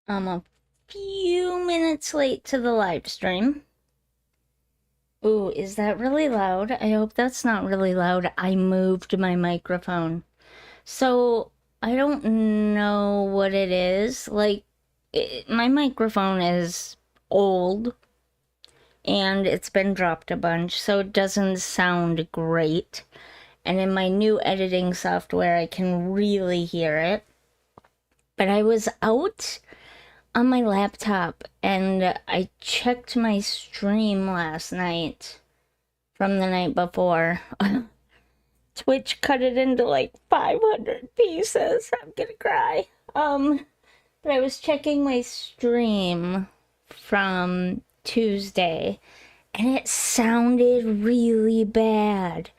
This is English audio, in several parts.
I'm a few minutes late to the live stream. Ooh, is that really loud? I hope that's not really loud. I moved my microphone. So, I don't know what it is. My microphone is old and it's been dropped a bunch, so it doesn't sound great. And in my new editing software, I can really hear it. But I was out on my laptop and I checked my stream last night from the night before. Twitch cut it into like 500 pieces. I'm gonna cry. But I was checking my stream from Tuesday and it sounded really bad.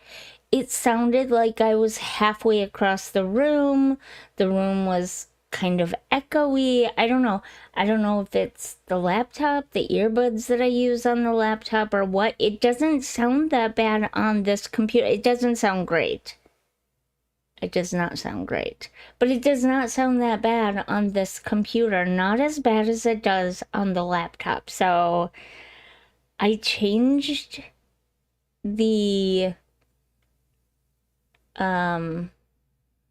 It sounded like I was halfway across the room. The room was kind of echoey. I don't know. I don't know if it's the laptop, the earbuds that I use on the laptop, or what. It doesn't sound that bad on this computer. It doesn't sound great. It does not sound great. But it does not sound that bad on this computer. Not as bad as it does on the laptop. So I changed the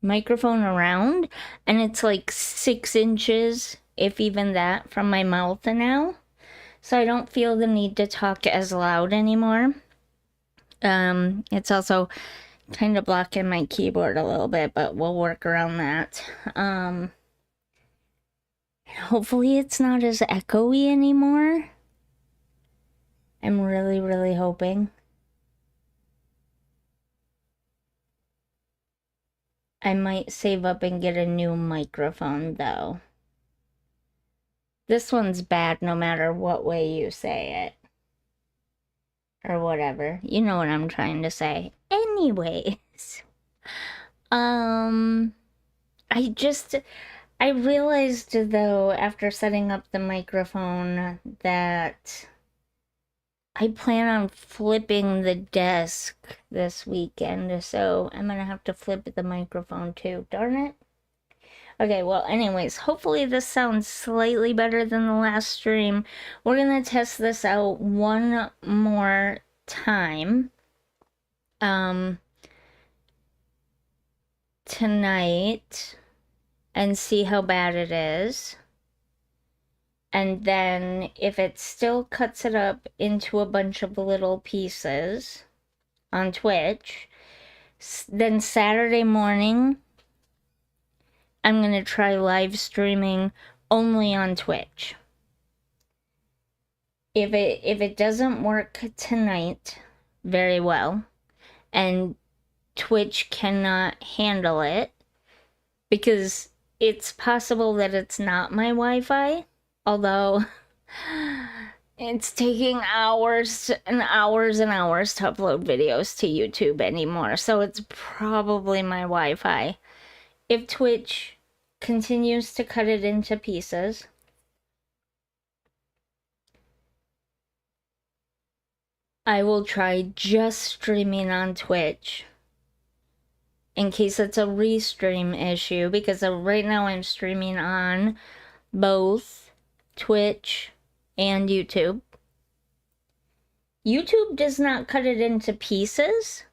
microphone around, and it's like 6 inches, if even that, from my mouth now. So I don't feel the need to talk as loud anymore. It's also kind of blocking my keyboard a little bit, but we'll work around that. Hopefully it's not as echoey anymore. I'm really, really hoping. I might save up and get a new microphone, though. This one's bad no matter what way you say it. Or whatever. You know what I'm trying to say. Anyways. I realized, though, after setting up the microphone, that I plan on flipping the desk this weekend, so I'm gonna have to flip the microphone too. Darn it. Okay, well, anyways, hopefully this sounds slightly better than the last stream. We're gonna test this out one more time. Tonight and see how bad it is. And then if it still cuts it up into a bunch of little pieces on Twitch, then Saturday morning, I'm going to try live streaming only on Twitch. If it doesn't work tonight very well, and Twitch cannot handle it, because it's possible that it's not my Wi-Fi, although it's taking hours and hours and hours to upload videos to YouTube anymore, so it's probably my Wi-Fi. If Twitch continues to cut it into pieces, I will try just streaming on Twitch in case it's a restream issue, because right now I'm streaming on both Twitch and YouTube. YouTube does not cut it into pieces,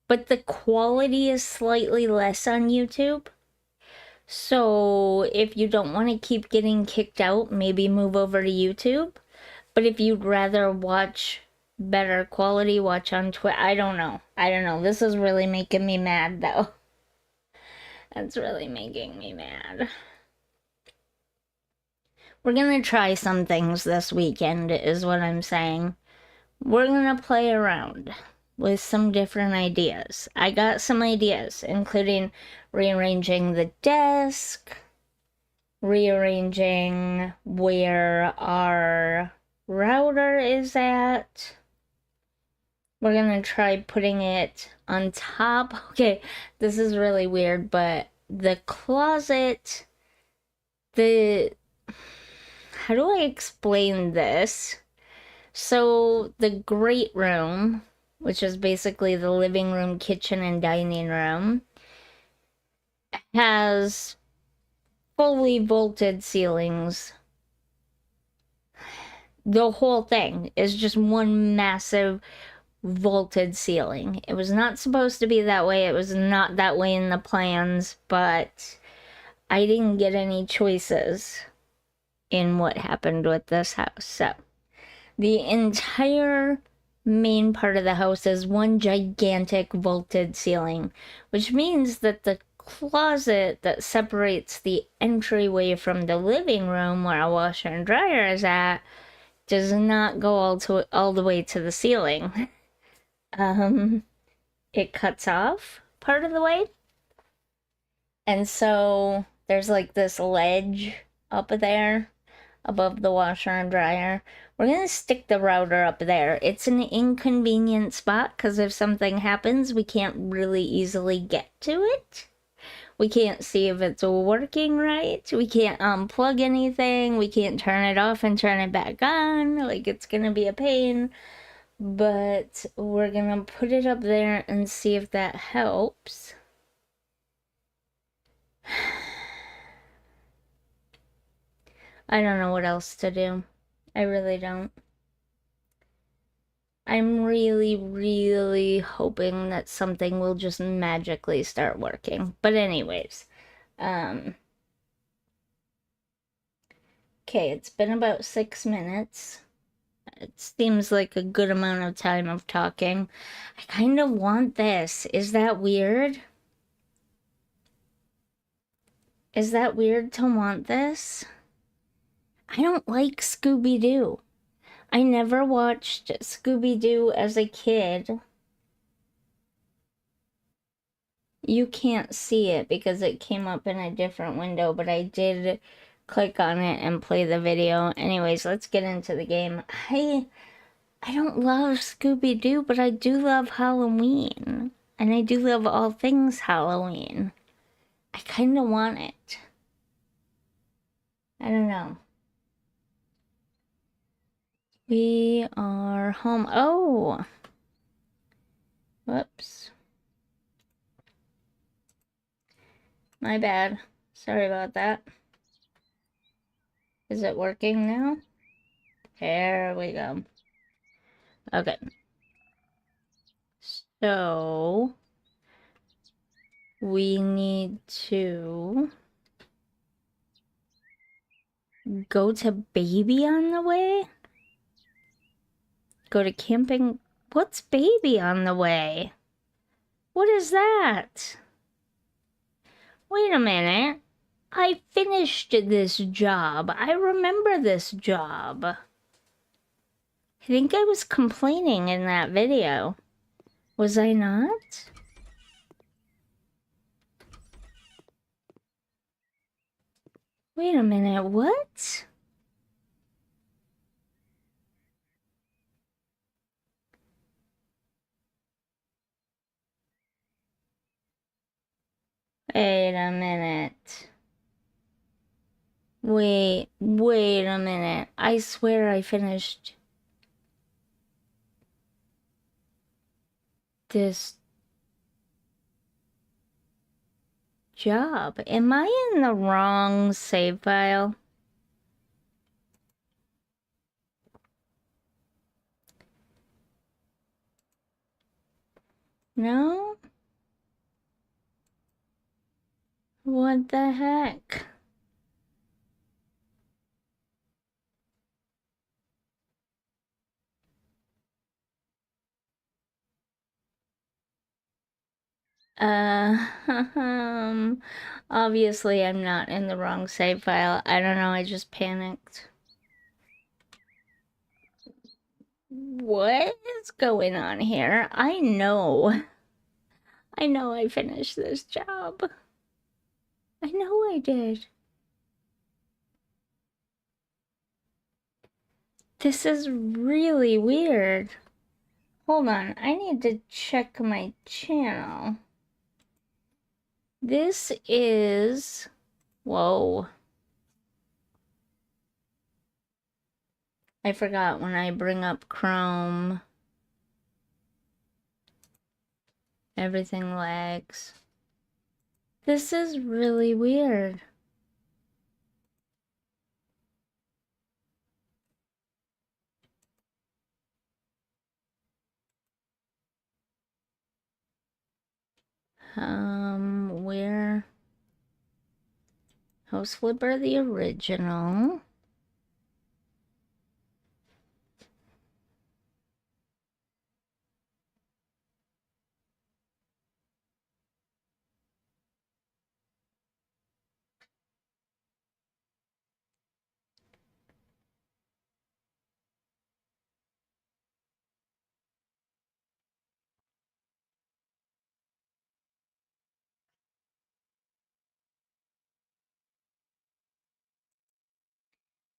but the quality is slightly less on YouTube. So if you don't want to keep getting kicked out, maybe move over to YouTube. But if you'd rather watch better quality, watch on Twitch. I don't know. This is really making me mad, though. That's really making me mad. We're gonna try some things this weekend, is what I'm saying. We're gonna play around with some different ideas. I got some ideas, including rearranging the desk, rearranging where our router is at. We're gonna try putting it on top. Okay, this is really weird, but the closet, how do I explain this? So the great room, which is basically the living room, kitchen, and dining room, has fully vaulted ceilings. The whole thing is just one massive vaulted ceiling. It was not supposed to be that way. It was not that way in the plans, but I didn't get any choices in what happened with this house. So the entire main part of the house is one gigantic vaulted ceiling, which means that the closet that separates the entryway from the living room where a washer and dryer is at does not go all the way to the ceiling. It cuts off part of the way. And so there's like this ledge up there above the washer and dryer. We're gonna stick the router up there. It's an inconvenient spot because if something happens, we can't really easily get to it. We can't see if it's working right. We can't unplug anything. We can't turn it off and turn it back on. Like, it's gonna be a pain. But we're gonna put it up there and see if that helps. I don't know what else to do. I really don't. I'm really, really hoping that something will just magically start working. But anyways, okay, it's been about 6 minutes. It seems like a good amount of time of talking. I kind of want this. Is that weird? Is that weird to want this? I don't like Scooby-Doo. I never watched Scooby-Doo as a kid. You can't see it because it came up in a different window, but I did click on it and play the video. Anyways, let's get into the game. I don't love Scooby-Doo, but I do love Halloween. And I do love all things Halloween. I kind of want it. I don't know. We are home. Oh! Whoops. My bad. Sorry about that. Is it working now? There we go. Okay. So we need to go to Baby on the way? Go to camping. What's Baby on the way? What is that? Wait a minute. I finished this job. I remember this job. I think I was complaining in that video. Was I not? Wait a minute, what? Wait a minute. Wait a minute. I swear I finished this job. Am I in the wrong save file? No? What the heck? Obviously I'm not in the wrong save file. I don't know, I just panicked. What is going on here? I know I finished this job. I know I did. This is really weird. Hold on, I need to check my channel. This is... Whoa. I forgot when I bring up Chrome. Everything lags. This is really weird. Where? House Flipper, the original.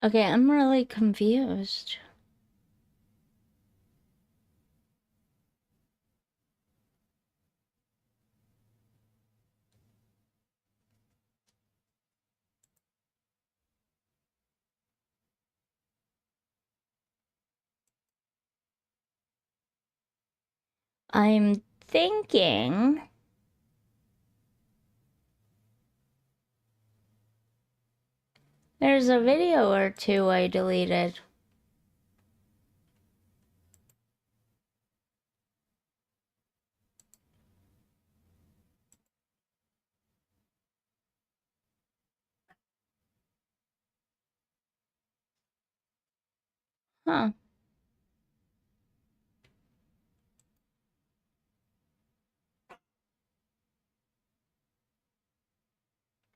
Okay, I'm really confused. I'm thinking there's a video or two I deleted. Huh.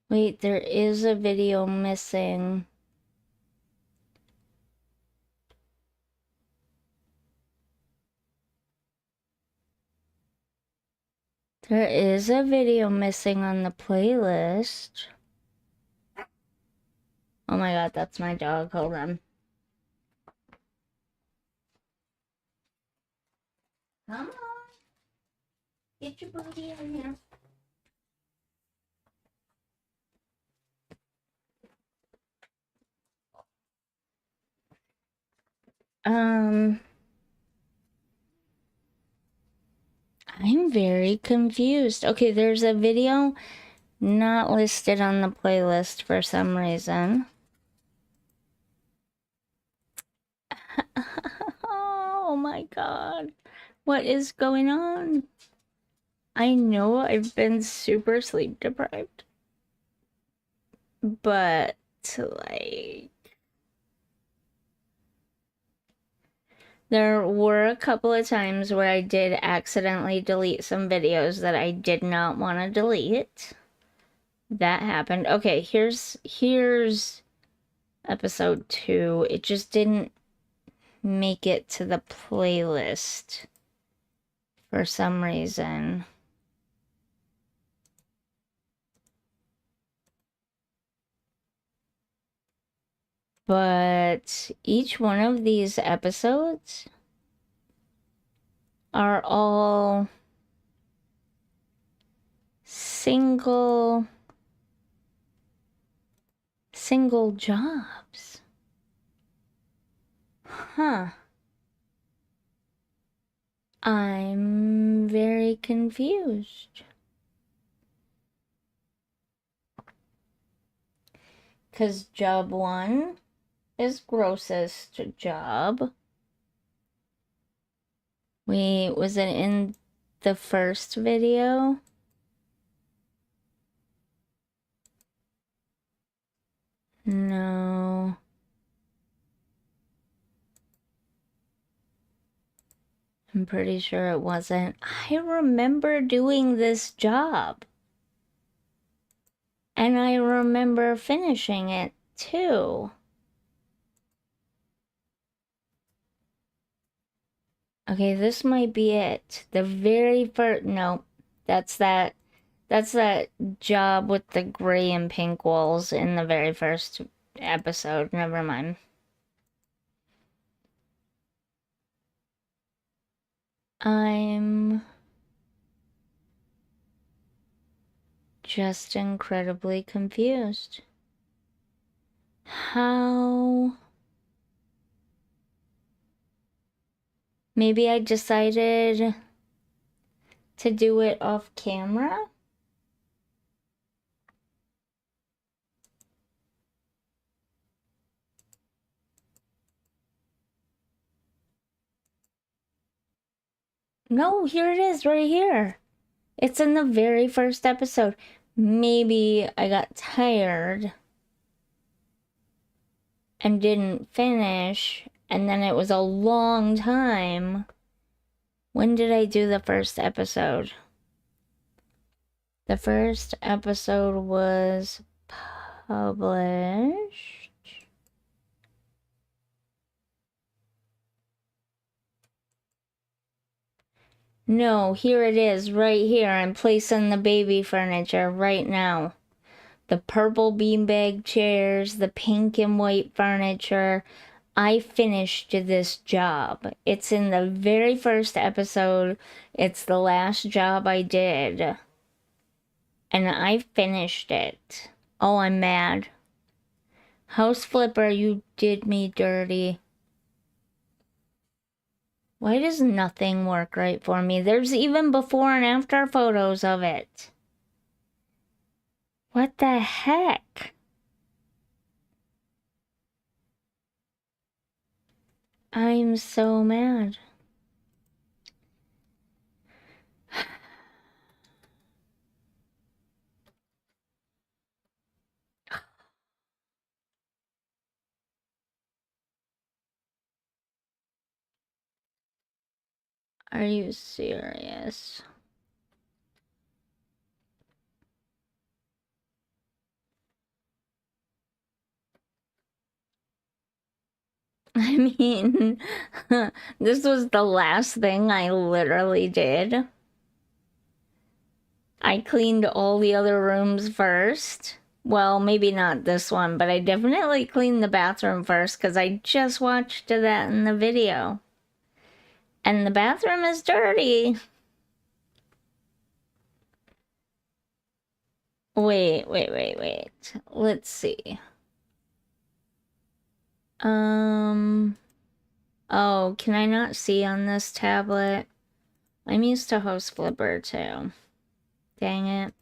Wait, there is a video missing. There is a video missing on the playlist. Oh my god, that's my dog. Hold on. Come on. Get your booty in here. I'm very confused. Okay, there's a video not listed on the playlist for some reason. Oh my god. What is going on? I know I've been super sleep deprived. But, like, there were a couple of times where I did accidentally delete some videos that I did not want to delete. That happened. Okay, here's episode 2. It just didn't make it to the playlist for some reason. But each one of these episodes are all single jobs. Huh. I'm very confused. Because job 1 is grossest job. Was it in the first video? No. I'm pretty sure it wasn't. I remember doing this job. And I remember finishing it too. Okay, this might be it. The very first, no, that's that job with the gray and pink walls in the very first episode. Never mind. I'm just incredibly confused. How? Maybe I decided to do it off camera? No, here it is, right here. It's in the very first episode. Maybe I got tired and didn't finish, and then it was a long time. When did I do the first episode? The first episode was published. No, here it is, right here. I'm placing the baby furniture right now. The purple beanbag chairs, the pink and white furniture. I finished this job. It's in the very first episode. It's the last job I did. And I finished it. Oh, I'm mad. House Flipper, you did me dirty. Why does nothing work right for me? There's even before and after photos of it. What the heck? I'm so mad. Are you serious? I mean, this was the last thing I literally did. I cleaned all the other rooms first. Well, maybe not this one, but I definitely cleaned the bathroom first because I just watched that in the video. And the bathroom is dirty. Wait. Let's see. Oh, can I not see on this tablet? I'm used to Host Flipper too. Dang it.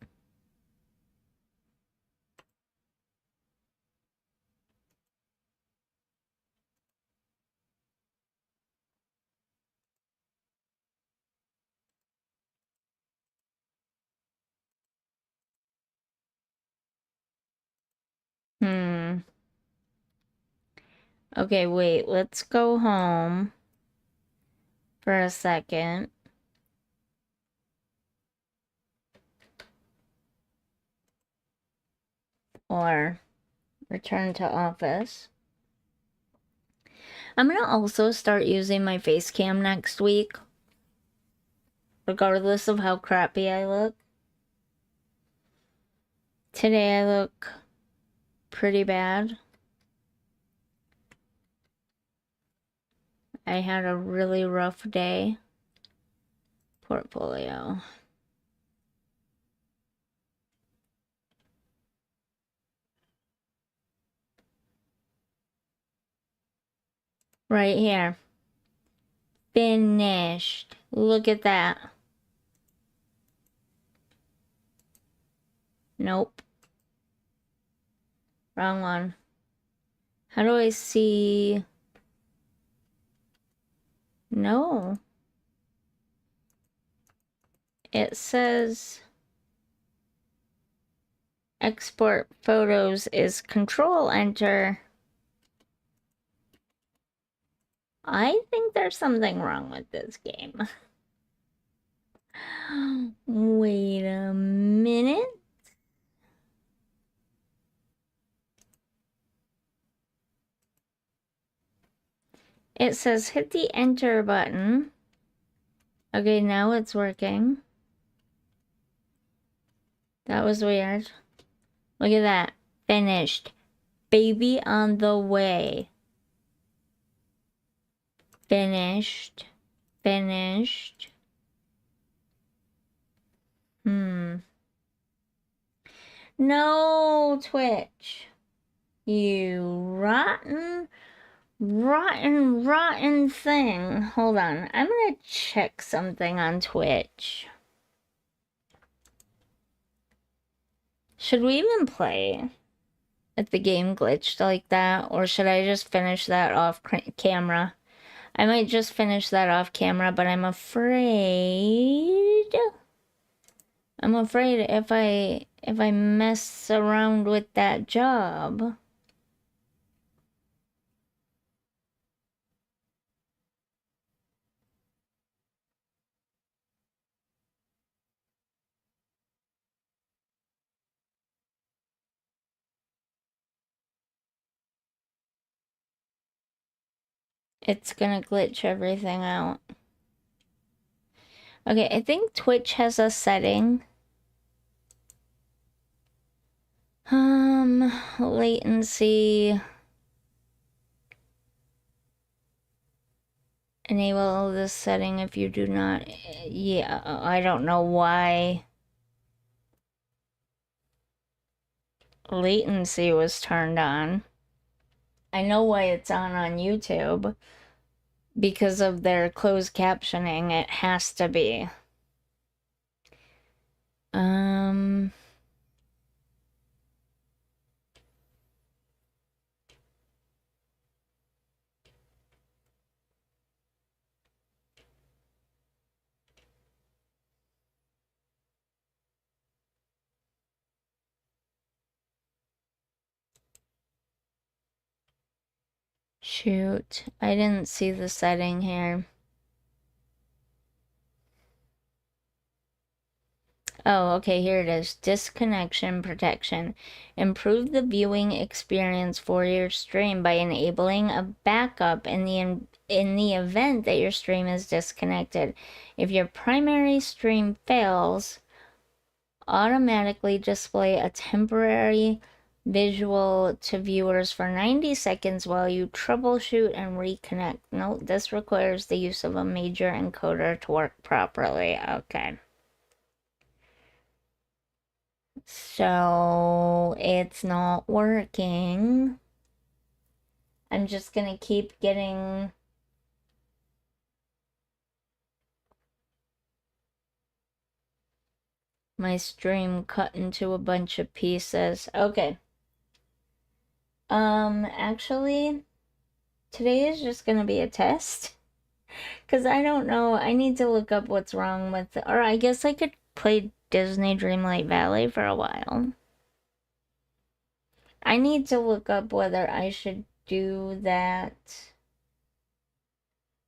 Okay, wait, let's go home for a second. Or return to office. I'm gonna also start using my face cam next week, regardless of how crappy I look. Today I look pretty bad. I had a really rough day. Portfolio. Right here. Finished. Look at that. Nope. Wrong one. How do I see? No. It says export photos is Control Enter. I think there's something wrong with this game. Wait a minute. It says hit the enter button. Okay, now it's working. That was weird. Look at that. Finished. Baby on the way. Finished. Finished. No, Twitch. You rotten thing. Hold on. I'm gonna check something on Twitch. Should we even play if the game glitched like that? Or should I just finish that off camera? I might just finish that off camera, but I'm afraid I'm afraid if I mess around with that job, it's gonna glitch everything out. Okay, I think Twitch has a setting. Latency. Enable this setting if you do not. Yeah, I don't know why latency was turned on. I know why it's on YouTube. Because of their closed captioning, it has to be. Shoot, I didn't see the setting here. Oh, okay, here it is. Disconnection protection. Improve the viewing experience for your stream by enabling a backup in the event that your stream is disconnected. If your primary stream fails, automatically display a temporary visual to viewers for 90 seconds while you troubleshoot and reconnect. Note, this requires the use of a major encoder to work properly. Okay. So it's not working. I'm just gonna keep getting my stream cut into a bunch of pieces. Okay. Actually, today is just gonna be a test. Because I don't know. I need to look up what's wrong with it. Or I guess I could play Disney Dreamlight Valley for a while. I need to look up whether I should do that.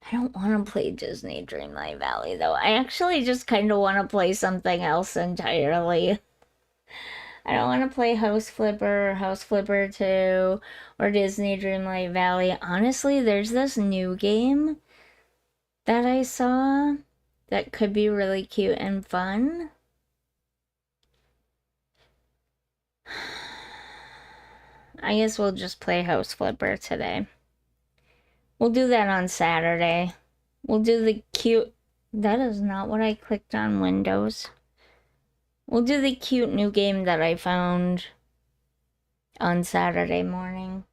I don't want to play Disney Dreamlight Valley, though. I actually just kind of want to play something else entirely. I don't want to play House Flipper, House Flipper 2, or Disney Dreamlight Valley. Honestly, there's this new game that I saw that could be really cute and fun. I guess we'll just play House Flipper today. We'll do that on Saturday. We'll do the cute... That is not what I clicked on Windows. We'll do the cute new game that I found on Saturday morning.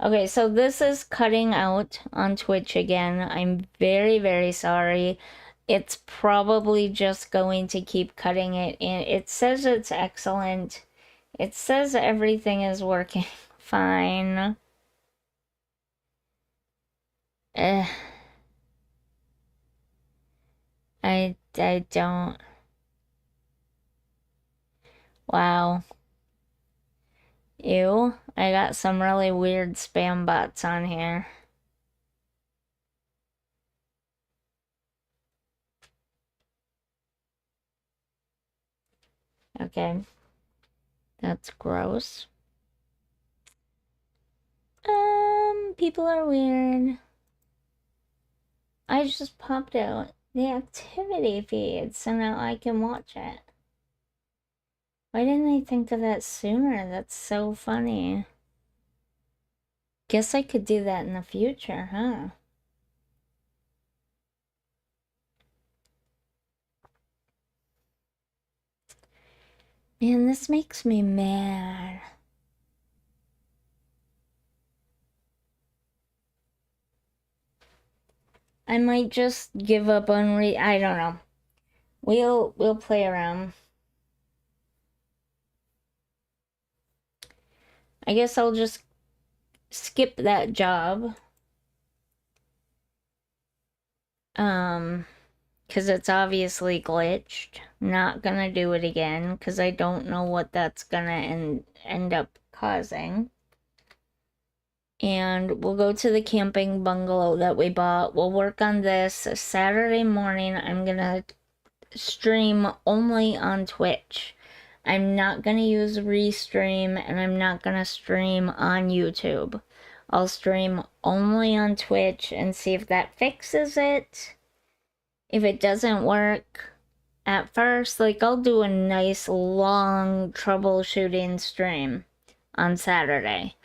Okay, so this is cutting out on Twitch again. I'm very, very sorry. It's probably just going to keep cutting it in. It says it's excellent. It says everything is working fine. I don't. Wow. Ew. I got some really weird spam bots on here. Okay. That's gross. People are weird. I just popped out the activity feed, so now I can watch it. Why didn't I think of that sooner? That's so funny. Guess I could do that in the future, huh? Man, this makes me mad. I might just give up on I don't know. We'll play around. I guess I'll just skip that job. because it's obviously glitched. Not gonna do it again because I don't know what that's gonna end up causing. And we'll go to the camping bungalow that we bought. We'll work on this. Saturday morning, I'm gonna stream only on Twitch. I'm not gonna use Restream, and I'm not gonna stream on YouTube. I'll stream only on Twitch and see if that fixes it. If it doesn't work at first, like, I'll do a nice long troubleshooting stream on Saturday.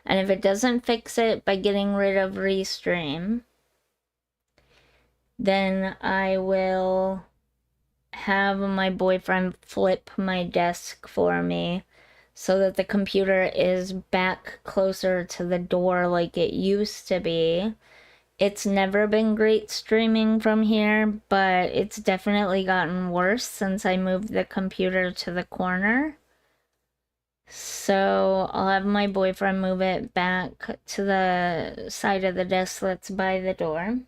And if it doesn't fix it by getting rid of Restream, then I will have my boyfriend flip my desk for me so that the computer is back closer to the door like it used to be. It's never been great streaming from here, but it's definitely gotten worse since I moved the computer to the corner. So I'll have my boyfriend move it back to the side of the desk that's by the door.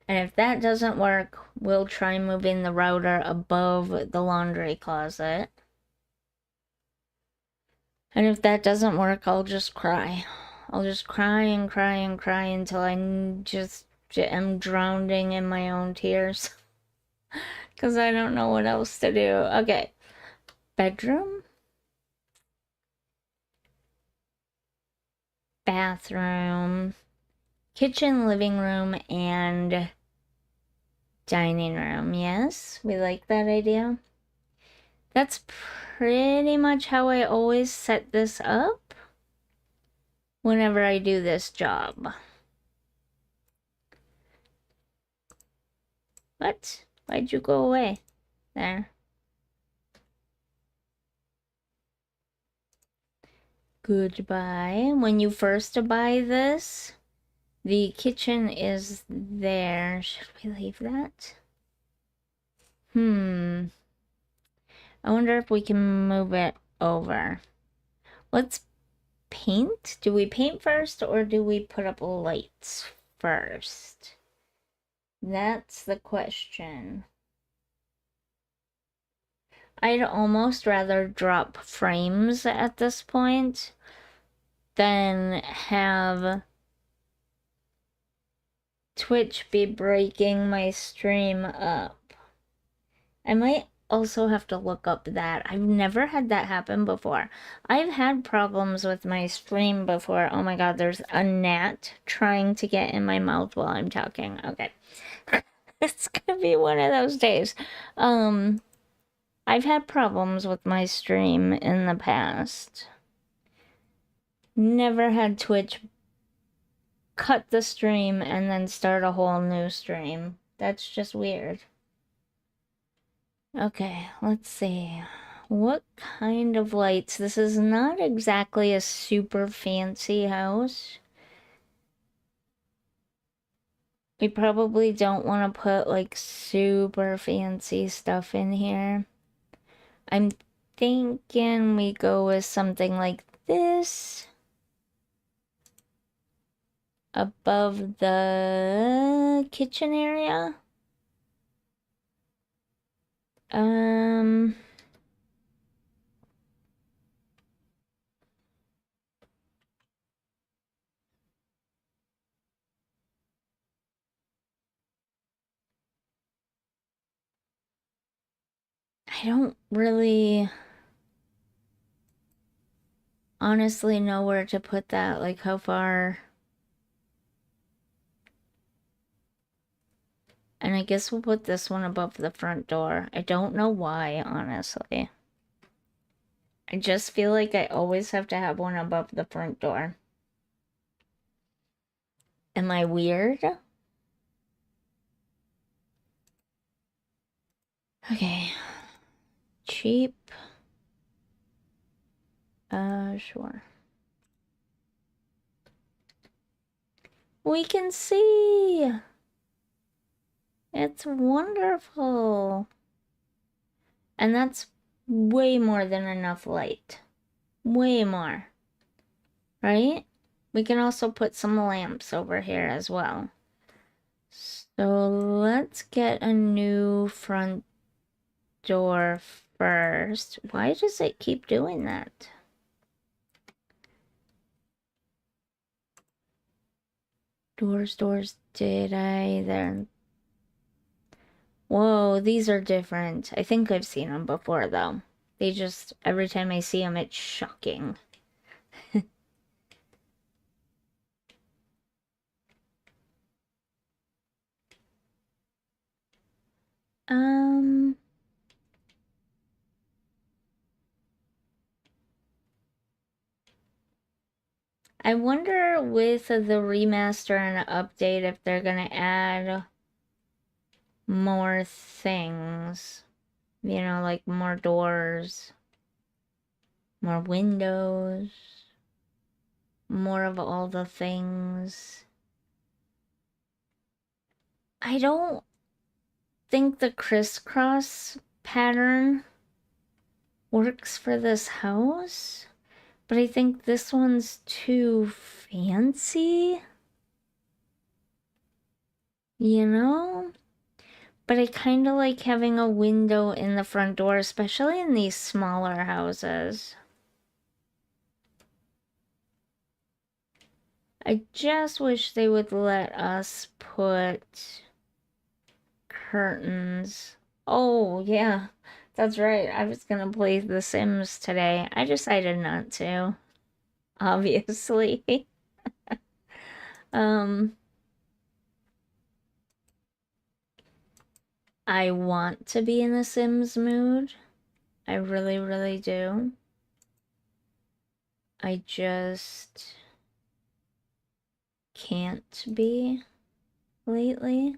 And if that doesn't work, we'll try moving the router above the laundry closet. And if that doesn't work, I'll just cry. I'll just cry and cry and cry until I just am drowning in my own tears. Because I don't know what else to do. Okay. Bedroom, bathroom, kitchen, living room, and dining room. Yes, we like that idea. That's pretty much how I always set this up whenever I do this job. What? Why'd you go away? There. Goodbye. When you first buy this, the kitchen is there. Should we leave that? I wonder if we can move it over. Let's paint. Do we paint first or do we put up lights first? That's the question. I'd almost rather drop frames at this point than have Twitch be breaking my stream up. I might also have to look up that. I've never had that happen before. I've had problems with my stream before. Oh my god, there's a gnat trying to get in my mouth while I'm talking. Okay. It's gonna be one of those days. I've had problems with my stream in the past. Never had Twitch cut the stream and then start a whole new stream. That's just weird. Okay, let's see. What kind of lights? This is not exactly a super fancy house. We probably don't want to put like super fancy stuff in here. I'm thinking we go with something like this above the kitchen area. I don't really honestly know where to put that, like how far. And I guess we'll put this one above the front door. I don't know why, honestly. I just feel like I always have to have one above the front door. Am I weird? Okay. Cheap. Sure. We can see! It's wonderful! And that's way more than enough light. Way more. Right? We can also put some lamps over here as well. So let's get a new front door first. Why does it keep doing that? Doors, did I there? Whoa, these are different. I think I've seen them before though. They just, every time I see them, it's shocking. Um, I wonder with the remaster and update if they're gonna add more things. You know, like more doors, more windows, more of all the things. I don't think the crisscross pattern works for this house, but I think this one's too fancy, you know? But I kind of like having a window in the front door, especially in these smaller houses. I just wish they would let us put curtains. Oh, yeah, that's right. I was gonna play The Sims today. I decided not to, obviously. um, I want to be in a Sims mood. I really, really do. I just can't be lately.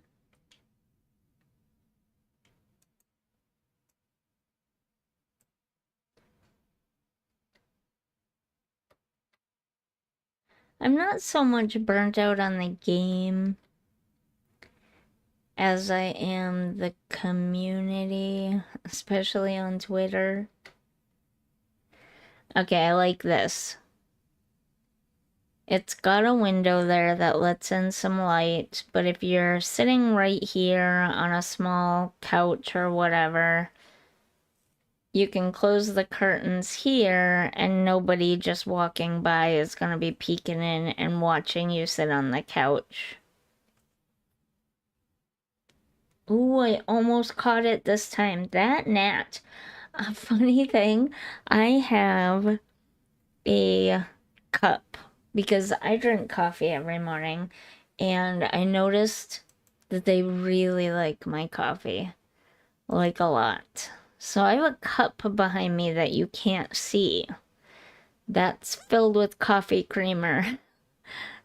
I'm not so much burnt out on the game as I am the community, especially on Twitter. Okay, I like this. It's got a window there that lets in some light, but if you're sitting right here on a small couch or whatever, you can close the curtains here and nobody just walking by is gonna be peeking in and watching you sit on the couch. Ooh, I almost caught it this time. That gnat. A funny thing, I have a cup because I drink coffee every morning, and I noticed that they really like my coffee, like a lot. So I have a cup behind me that you can't see that's filled with coffee creamer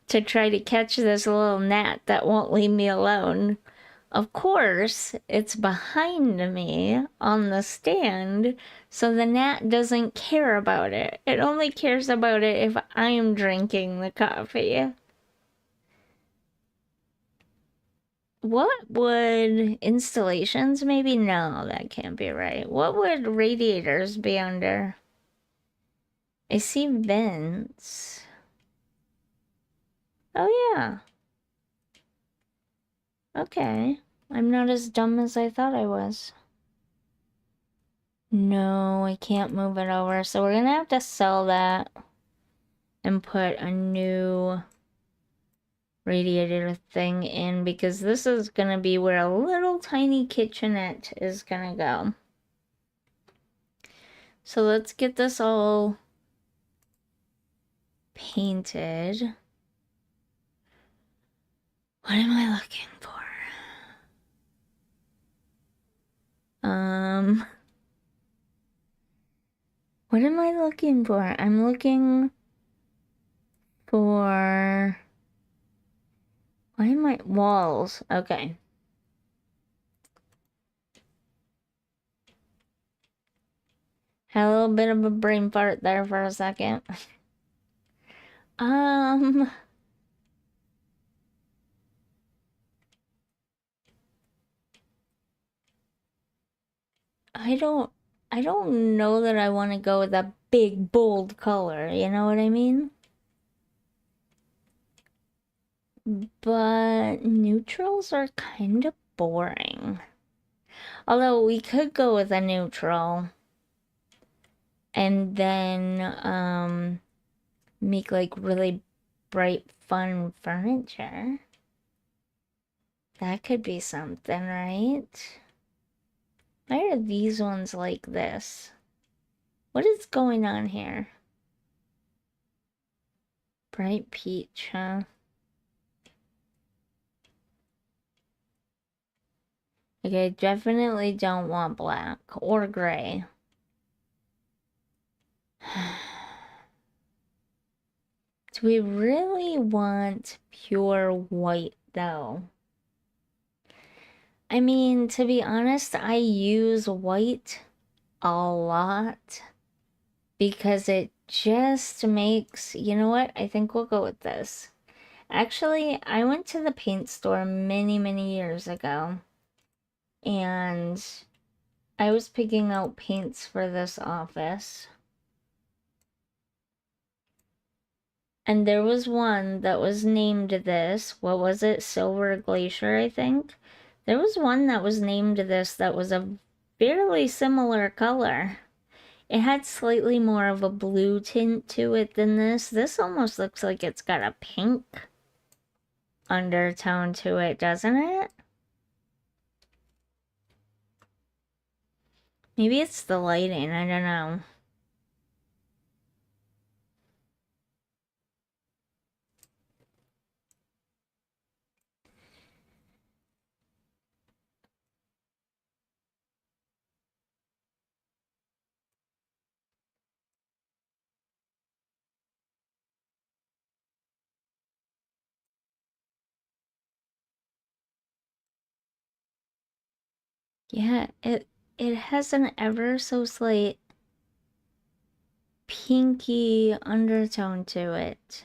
to try to catch this little gnat that won't leave me alone. Of course, it's behind me on the stand, so the gnat doesn't care about it. It only cares about it if I'm drinking the coffee. What would installations? Maybe no, that can't be right. What would radiators be under? I see vents. Oh, yeah. Okay. I'm not as dumb as I thought I was. No, I can't move it over, so we're gonna have to sell that and put a new radiator thing in because this is gonna be where a little tiny kitchenette is gonna go. So let's get this all painted. What am I looking for? What am I looking for? I'm looking for, why am I, walls, okay. Had a little bit of a brain fart there for a second. Um, I don't, I don't know that I want to go with a big, bold color, you know what I mean? But neutrals are kind of boring. Although we could go with a neutral and then make like really bright, fun furniture. That could be something, right? Why are these ones like this? What is going on here? Bright peach, huh? Okay, definitely don't want black or gray. Do we really want pure white though? I mean, to be honest, I use white a lot because it just makes, you know what? I think we'll go with this. Actually, I went to the paint store many, many years ago and I was picking out paints for this office. And there was one that was named this. What was it? Silver Glacier, I think. There was one that was named this that was a fairly similar color. It had slightly more of a blue tint to it than this. This almost looks like it's got a pink undertone to it, doesn't it? Maybe it's the lighting, I don't know. Yeah, it has an ever so slight pinky undertone to it.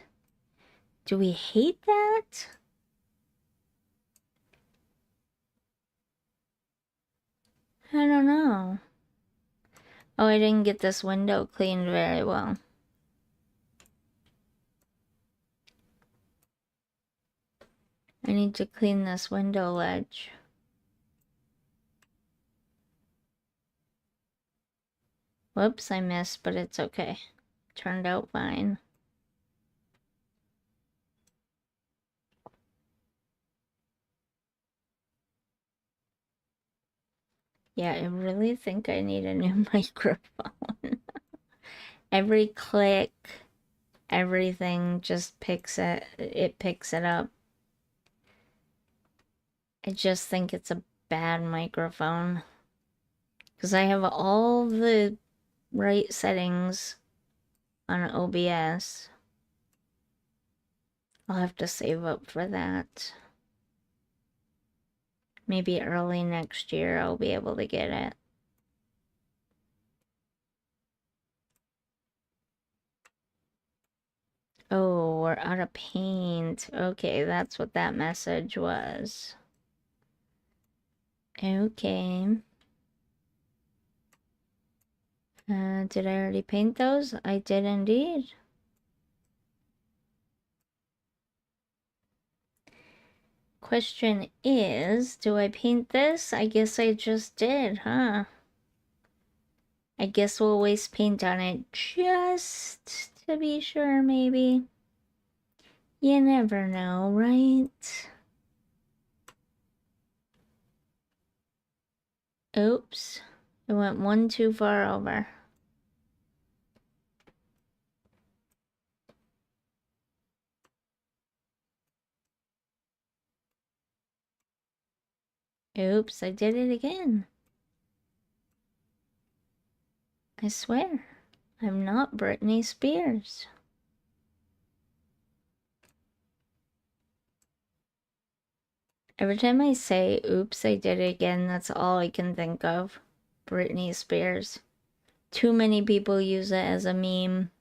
Do we hate that? I don't know. Oh, I didn't get this window cleaned very well. I need to clean this window ledge. Whoops, I missed, but it's okay. Turned out fine. Yeah, I really think I need a new microphone. Every click, everything just picks it picks it up. I just think it's a bad microphone. Because I have all the right settings on OBS. I'll have to save up for that. Maybe early next year I'll be able to get it. Oh, we're out of paint. Okay, that's what that message was. Okay. Did I already paint those? I did indeed. Question is, do I paint this? I guess I just did, huh? I guess we'll waste paint on it just to be sure, maybe. You never know, right? Oops. It went one too far over. Oops, I did it again. I swear, I'm not Britney Spears. Every time I say, oops, I did it again, that's all I can think of. Britney Spears. Too many people use it as a meme.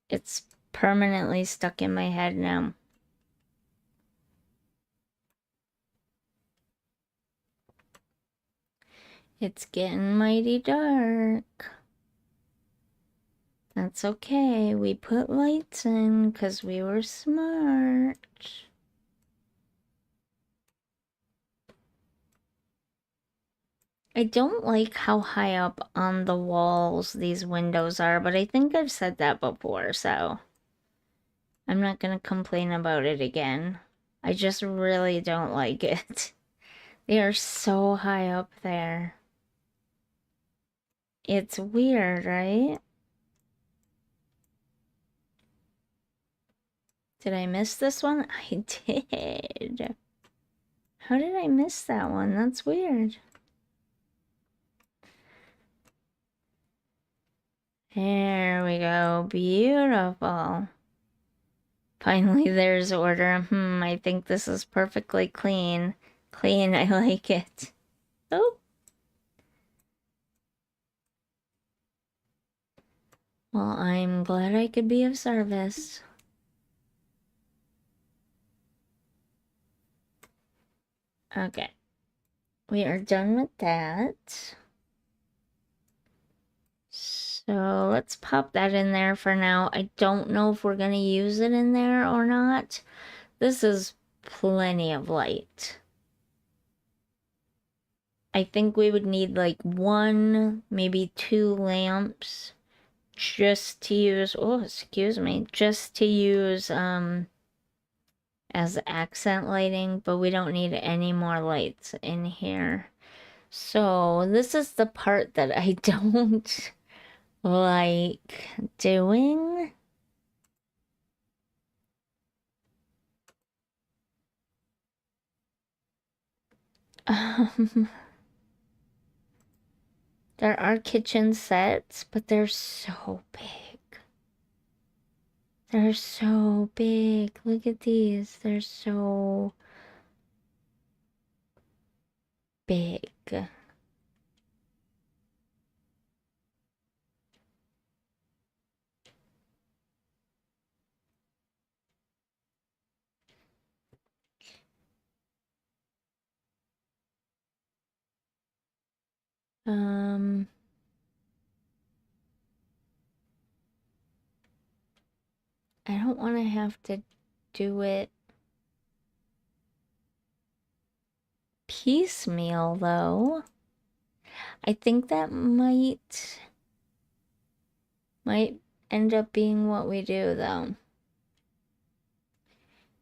It's permanently stuck in my head now. It's getting mighty dark. That's okay. We put lights in because we were smart. I don't like how high up on the walls these windows are, but I think I've said that before, so I'm not gonna complain about it again. I just really don't like it. They are so high up there. It's weird, right? Did I miss this one? I did. How did I miss that one? That's weird. There we go. Beautiful. Finally, there's order. I think this is perfectly clean. Clean, I like it. Oh. Well, I'm glad I could be of service. Okay. We are done with that. So let's pop that in there for now. I don't know if we're going to use it in there or not. This is plenty of light. I think we would need like one, maybe two lamps just to use, oh, excuse me, just to use as accent lighting, but we don't need any more lights in here. So this is the part that I don't like doing. Um, there are kitchen sets, but they're so big. They're so big. Look at these. They're so big. Um, I don't want to have to do it piecemeal though. I think that might end up being what we do though.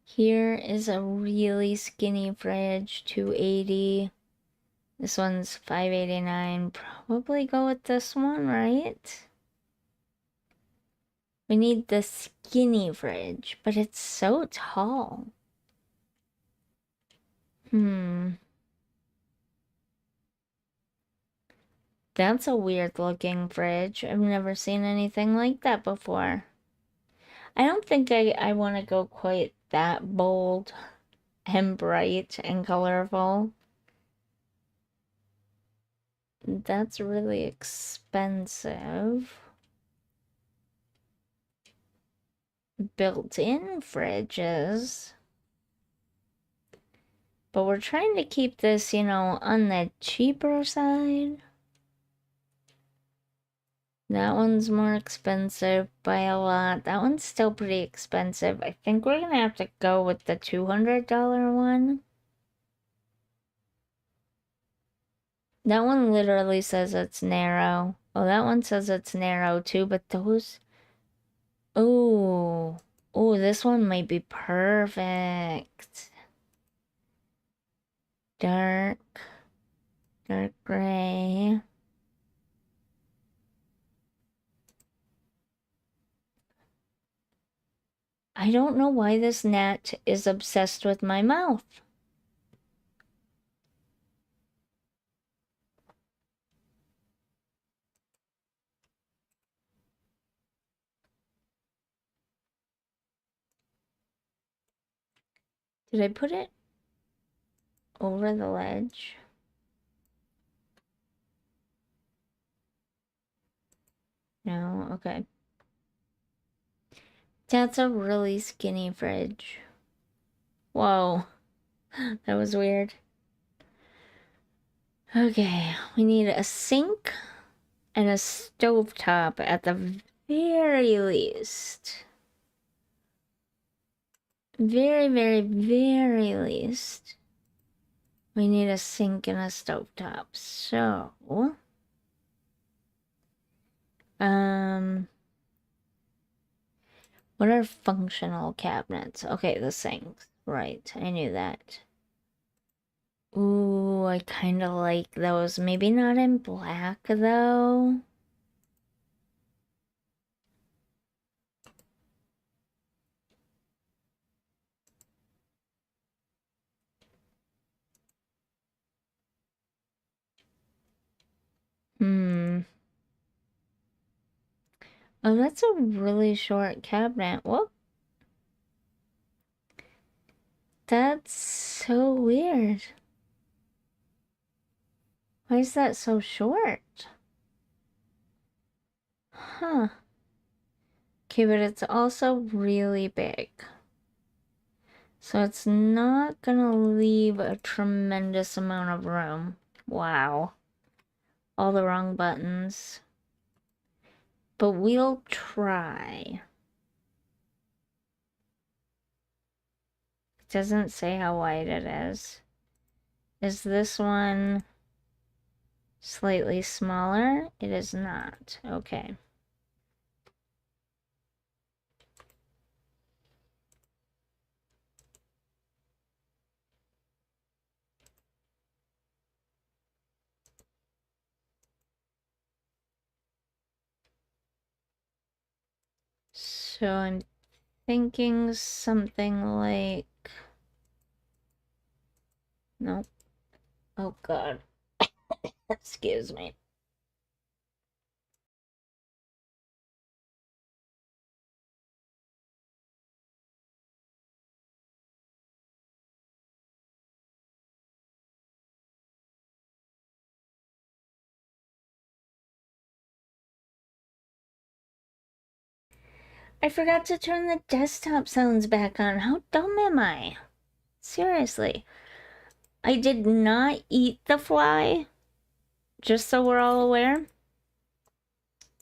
Here is a really skinny fridge, 280. This one's 589. Probably go with this one, right? We need the skinny fridge, but it's so tall. That's a weird looking fridge. I've never seen anything like that before. I don't think I want to go quite that bold and bright and colorful. That's really expensive. Built-in fridges. But we're trying to keep this, on the cheaper side. That one's more expensive by a lot. That one's still pretty expensive. I think we're gonna have to go with the $200 one. That one literally says it's narrow. Oh, that one says it's narrow too, but those... Oh, oh, this one might be perfect. Dark gray. I don't know why this gnat is obsessed with my mouth. Did I put it over the ledge? No, okay. That's a really skinny fridge. Whoa, that was weird. Okay, we need a sink and a stovetop at the very least, very, very, very least, we need a sink and a stovetop. So, what are functional cabinets? Okay, the sinks. Right, I knew that. Ooh, I kind of like those. Maybe not in black, though. Oh, that's a really short cabinet. Whoop. That's so weird. Why is that so short? Huh. Okay, but it's also really big. So it's not gonna leave a tremendous amount of room. Wow. All the wrong buttons. But we'll try. It doesn't say how wide it is. Is this one slightly smaller? It is not. Okay. So I'm thinking something like... Nope. Oh God. Excuse me. I forgot to turn the desktop sounds back on. How dumb am I? Seriously. I did not eat the fly, just so we're all aware.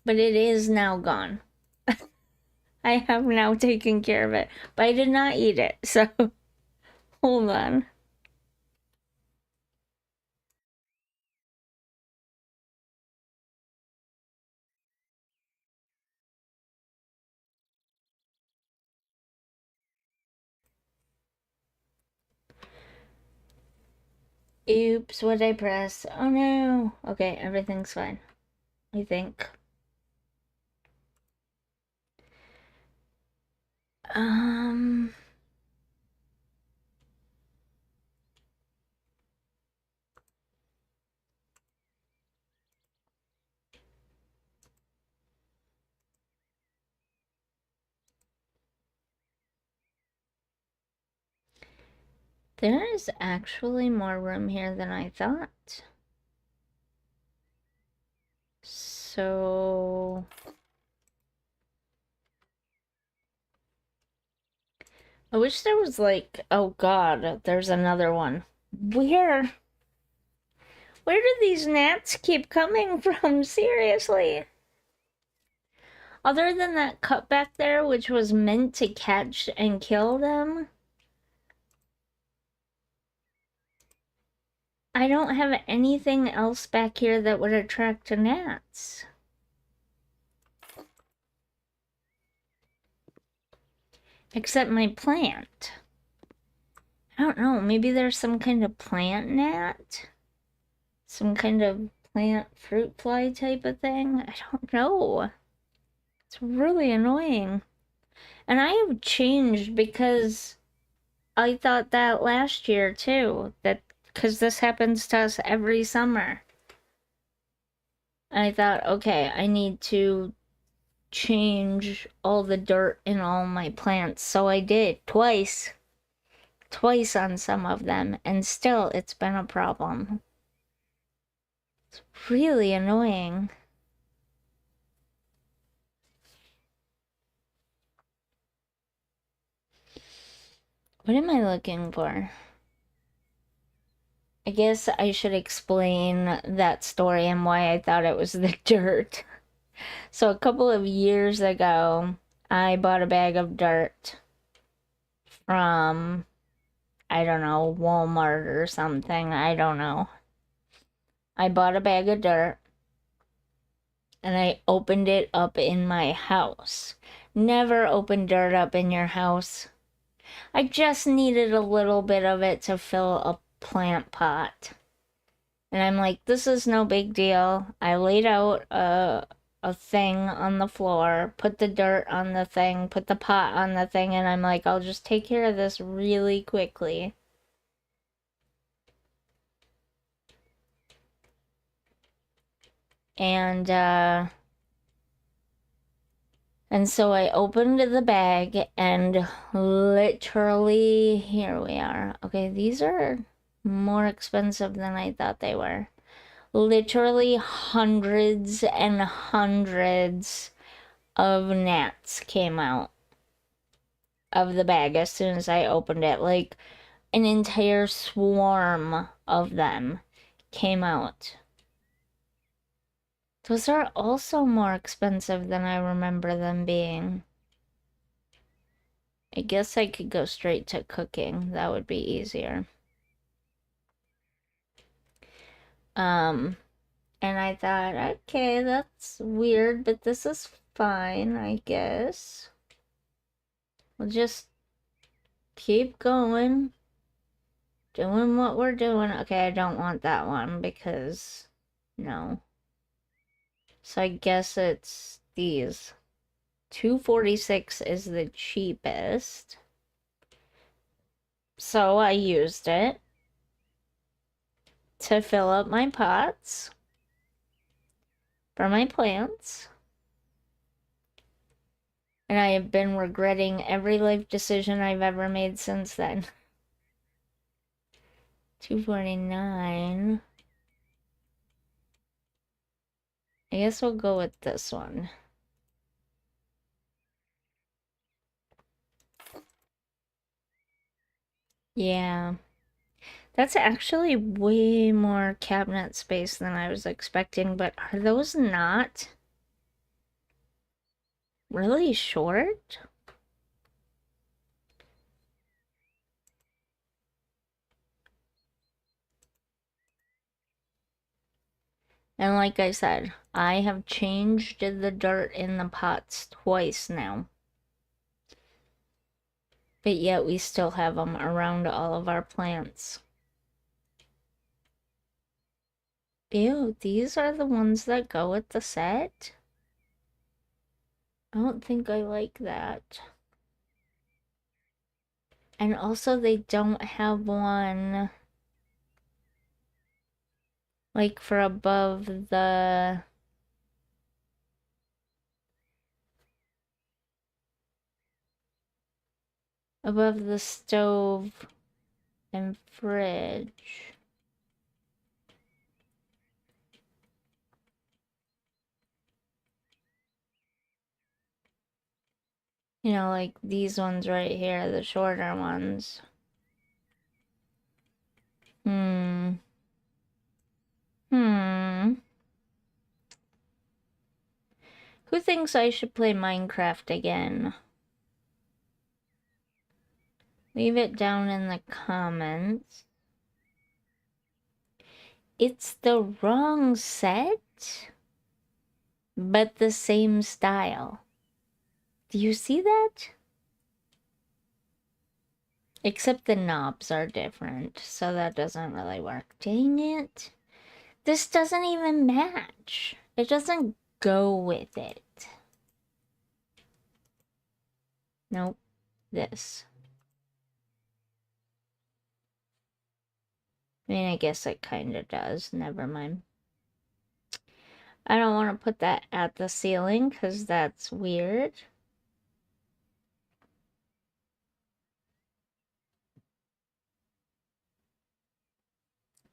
But it is now gone. I have now taken care of it. But I did not eat it, so hold on. Oops, what did I press? Oh no. Okay, everything's fine. I think. Um... There is actually more room here than I thought. So... I wish there was like... Oh God, there's another one. Where? Where do these gnats keep coming from? Seriously. Other than that cut back there, which was meant to catch and kill them, I don't have anything else back here that would attract gnats. Except my plant. I don't know, maybe there's some kind of plant gnat? Some kind of plant fruit fly type of thing? I don't know. It's really annoying. And I have changed because I thought that last year too, that because this happens to us every summer. And I thought, okay, I need to change all the dirt in all my plants. So I did twice on some of them, and still it's been a problem. It's really annoying. What am I looking for? I guess I should explain that story and why I thought it was the dirt. So a couple of years ago, I bought a bag of dirt from, I don't know, Walmart or something. I don't know. I bought a bag of dirt and I opened it up in my house. Never open dirt up in your house. I just needed a little bit of it to fill a plant pot. And I'm like, this is no big deal. I laid out a thing on the floor, put the dirt on the thing, put the pot on the thing, and I'm like, I'll just take care of this really quickly. And so I opened the bag and literally, here we are. Okay, these are more expensive than I thought they were. Literally hundreds and hundreds of gnats came out of the bag as soon as I opened it. Like an entire swarm of them came out. Those are also more expensive than I remember them being. I guess I could go straight to cooking. That would be easier. And I thought, okay, that's weird, but this is fine, I guess. We'll just keep going, doing what we're doing. Okay, I don't want that one because, no. So I guess it's these. $2.46 is the cheapest. So I used it to fill up my pots for my plants. And I have been regretting every life decision I've ever made since then. $2.49. I guess we'll go with this one. Yeah. That's actually way more cabinet space than I was expecting, but are those not really short? And like I said, I have changed the dirt in the pots twice now. But yet we still have them around all of our plants. Ew, these are the ones that go with the set? I don't think I like that. And also they don't have one like for above the stove and fridge. You know, like these ones right here, the shorter ones. Hmm. Who thinks I should play Minecraft again? Leave it down in the comments. It's the wrong set, but the same style. Do you see that? Except the knobs are different, so that doesn't really work. Dang it. This doesn't even match. It doesn't go with it. Nope. This. I mean, I guess it kind of does. Never mind. I don't want to put that at the ceiling because that's weird.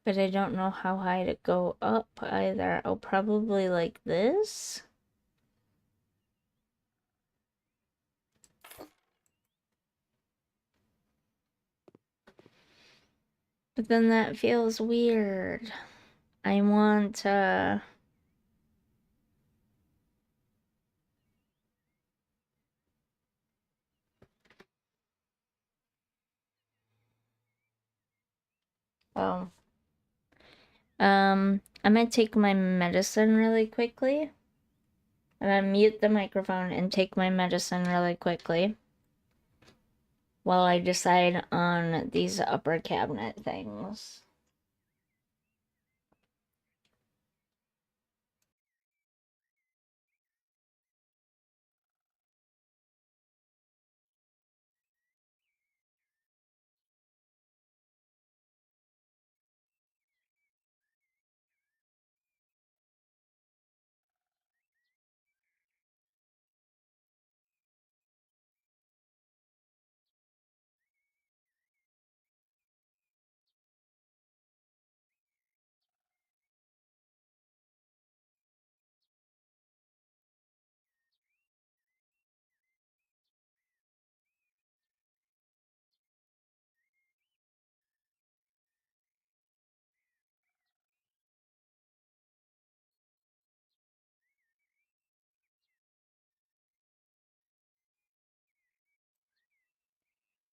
But I don't know how high to go up either. Oh, probably like this? But then that feels weird. I want Oh. I'm gonna take my medicine really quickly. I'm gonna mute the microphone and take my medicine really quickly while I decide on these upper cabinet things.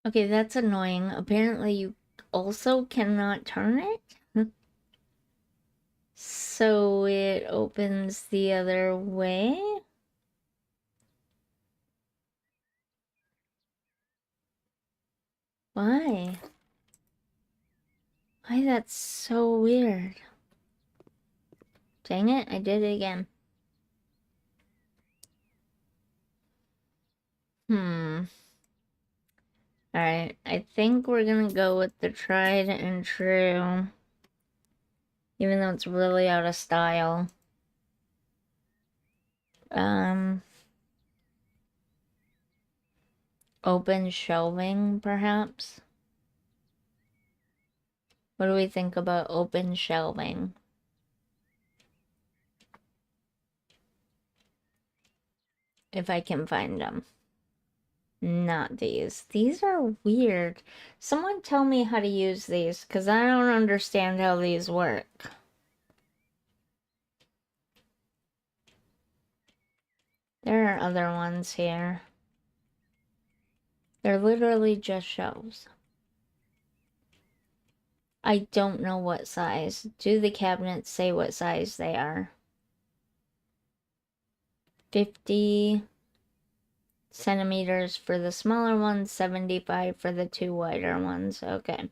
Okay, that's annoying. Apparently you also cannot turn it. So it opens the other way. Why? Why, that's so weird. Dang it, I did it again. Alright, I think we're gonna go with the tried and true. Even though it's really out of style. Open shelving, perhaps? What do we think about open shelving? If I can find them. Not these. These are weird. Someone tell me how to use these, because I don't understand how these work. There are other ones here. They're literally just shelves. I don't know what size. Do the cabinets say what size they are? 50 centimeters for the smaller ones, 75 for the two wider ones. Okay.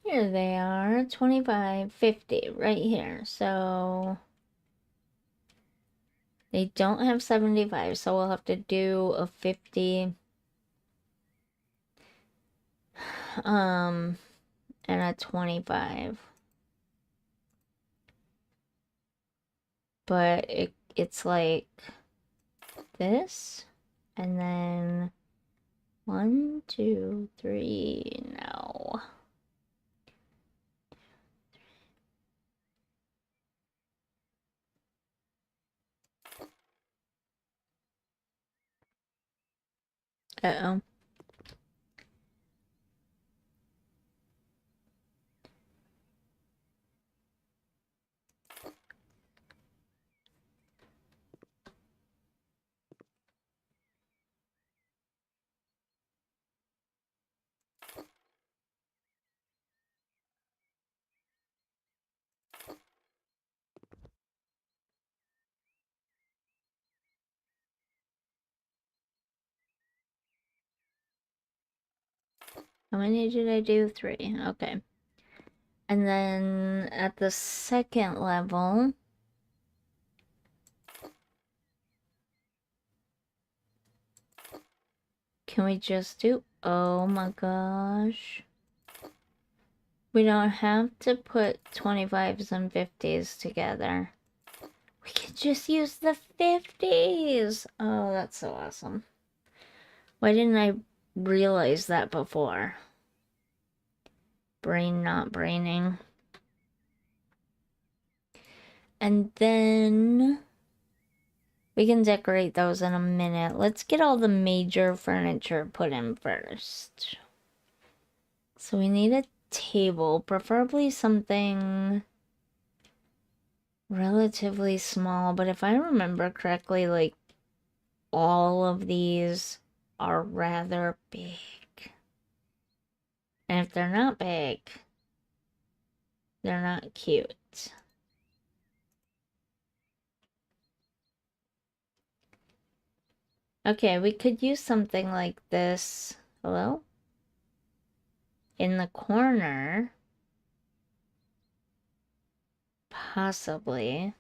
Here they are, 25, 50, right here. So they don't have 75, so we'll have to do a 50, and a 25. But it's like this, and then 1, 2, 3, no. Uh-oh. How many did I do? 3. Okay. And then at the second level, can we just do, oh my gosh. We don't have to put 25s and 50s together. We could just use the 50s. Oh, that's so awesome. Why didn't I realize that before? Brain not braining. And then we can decorate those in a minute. Let's get all the major furniture put in first. So we need a table, preferably something relatively small, but if I remember correctly, like all of these are rather big. And if they're not big, they're not cute. Okay, we could use something like this. Hello? In the corner. Possibly.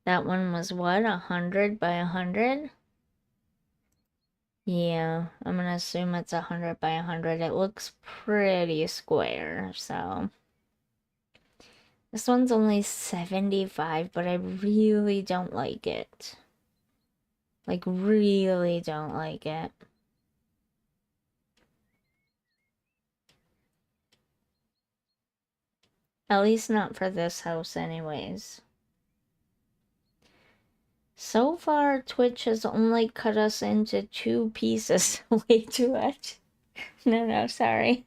That one was what? 100 by 100? Yeah, I'm gonna assume it's 100 by 100. It looks pretty square, so. This one's only 75, but I really don't like it. Like, really don't like it. At least not for this house anyways. So far, Twitch has only cut us into 2 pieces. Way too much. No, sorry.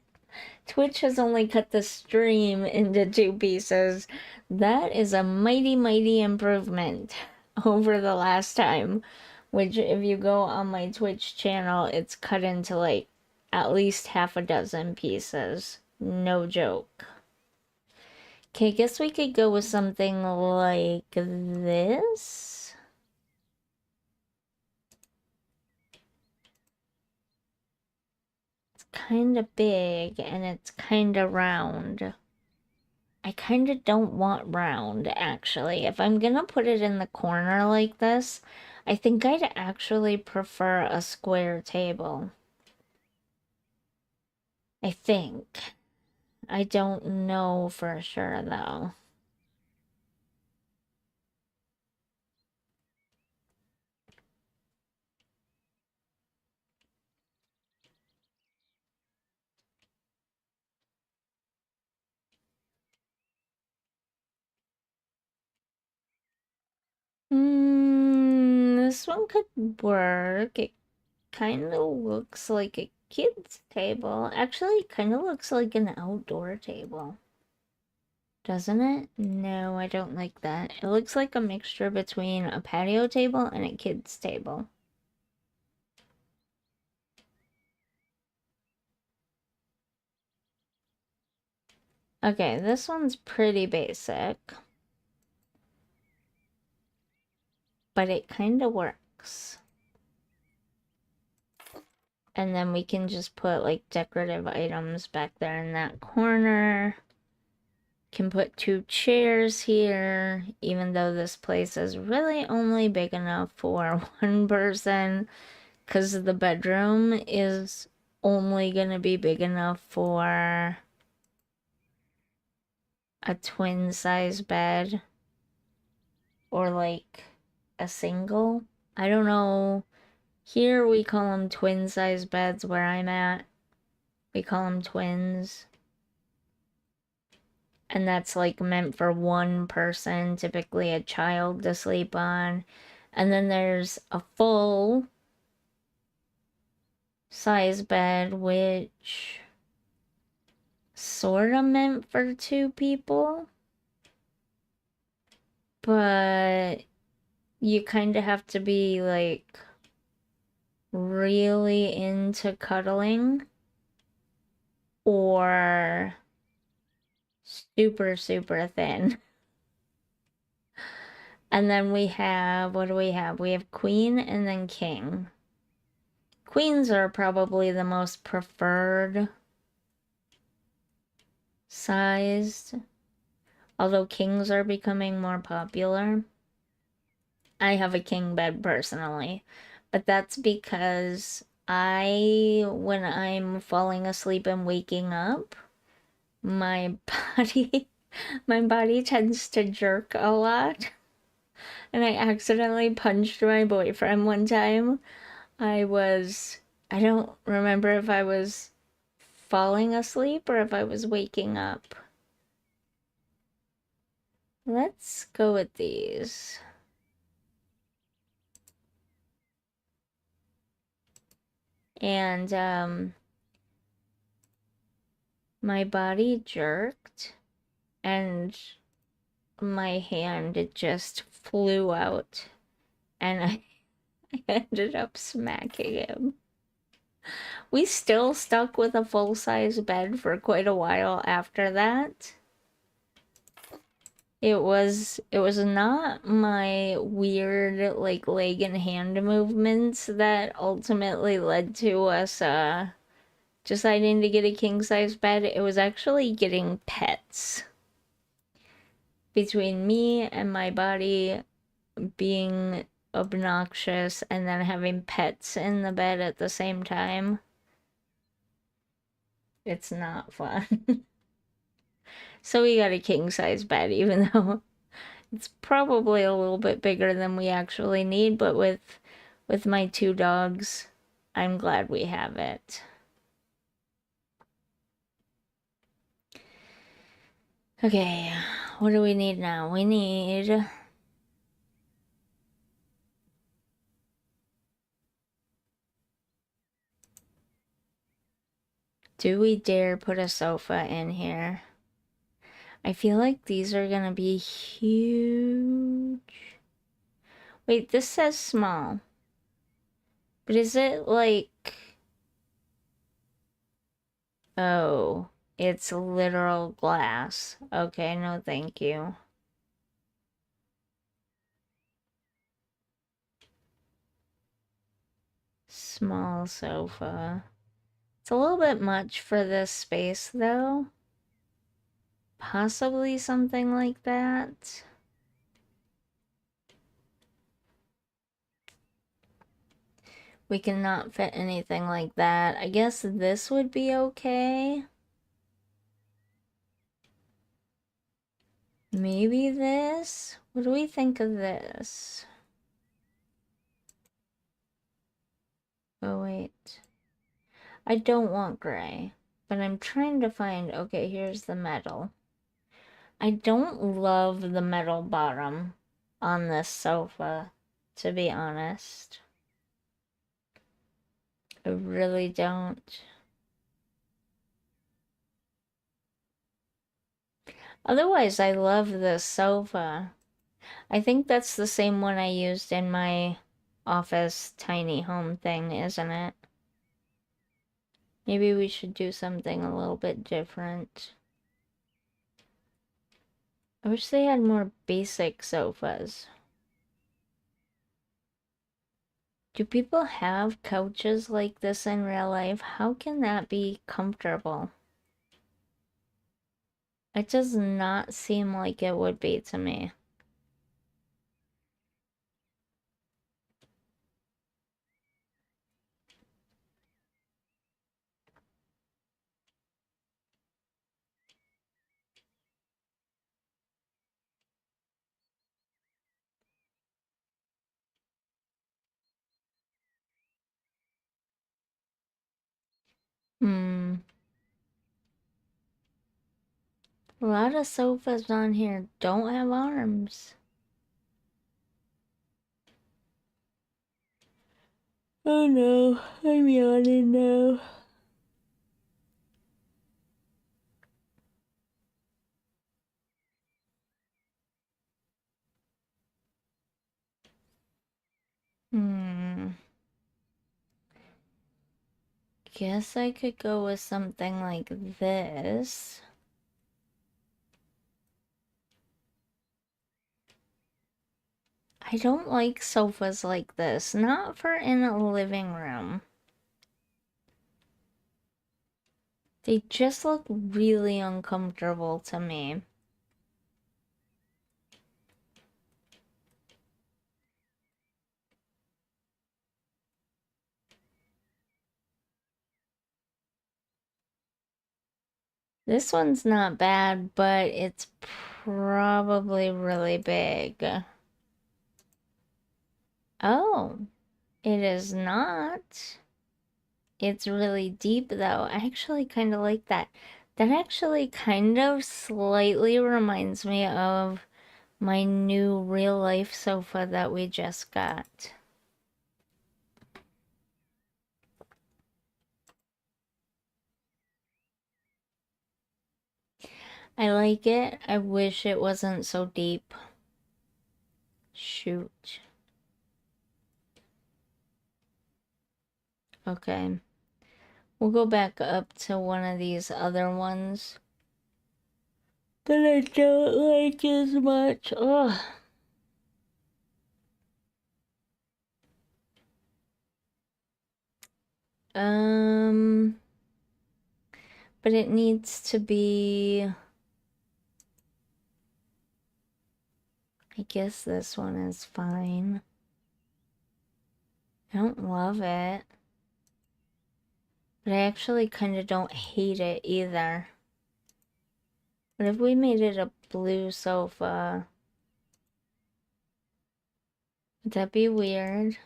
Twitch has only cut the stream into 2 pieces. That is a mighty, mighty improvement over the last time. Which, if you go on my Twitch channel, it's cut into like at least half a dozen pieces. No joke. Okay, guess we could go with something like this. It's kind of big and it's kind of round. I kind of don't want round, actually. If I'm gonna put it in the corner like this, I think I'd actually prefer a square table. I think. I don't know for sure, though. This one could work. It kind of looks like a kid's table. Actually, it kind of looks like an outdoor table. Doesn't it? No, I don't like that. It looks like a mixture between a patio table and a kid's table. Okay, this one's pretty basic. But it kind of works. And then we can just put like decorative items back there in that corner. Can put 2 chairs here, even though this place is really only big enough for 1 person, because the bedroom is only gonna be big enough for a twin size bed or like a single. I don't know. Here we call them twin size beds where I'm at. We call them twins. And that's like meant for 1 person, typically a child, to sleep on. And then there's a full size bed, which sort of meant for 2 people. But you kind of have to be like really into cuddling or super, super thin. And then we have, what do we have? We have queen and then king. Queens are probably the most preferred sized, although kings are becoming more popular. I have a king bed personally, but that's because when I'm falling asleep and waking up, my body, my body tends to jerk a lot. And I accidentally punched my boyfriend one time. I don't remember if I was falling asleep or if I was waking up. Let's go with these. And my body jerked and my hand, it just flew out, and I ended up smacking him. We still stuck with a full-size bed for quite a while after that. It was not my weird like leg and hand movements that ultimately led to us deciding to get a king-size bed. It was actually getting pets. Between me and my body being obnoxious and then having pets in the bed at the same time, it's not fun. So we got a king-size bed, even though it's probably a little bit bigger than we actually need, but with my two dogs, I'm glad we have it. Okay, what do we need now? We need... Do we dare put a sofa in here? I feel like these are gonna be huge. Wait, this says small. But is it like... Oh, it's literal glass. Okay, no thank you. Small sofa. It's a little bit much for this space, though. Possibly something like that. We cannot fit anything like that. I guess this would be okay. Maybe this? What do we think of this? Oh, wait. I don't want gray, but I'm trying to find... Okay, here's the metal. I don't love the metal bottom on this sofa, to be honest. I really don't. Otherwise, I love this sofa. I think that's the same one I used in my office tiny home thing, isn't it? Maybe we should do something a little bit different. I wish they had more basic sofas. Do people have couches like this in real life? How can that be comfortable? It does not seem like it would be to me. Hmm. A lot of sofas on here don't have arms. Oh no, I'm yawning now. Hmm. Guess I could go with something like this. I don't like sofas like this, not for in a living room. They just look really uncomfortable to me. This one's not bad, but it's probably really big. Oh, it is not. It's really deep though. I actually kind of like that. That actually kind of slightly reminds me of my new real life sofa that we just got. I like it. I wish it wasn't so deep. Shoot. Okay. We'll go back up to one of these other ones that I don't like as much. Ugh. But it needs to be... I guess this one is fine. I don't love it. But I actually kind of don't hate it either. What if we made it a blue sofa? Would that be weird?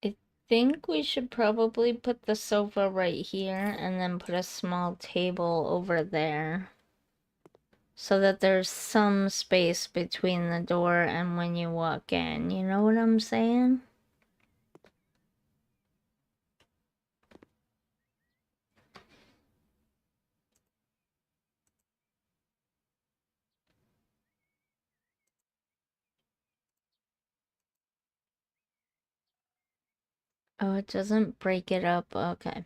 I think we should probably put the sofa right here and then put a small table over there, so that there's some space between the door and when you walk in. You know what I'm saying? Oh, it doesn't break it up. Okay.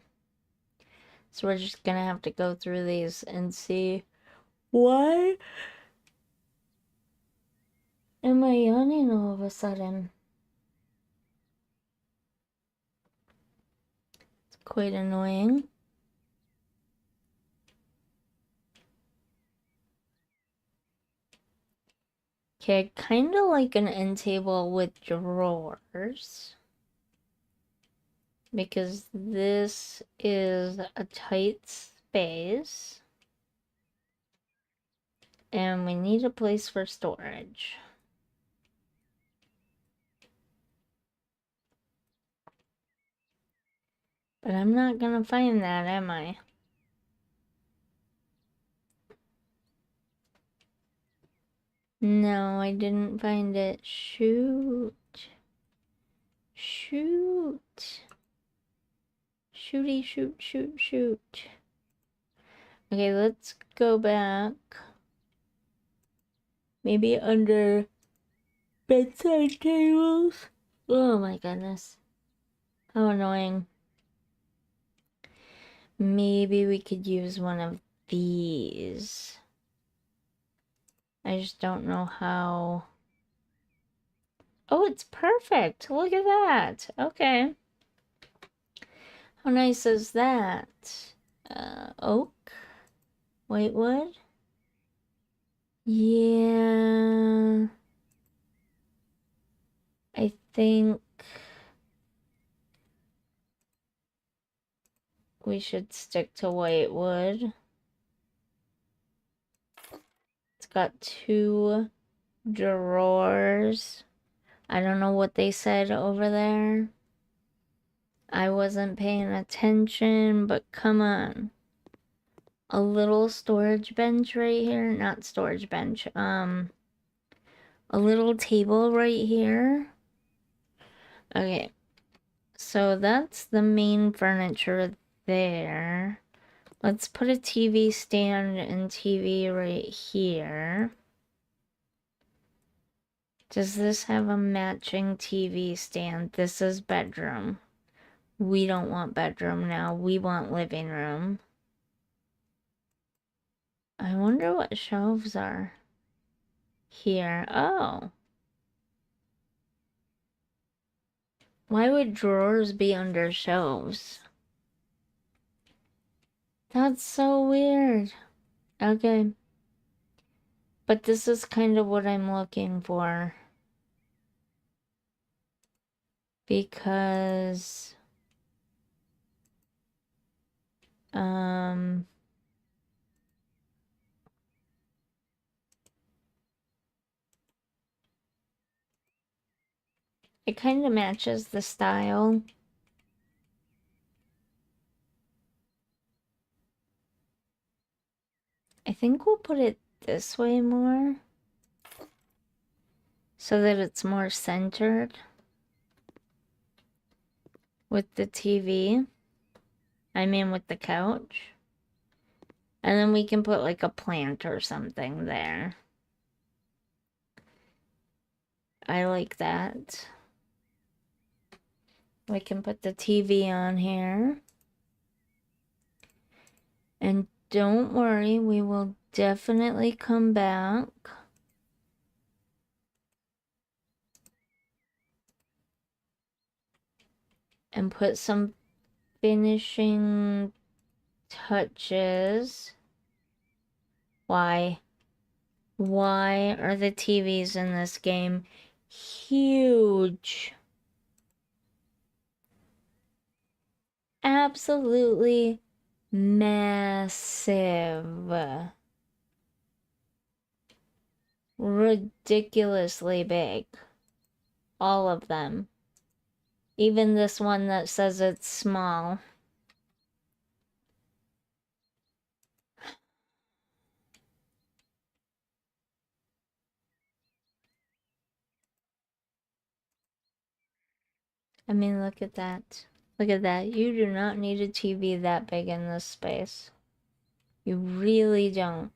So we're just gonna have to go through these and see. Why am I yawning all of a sudden? It's quite annoying. Okay, I kind of like an end table with drawers, because this is a tight space and we need a place for storage. But I'm not gonna find that, am I? No, I didn't find it. Shoot. Shoot. Shooty, shoot, shoot, shoot. Okay, let's go back. Maybe under bedside tables. Oh my goodness. How annoying. Maybe we could use one of these. I just don't know how. Oh, it's perfect. Look at that. Okay. How nice is that? Oak? Whitewood? Yeah. I think we should stick to whitewood. It's got 2 drawers. I don't know what they said over there. I wasn't paying attention, but come on. A little storage bench right here. Not storage bench. A little table right here. Okay. So that's the main furniture there. Let's put a TV stand and TV right here. Does this have a matching TV stand? This is bedroom. We don't want bedroom now. We want living room. I wonder what shelves are here. Oh. Why would drawers be under shelves? That's so weird. Okay. But this is kind of what I'm looking for. Because... it kind of matches the style. think we'll put it this way more so that it's more centered with the TV. I mean, with the couch. And then we can put like a plant or something there. I like that. We can put the TV on here. And don't worry, we will definitely come back. And put some finishing touches. Why? Why are the TVs in this game huge? Absolutely massive. Ridiculously big. All of them. Even this one that says it's small. I mean, look at that. Look at that. You do not need a TV that big in this space. You really don't.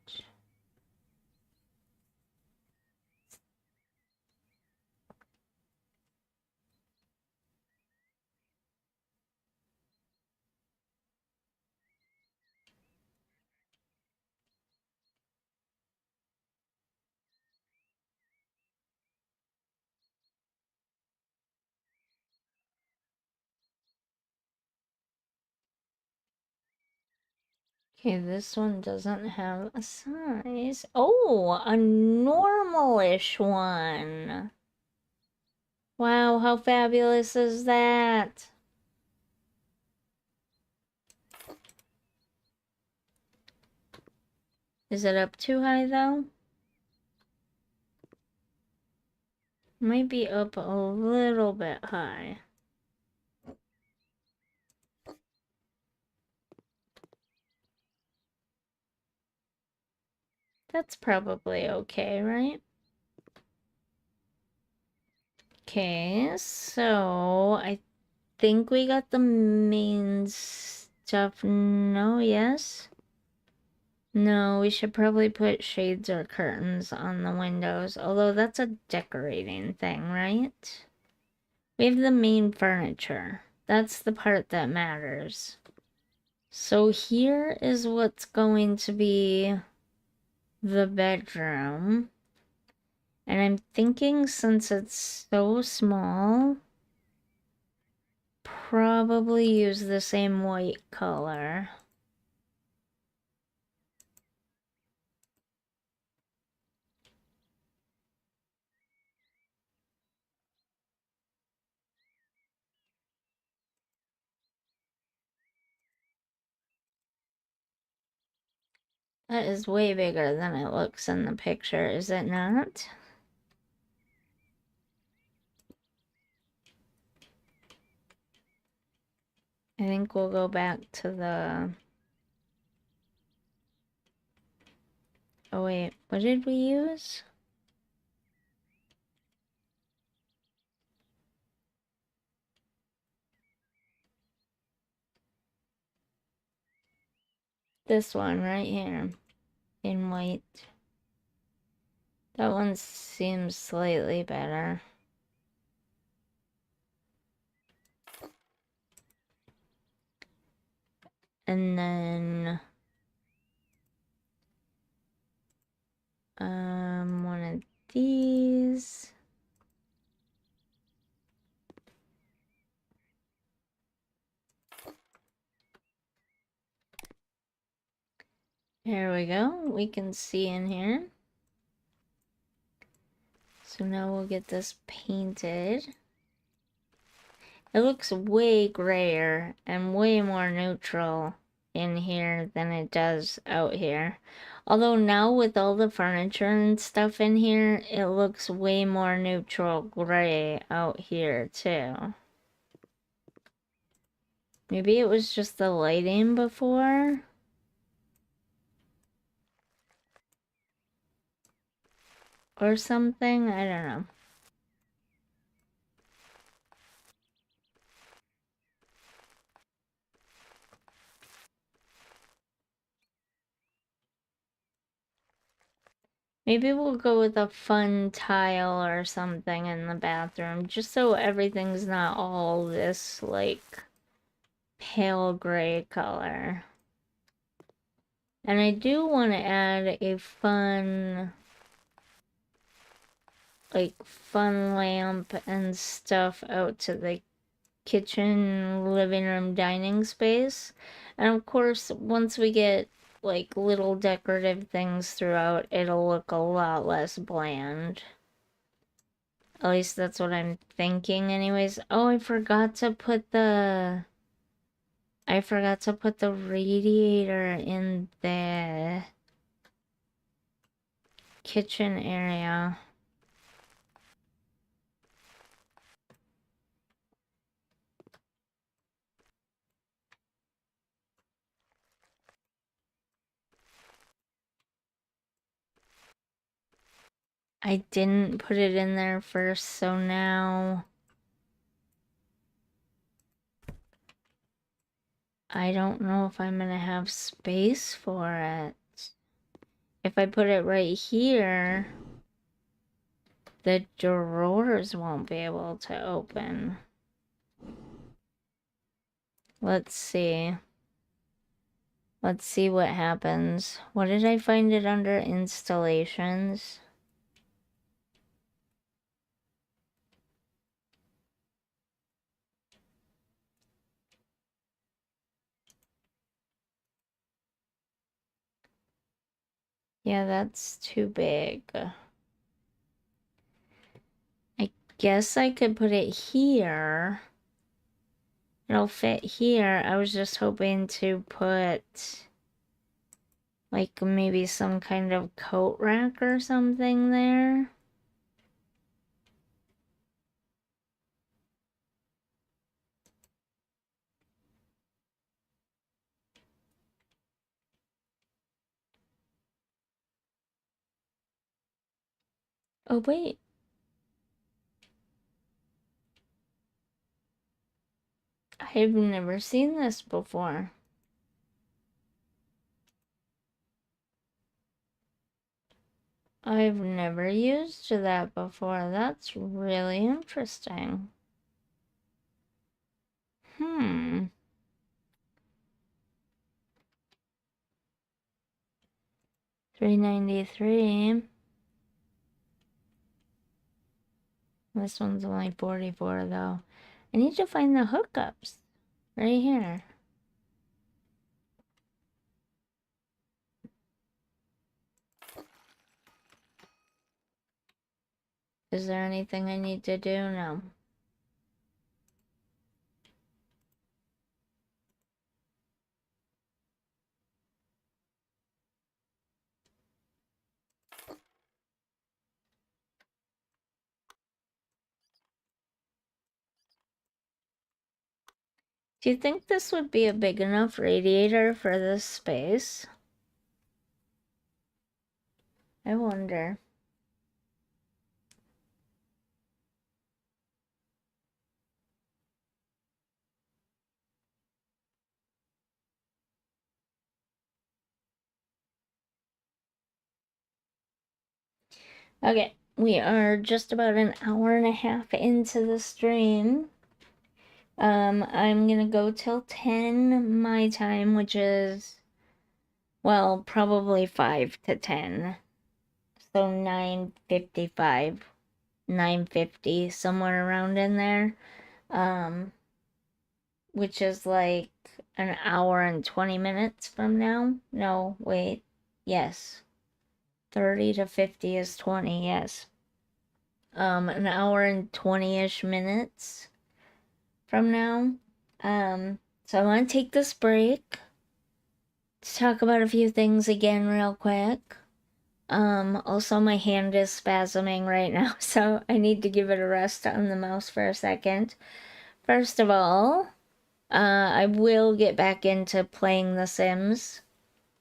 Okay, this one doesn't have a size. Oh, a normal-ish one. Wow, how fabulous is that? Is it up too high though? Might be up a little bit high. That's probably okay, right? Okay, so I think we got the main stuff. No, yes? No, we should probably put shades or curtains on the windows, although that's a decorating thing, right? We have the main furniture. That's the part that matters. So here is what's going to be the bedroom. And I'm thinking since it's so small, probably use the same white color. That is way bigger than it looks in the picture, is it not? I think we'll go back to the... Oh wait, what did we use? This one right here, in white. That one seems slightly better. And then... one of these. There we go. We can see in here. So now we'll get this painted. It looks way grayer and way more neutral in here than it does out here. Although now with all the furniture and stuff in here, it looks way more neutral gray out here too. Maybe it was just the lighting before. or something. I don't know. Maybe we'll go with a fun tile or something in the bathroom, just so everything's not all this, like, pale gray color. And I do want to add a fun, like, fun lamp and stuff out to the kitchen, living room, dining space. And of course, once we get like little decorative things throughout, it'll look a lot less bland. At least that's what I'm thinking anyways. Oh, I forgot to put the radiator in the kitchen area. I didn't put it in there first, so now I don't know if I'm gonna have space for it. If I put it right here, the drawers won't be able to open. Let's see. Let's see what happens. What did I find it under? Installations. Yeah, that's too big. I guess I could put it here. It'll fit here. I was just hoping to put like maybe some kind of coat rack or something there. Oh, wait. I've never seen this before. I've never used that before. That's really interesting. $3.93. This one's only 44 though. I need to find the hookups. Right here. Is there anything I need to do? No. Do you think this would be a big enough radiator for this space? I wonder. Okay, we are just about an hour and a half into the stream. I'm gonna go till 10 my time, which is, well, probably 5 to 10. So 9:55, 9:50, somewhere around in there. Which is like an hour and 20 minutes from now. No, wait. Yes. 30 to 50 is 20, yes. An hour and 20-ish minutes from now. So I want to take this break to talk about a few things again real quick. Also my hand is spasming right now, so I need to give it a rest on the mouse for a second. First of all, I will get back into playing The Sims,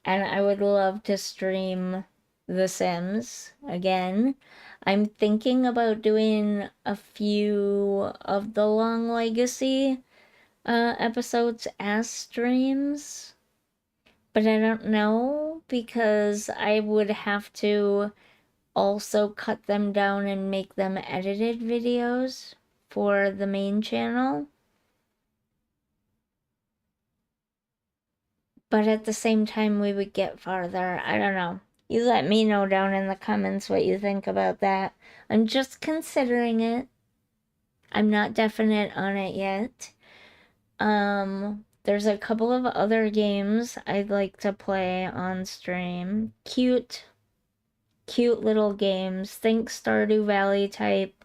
and I would love to stream The Sims again. I'm thinking about doing a few of the Long Legacy episodes as streams, but I don't know because I would have to also cut them down and make them edited videos for the main channel. But at the same time, we would get farther. I don't know. You let me know down in the comments what you think about that. I'm just considering it. I'm not definite on it yet. There's a couple of other games I'd like to play on stream. Cute little games. Think Stardew Valley type.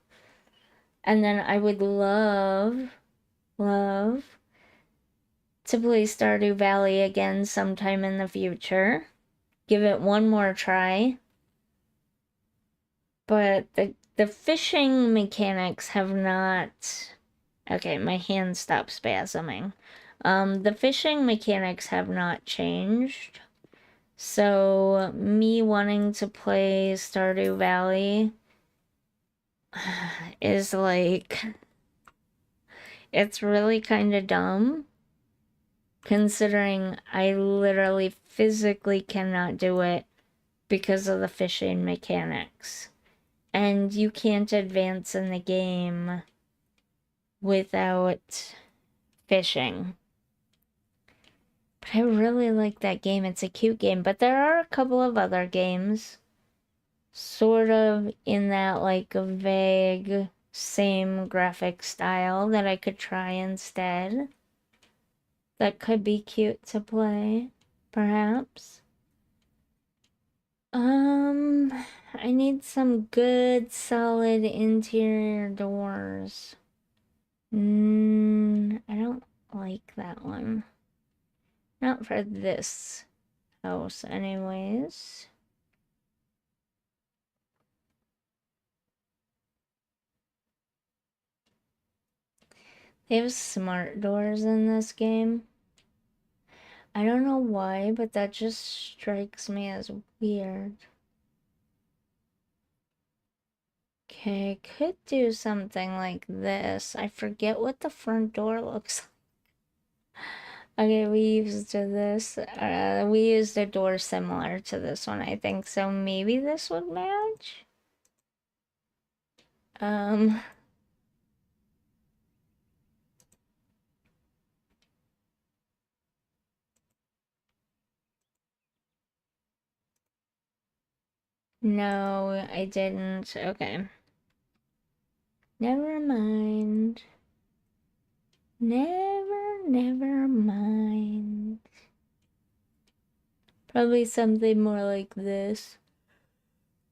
And then I would love to play Stardew Valley again sometime in the future. Give it one more try. But the fishing mechanics have not... Okay, my hand stopped spasming. The fishing mechanics have not changed. So me wanting to play Stardew Valley is like... It's really kind of dumb, considering I literally physically cannot do it because of the fishing mechanics. And you can't advance in the game without fishing. But I really like that game. It's a cute game. But there are a couple of other games sort of in that like a vague same graphic style that I could try instead. That could be cute to play, perhaps. I need some good solid interior doors. I don't like that one. Not for this house anyways. They have smart doors in this game. I don't know why, but that just strikes me as weird. Okay, could do something like this. I forget what the front door looks like. Okay, we used this. We used a door similar to this one, I think. So maybe this would match? No, I didn't. Okay. Never mind. Never mind. Probably something more like this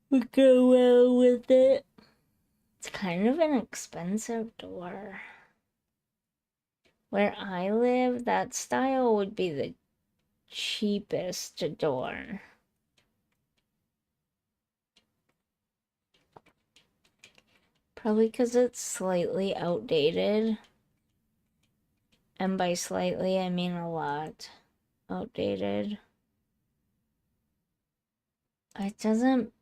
would go well with it. It's kind of an expensive door. Where I live, that style would be the cheapest door. Probably because it's slightly outdated. And by slightly, I mean a lot outdated. It doesn't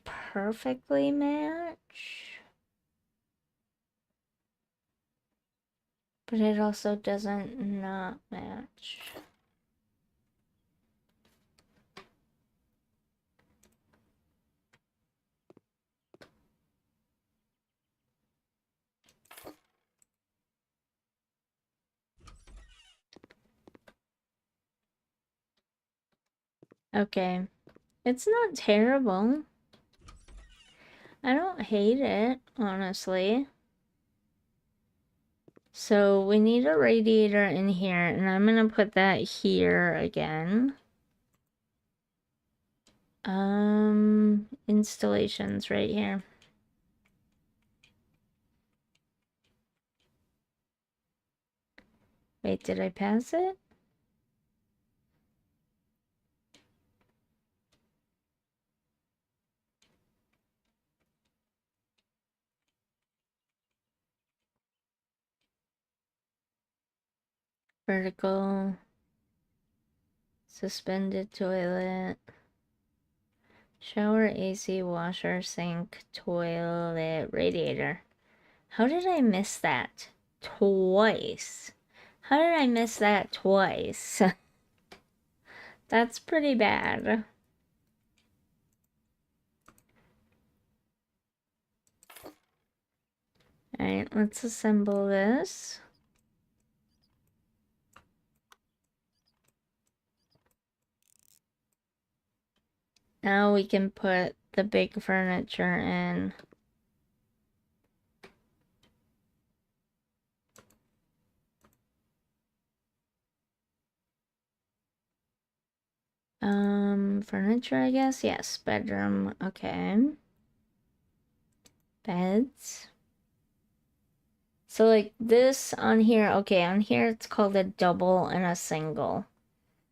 perfectly match. But it also doesn't not match. Okay. It's not terrible. I don't hate it, honestly. So we need a radiator in here, and I'm gonna put that here again. Installations right here. Wait, did I pass it? Vertical. Suspended toilet. Shower, AC, washer, sink, toilet, radiator. How did I miss that twice? How did I miss that twice? That's pretty bad. Alright, let's assemble this. Now we can put the big furniture in. Furniture, I guess? Yes, bedroom, okay. Beds. So like this on here, okay, on here it's called a double and a single.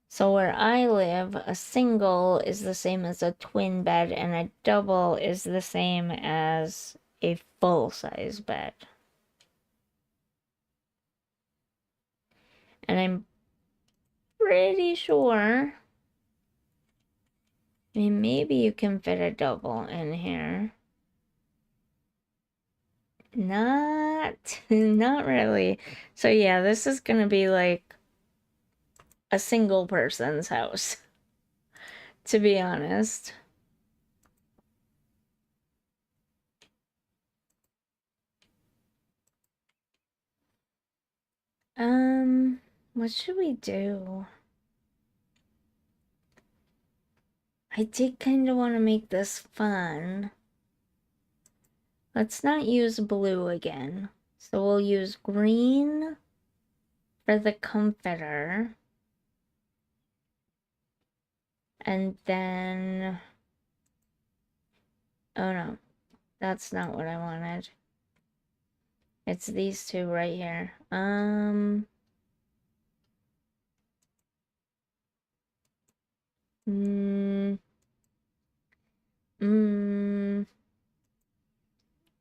So where I live, a single is the same as a twin bed and a double is the same as a full-size bed. And I'm pretty sure, I mean, maybe you can fit a double in here. Not really. So yeah, this is gonna be like a single person's house, to be honest. What should we do? I did kind of want to make this fun. Let's not use blue again. So we'll use green for the comforter. And then... Oh no, that's not what I wanted. It's these two right here.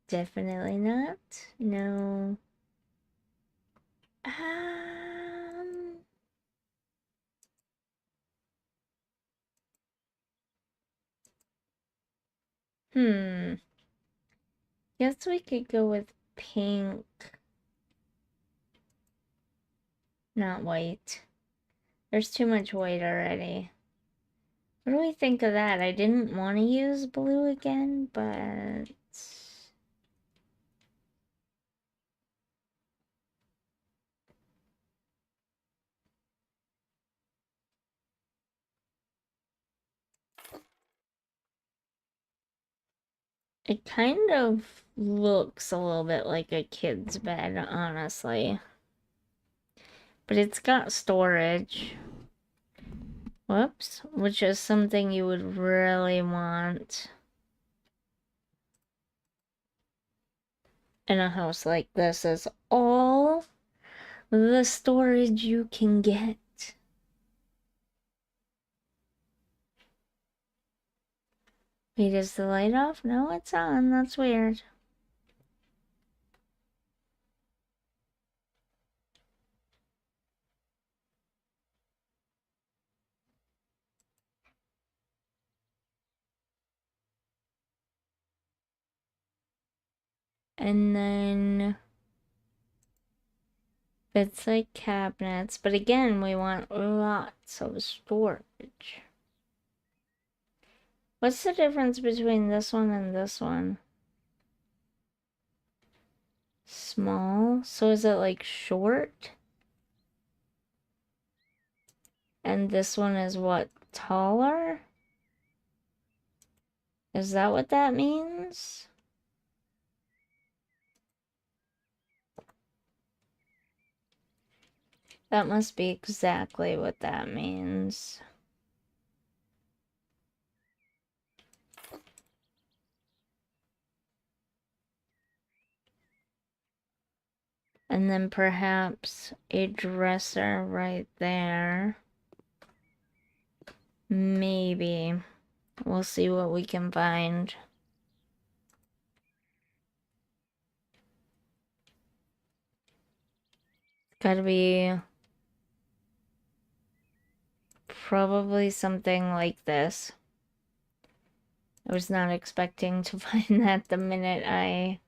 Definitely not. No. Um... Guess we could go with pink. Not white. There's too much white already. What do we think of that? I didn't want to use blue again, but... It kind of looks a little bit like a kid's bed, honestly. But it's got storage. Whoops. Which is something you would really want in a house like this, is all the storage you can get. Wait, is the light off? No, it's on. That's weird. And then it's like cabinets, but again, we want lots of storage. What's the difference between this one and this one? Small? So is it like short? And this one is what, taller? Is that what that means? That must be exactly what that means. And then perhaps a dresser right there. Maybe. We'll see what we can find. Gotta be probably something like this. I was not expecting to find that the minute I...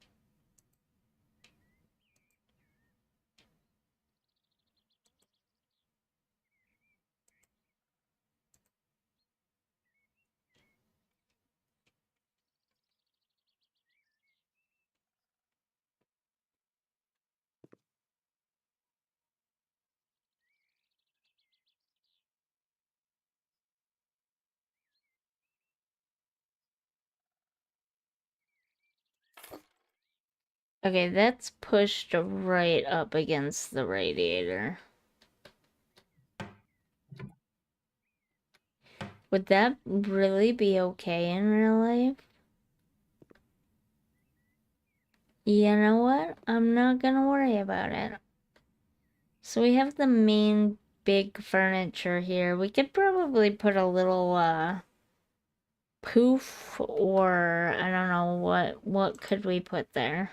Okay, that's pushed right up against the radiator. Would that really be okay in real life? You know what? I'm not gonna worry about it. So we have the main big furniture here. We could probably put a little, poof, or I don't know, what could we put there?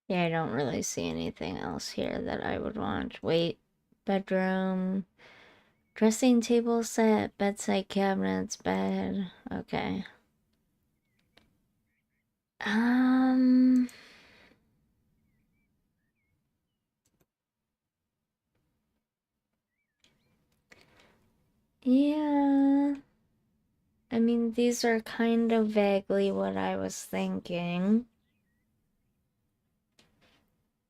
Yeah, I don't really see anything else here that I would want. Wait, bedroom, dressing table set, bedside cabinets, bed. Okay. Um, yeah. I mean, these are kind of vaguely what I was thinking.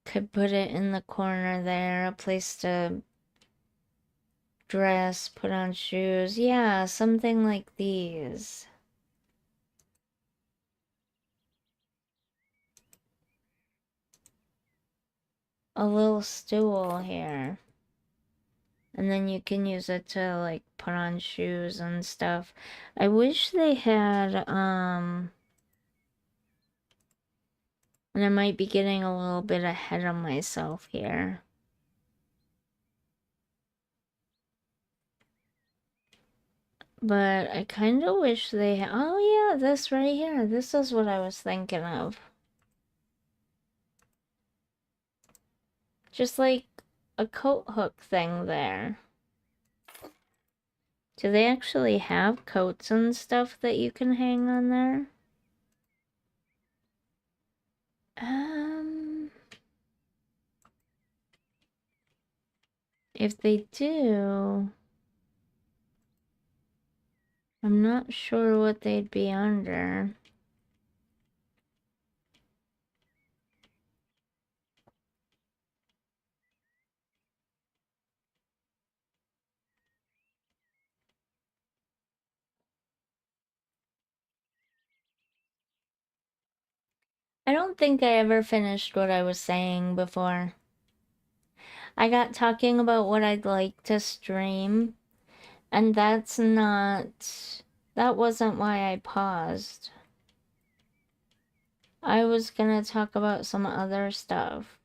Could put it in the corner there, a place to dress, put on shoes. Yeah, something like these. A little stool here. And then you can use it to like put on shoes and stuff. I wish they had, and I might be getting a little bit ahead of myself here. But I kind of wish they had, oh yeah, this right here. This is what I was thinking of. Just like a coat hook thing there. Do they actually have coats and stuff that you can hang on there? If they do, I'm not sure what they'd be under. I don't think I ever finished what I was saying before. I got talking about what I'd like to stream, and that wasn't why I paused. I was gonna talk about some other stuff.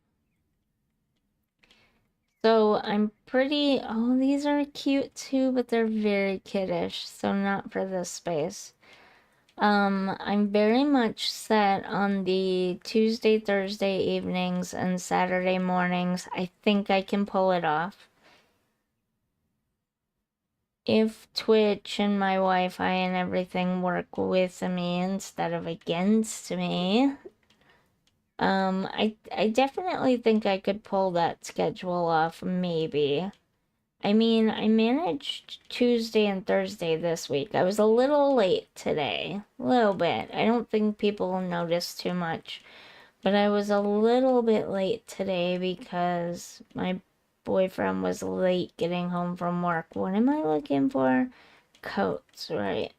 So oh, these are cute too, but they're very kiddish, so not for this space. I'm very much set on the Tuesday, Thursday evenings and Saturday mornings. I think I can pull it off. If Twitch and my Wi-Fi and everything work with me instead of against me, I definitely think I could pull that schedule off, maybe. I mean, I managed Tuesday and Thursday this week. I was a little late today. A little bit. I don't think people will notice too much. But I was a little bit late today because my boyfriend was late getting home from work. What am I looking for? Coats, right.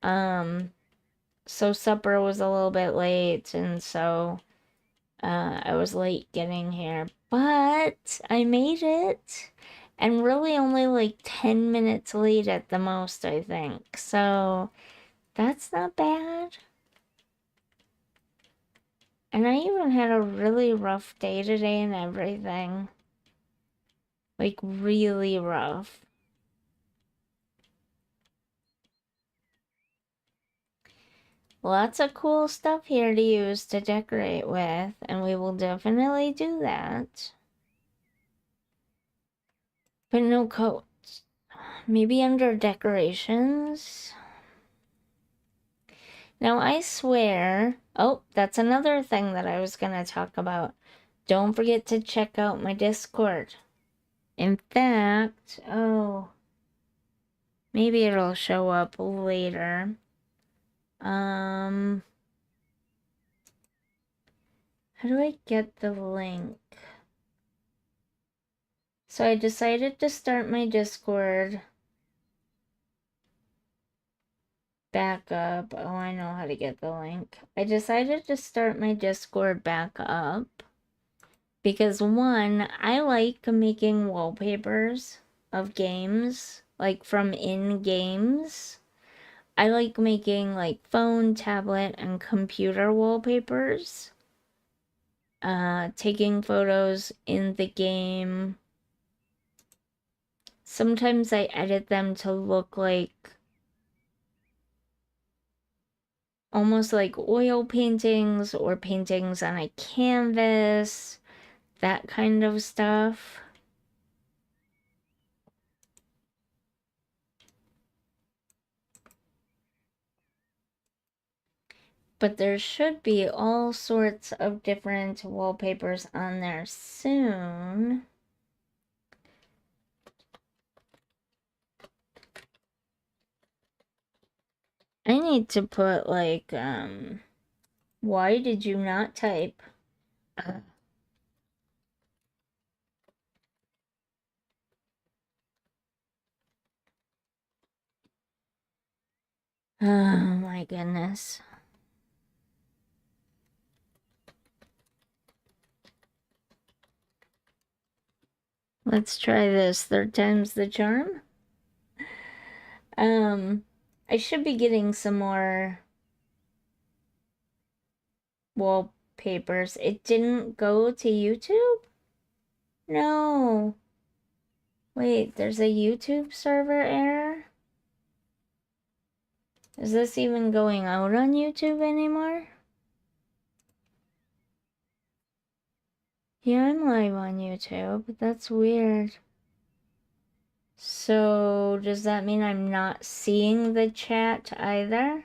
So supper was a little bit late, and so I was late getting here. But I made it. And really only like 10 minutes late at the most, I think. So that's not bad. And I even had a really rough day today and everything. Like, really rough. Lots of cool stuff here to use to decorate with, and we will definitely do that. But no coats. Maybe under decorations. Now I swear, oh, that's another thing that I was gonna talk about. Don't forget to check out my Discord. In fact, oh, maybe it'll show up later. How do I get the link? So I decided to start my Discord back up. Oh, I know how to get the link. I decided to start my Discord back up because one, I like making wallpapers of games, like from in games. I like making like phone, tablet, and computer wallpapers. Taking photos in the game. Sometimes I edit them to look like almost like oil paintings or paintings on a canvas, that kind of stuff. But there should be all sorts of different wallpapers on there soon. I need to put like, why did you not type? Oh my goodness. Let's try this. Third time's the charm. I should be getting some more wallpapers. It didn't go to YouTube? No. Wait, there's a YouTube server error? Is this even going out on YouTube anymore? Yeah, I'm live on YouTube. That's weird. So, does that mean I'm not seeing the chat either?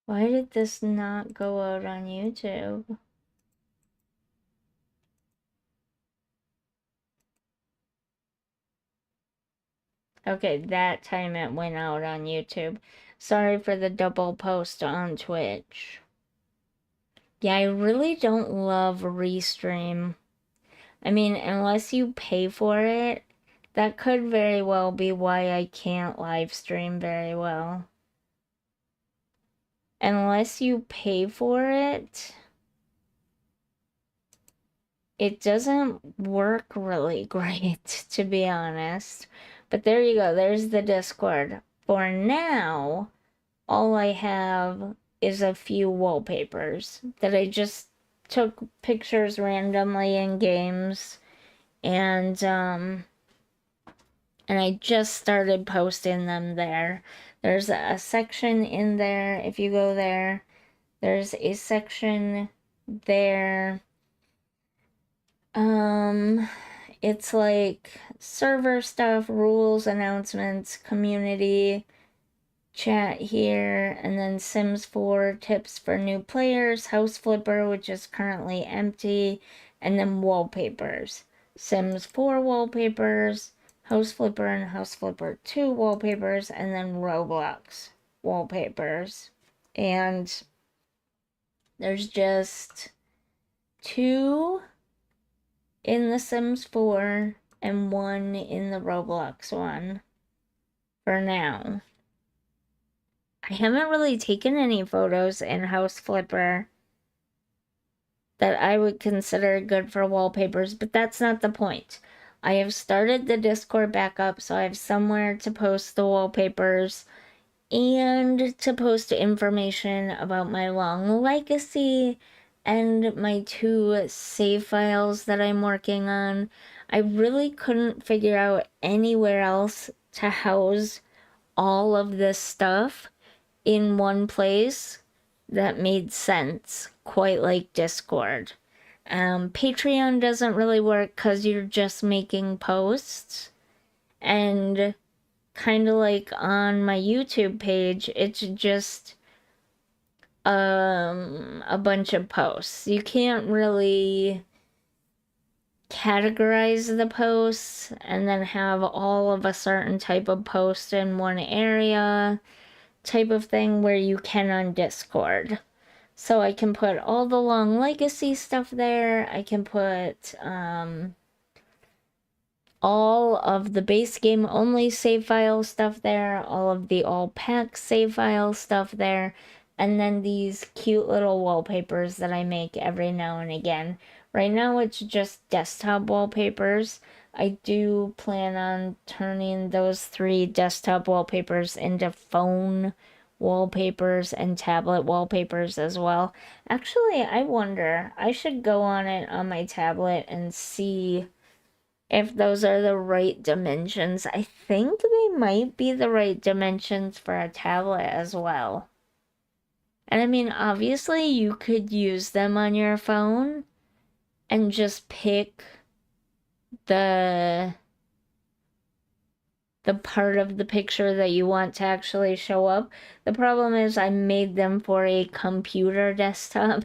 Why did this not go out on YouTube? Okay, that time it went out on YouTube. Sorry for the double post on Twitch. Yeah, I really don't love Restream. I mean, unless you pay for it, that could very well be why I can't live stream very well. Unless you pay for it, it doesn't work really great, to be honest. But there you go, there's the Discord. For now, all I have is a few wallpapers that I just took pictures randomly in games, and I just started posting them there. There's a section in there. If you go there, there's a section there. It's like server stuff, rules, announcements, community, chat here, and then Sims 4 tips for new players, House Flipper, which is currently empty, and then wallpapers. Sims 4 wallpapers, House Flipper and House Flipper 2 wallpapers, and then Roblox wallpapers. And there's just 2 in the Sims 4 and 1 in the Roblox one for now. I haven't really taken any photos in House Flipper that I would consider good for wallpapers, but that's not the point. I have started the Discord back up, so I have somewhere to post the wallpapers and to post information about my long legacy and my 2 save files that I'm working on. I really couldn't figure out anywhere else to house all of this stuff in one place that made sense, quite like Discord. Patreon doesn't really work because you're just making posts, and kind of like on my YouTube page, it's just a bunch of posts. You can't really categorize the posts and then have all of a certain type of post in one area type of thing where you can on Discord. So I can put all the long legacy stuff there. I can put all of the base game only save file stuff there, all of the all pack save file stuff there, and then these cute little wallpapers that I make every now and again. Right now it's just desktop wallpapers. I do plan on turning those 3 desktop wallpapers into phone wallpapers and tablet wallpapers as well. Actually, I wonder, I should go on it on my tablet and see if those are the right dimensions. I think they might be the right dimensions for a tablet as well. And I mean, obviously, you could use them on your phone and just pick the part of the picture that you want to actually show up. The problem is I made them for a computer desktop,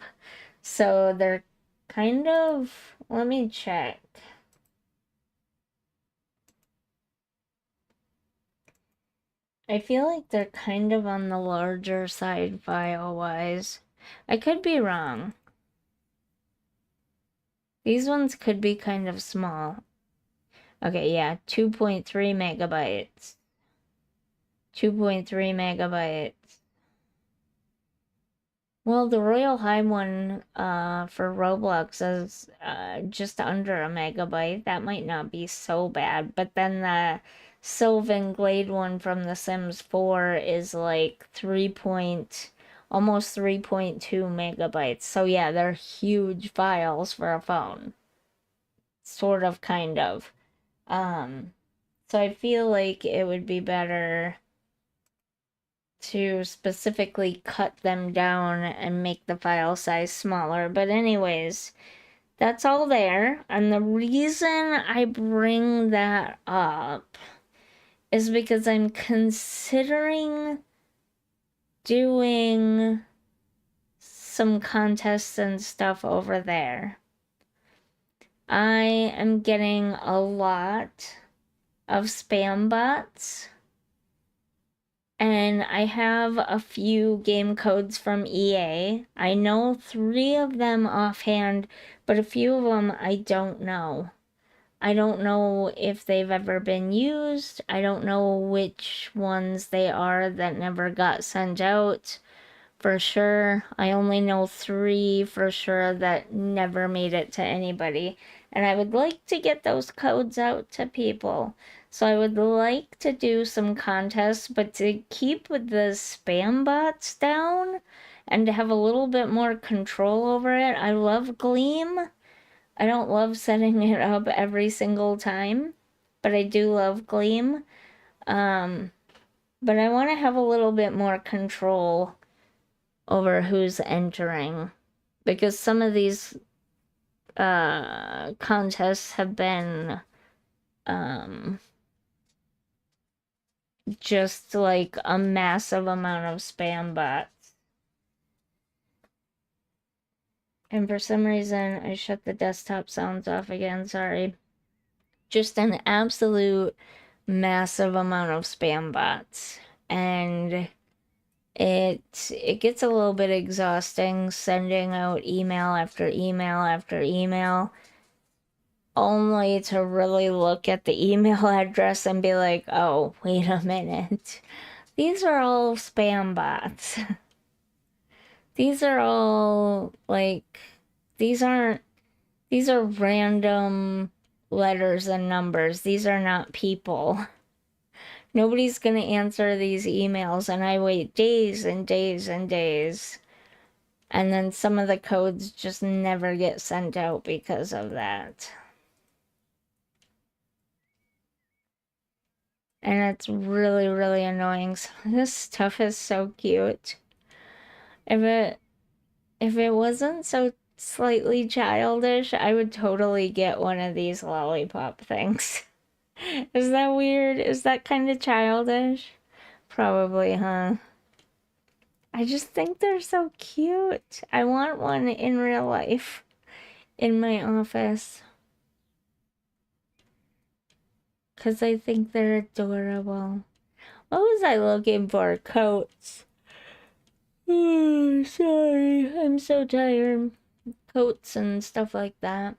so they're kind of, let me check. I feel like they're kind of on the larger side file-wise. I could be wrong. These ones could be kind of small. Okay, yeah, 2.3 megabytes. 2.3 megabytes. Well, the Royal High one for Roblox is just under a megabyte. That might not be so bad. But then the Sylvan Glade one from The Sims 4 is like almost 3.2 megabytes. So yeah, they're huge files for a phone. Sort of, kind of. So I feel like it would be better to specifically cut them down and make the file size smaller. But anyways, that's all there. And the reason I bring that up is because I'm considering doing some contests and stuff over there. I am getting a lot of spam bots, and I have a few game codes from EA. I know 3 of them offhand, but a few of them I don't know. I don't know if they've ever been used. I don't know which ones they are that never got sent out for sure. I only know 3 for sure that never made it to anybody. And I would like to get those codes out to people. So I would like to do some contests, but to keep the spam bots down and to have a little bit more control over it. I love Gleam. I don't love setting it up every single time, but I do love Gleam. But I want to have a little bit more control over who's entering, because some of these contests have been just like a massive amount of spam bots. And for some reason, I shut the desktop sounds off again, sorry. Just an absolute massive amount of spam bots. And it gets a little bit exhausting sending out email after email after email, only to really look at the email address and be like, oh, wait a minute. These are all spam bots. These are all, like, these are random, letters and numbers. These are not people. Nobody's going to answer these emails, and I wait days and days and days. And then some of the codes just never get sent out because of that. And it's really, really annoying. So this stuff is so cute. If it wasn't so slightly childish, I would totally get one of these lollipop things. Is that weird? Is that kind of childish? Probably, huh? I just think they're so cute. I want one in real life in my office. Because I think they're adorable. What was I looking for? Coats. Oh, sorry. I'm so tired. Coats and stuff like that.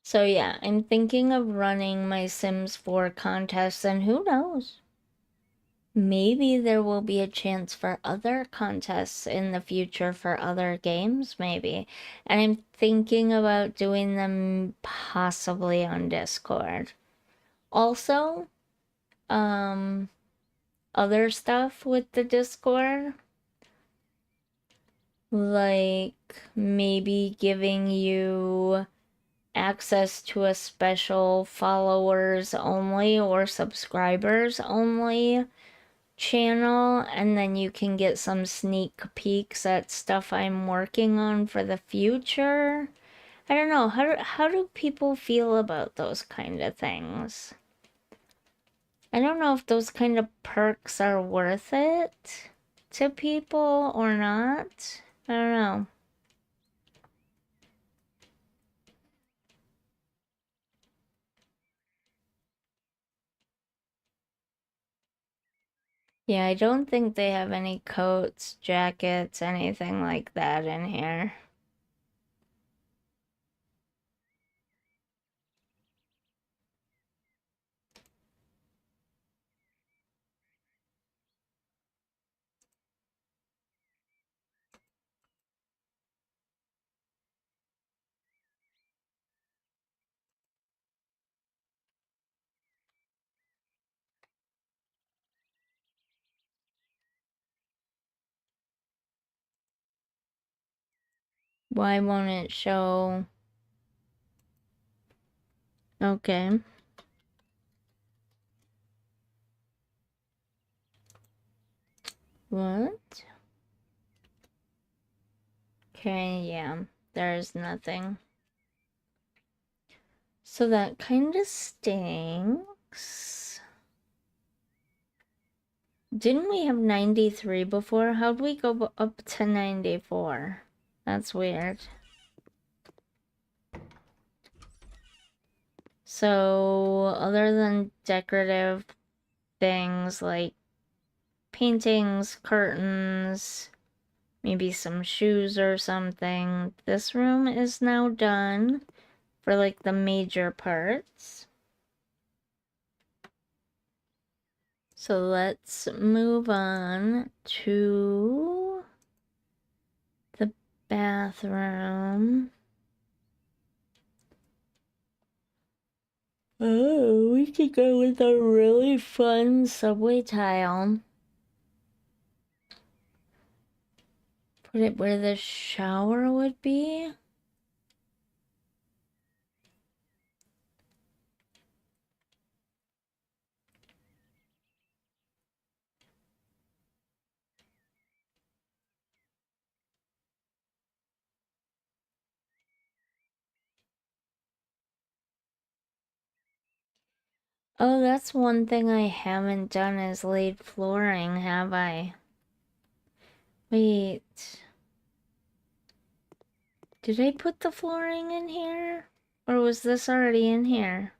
So yeah, I'm thinking of running my Sims 4 contests, and who knows? Maybe there will be a chance for other contests in the future for other games, maybe. And I'm thinking about doing them possibly on Discord. Also, other stuff with the Discord, like maybe giving you access to a special followers only or subscribers only channel, and then you can get some sneak peeks at stuff I'm working on for the future. I don't know, how do people feel about those kind of things? I don't know if those kind of perks are worth it to people or not. I don't know. Yeah, I don't think they have any coats, jackets, anything like that in here. Why won't it show? Okay. What? Okay, yeah. There's nothing. So that kind of stinks. Didn't we have 93 before? How'd we go up to 94? That's weird. So, other than decorative things like paintings, curtains, maybe some shoes or something, this room is now done for like the major parts. So let's move on to the bathroom. Oh, we could go with a really fun subway tile. Put it where the shower would be. Oh, that's one thing I haven't done is laid flooring, have I? Wait. Did I put the flooring in here? Or was this already in here?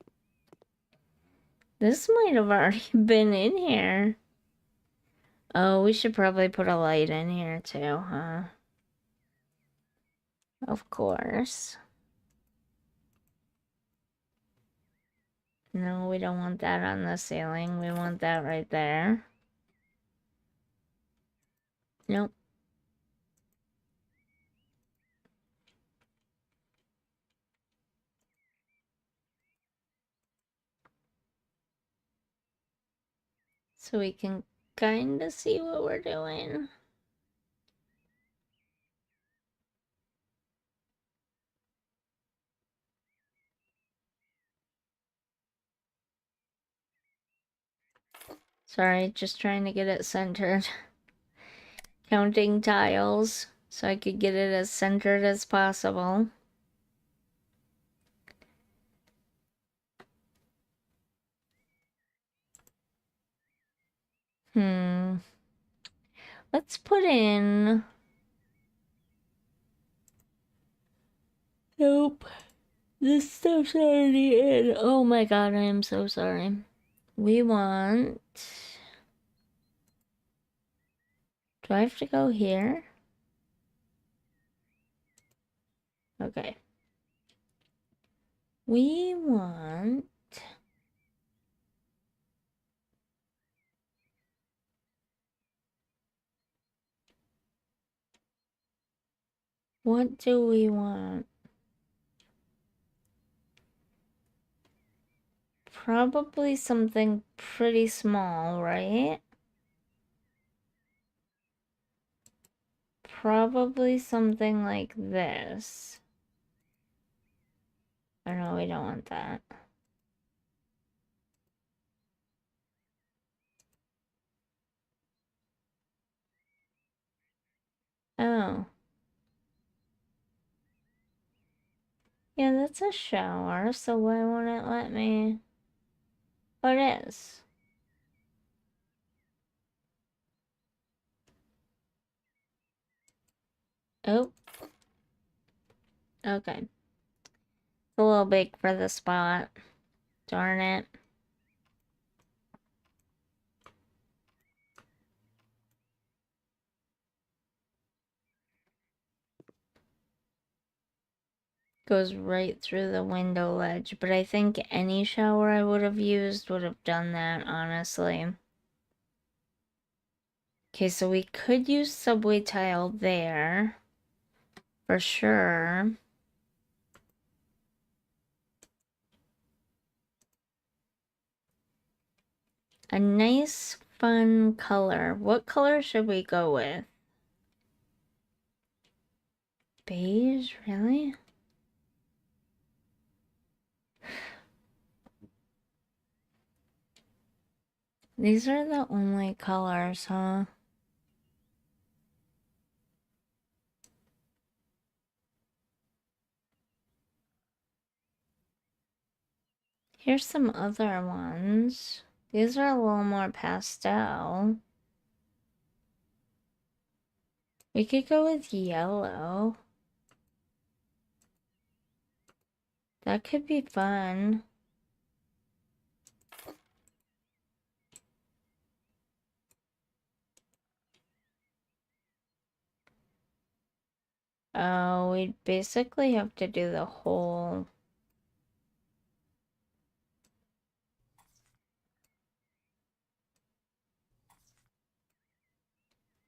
This might have already been in here. Oh, we should probably put a light in here too, huh? Of course. No, we don't want that on the ceiling. We want that right there. Nope. so we can kind of see what we're doing. Sorry, just trying to get it centered. Counting tiles so I could get it as centered as possible. Let's put in... Nope. This stuff's already in. Oh my god, I am so sorry. We want... Do I have to go here? Okay. We want... What do we want? Probably something pretty small, right? Probably something like this. Oh no, we don't want that. Oh. Yeah, that's a shower, so why won't it let me? Oh, it is. Oh. Okay. It's a little big for the spot. Darn it. Goes right through the window ledge, but I think any shower I would have used would have done that, honestly. Okay, so we could use subway tile there. For sure. A nice, fun color. What color should we go with? Beige, really? These are the only colors, huh? Here's some other ones. These are a little more pastel. We could go with yellow. That could be fun. Oh, we'd basically have to do the whole...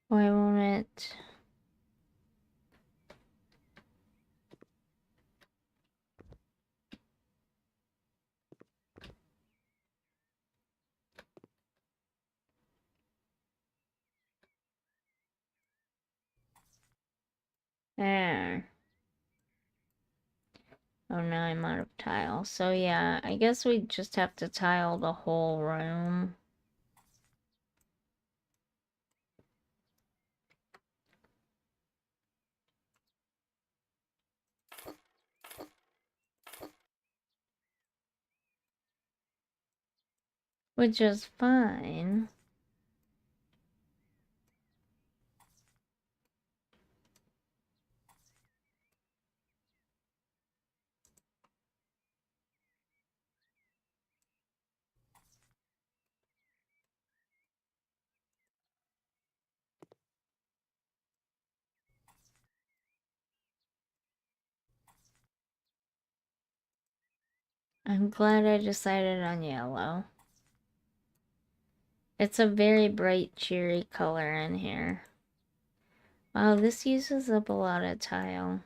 Why won't it... There. Oh, now I'm out of tile. So yeah, I guess we just have to tile the whole room. Which is fine. I'm glad I decided on yellow. It's a very bright, cheery color in here. Wow, this uses up a lot of tile.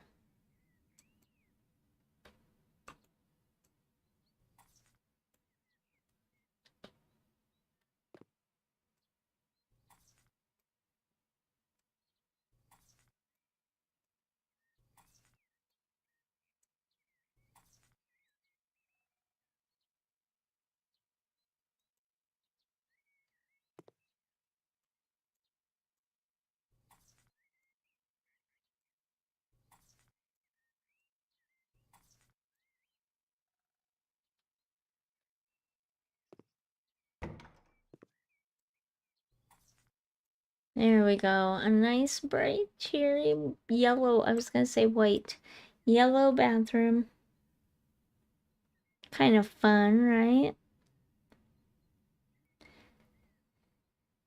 There we go. A nice bright cherry yellow. I was gonna say white. Yellow bathroom. Kind of fun, right?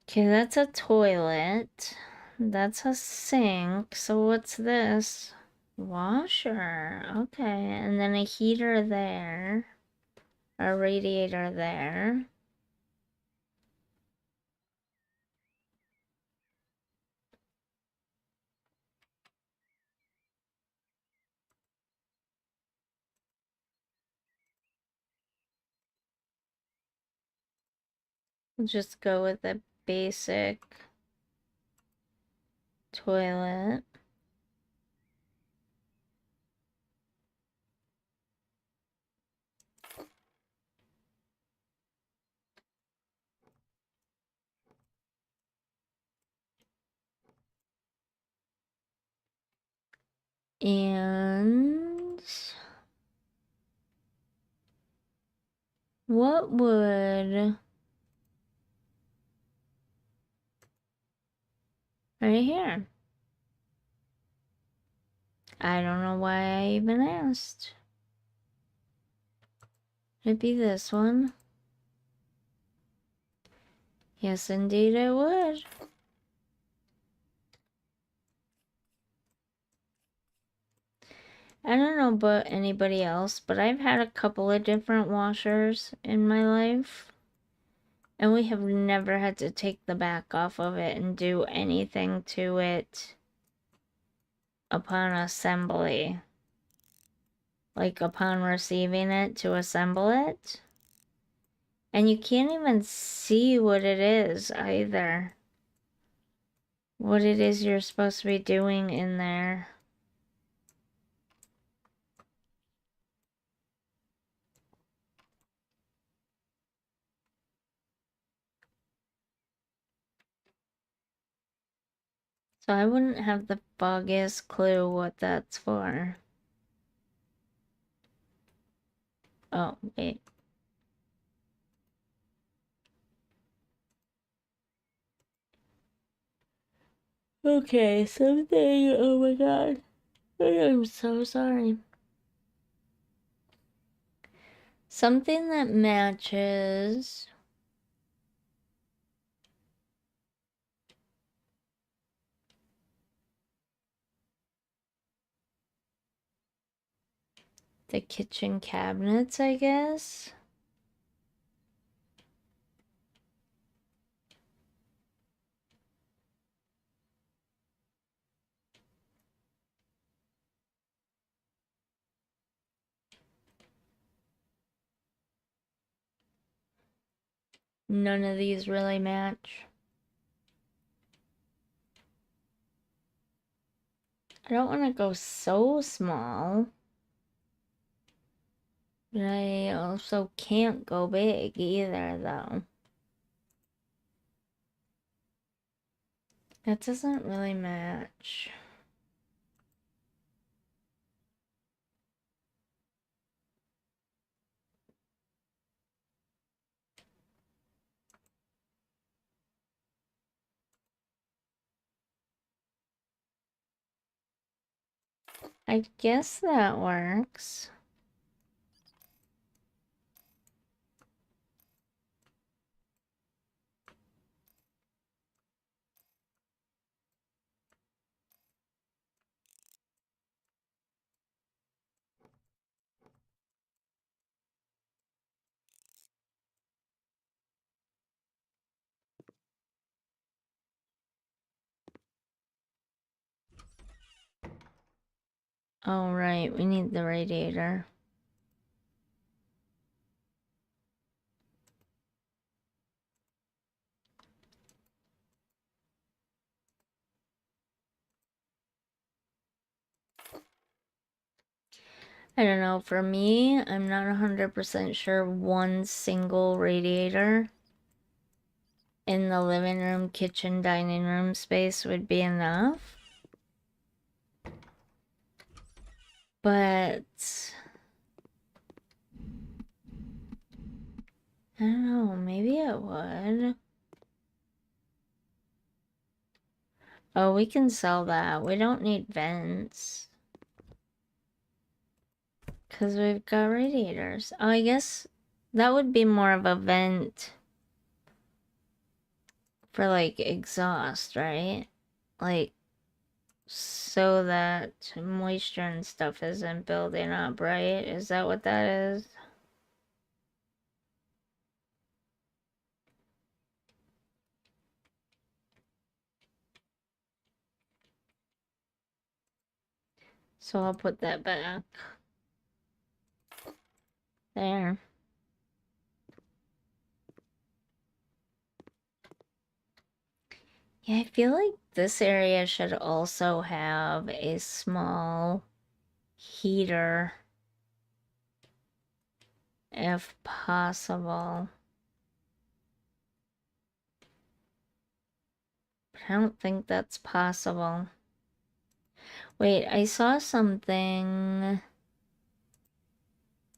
Okay, that's a toilet. That's a sink. So what's this? Washer. Okay, and then a heater there. A radiator there. We'll just go with the basic toilet. And what would right here? I don't know why I even asked. It'd be this one. Yes, indeed it would. I don't know about anybody else, but I've had a couple of different washers in my life. And we have never had to take the back off of it and do anything to it upon assembly. Like upon receiving it to assemble it. And you can't even see what it is either. What it is you're supposed to be doing in there. So I wouldn't have the foggiest clue what that's for. Oh, wait. Okay, something. Oh my god. I'm so sorry. Something that matches. The kitchen cabinets, I guess. None of these really match. I don't want to go so small. But I also can't go big either, though. That doesn't really match. I guess that works. Oh, right, we need the radiator. I don't know, for me, I'm not 100% sure one single radiator in the living room, kitchen, dining room space would be enough. But I don't know, maybe it would. Oh, we can sell that. We don't need vents. Because we've got radiators. Oh, I guess that would be more of a vent for, like, exhaust, right? Like, so that moisture and stuff isn't building up, right? Is that what that is? So I'll put that back. There. Yeah, I feel like this area should also have a small heater if possible. But I don't think that's possible. Wait, I saw something.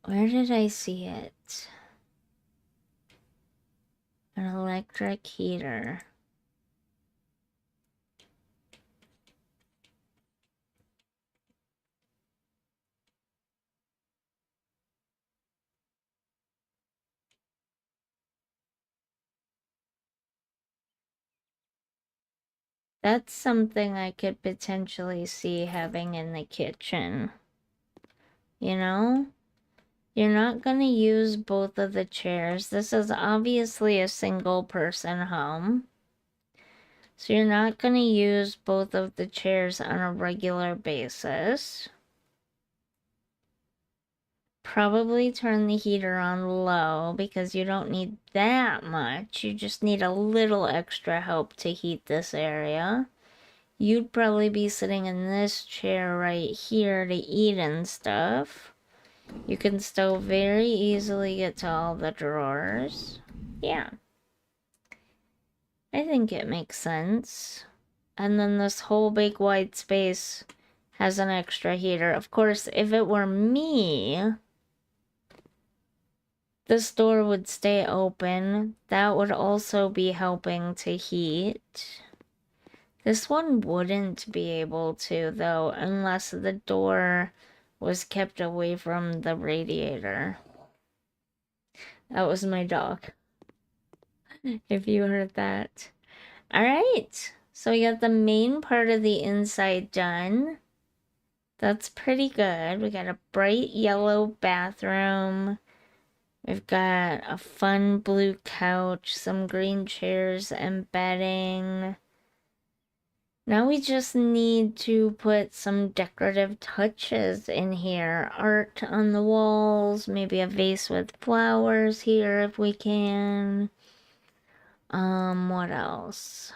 Where did I see it? An electric heater. That's something I could potentially see having in the kitchen. You know? You're not gonna use both of the chairs. This is obviously a single person home. So you're not gonna use both of the chairs on a regular basis. Probably turn the heater on low because you don't need that much. You just need a little extra help to heat this area. You'd probably be sitting in this chair right here to eat and stuff. You can still very easily get to all the drawers. Yeah. I think it makes sense. And then this whole big wide space has an extra heater. Of course, if it were me, this door would stay open. That would also be helping to heat. This one wouldn't be able to, though, unless the door was kept away from the radiator. That was my dog, if you heard that. All right, so we got the main part of the inside done. That's pretty good. We got a bright yellow bathroom. We've got a fun blue couch, some green chairs and bedding. Now we just need to put some decorative touches in here. Art on the walls, maybe a vase with flowers here if we can. What else?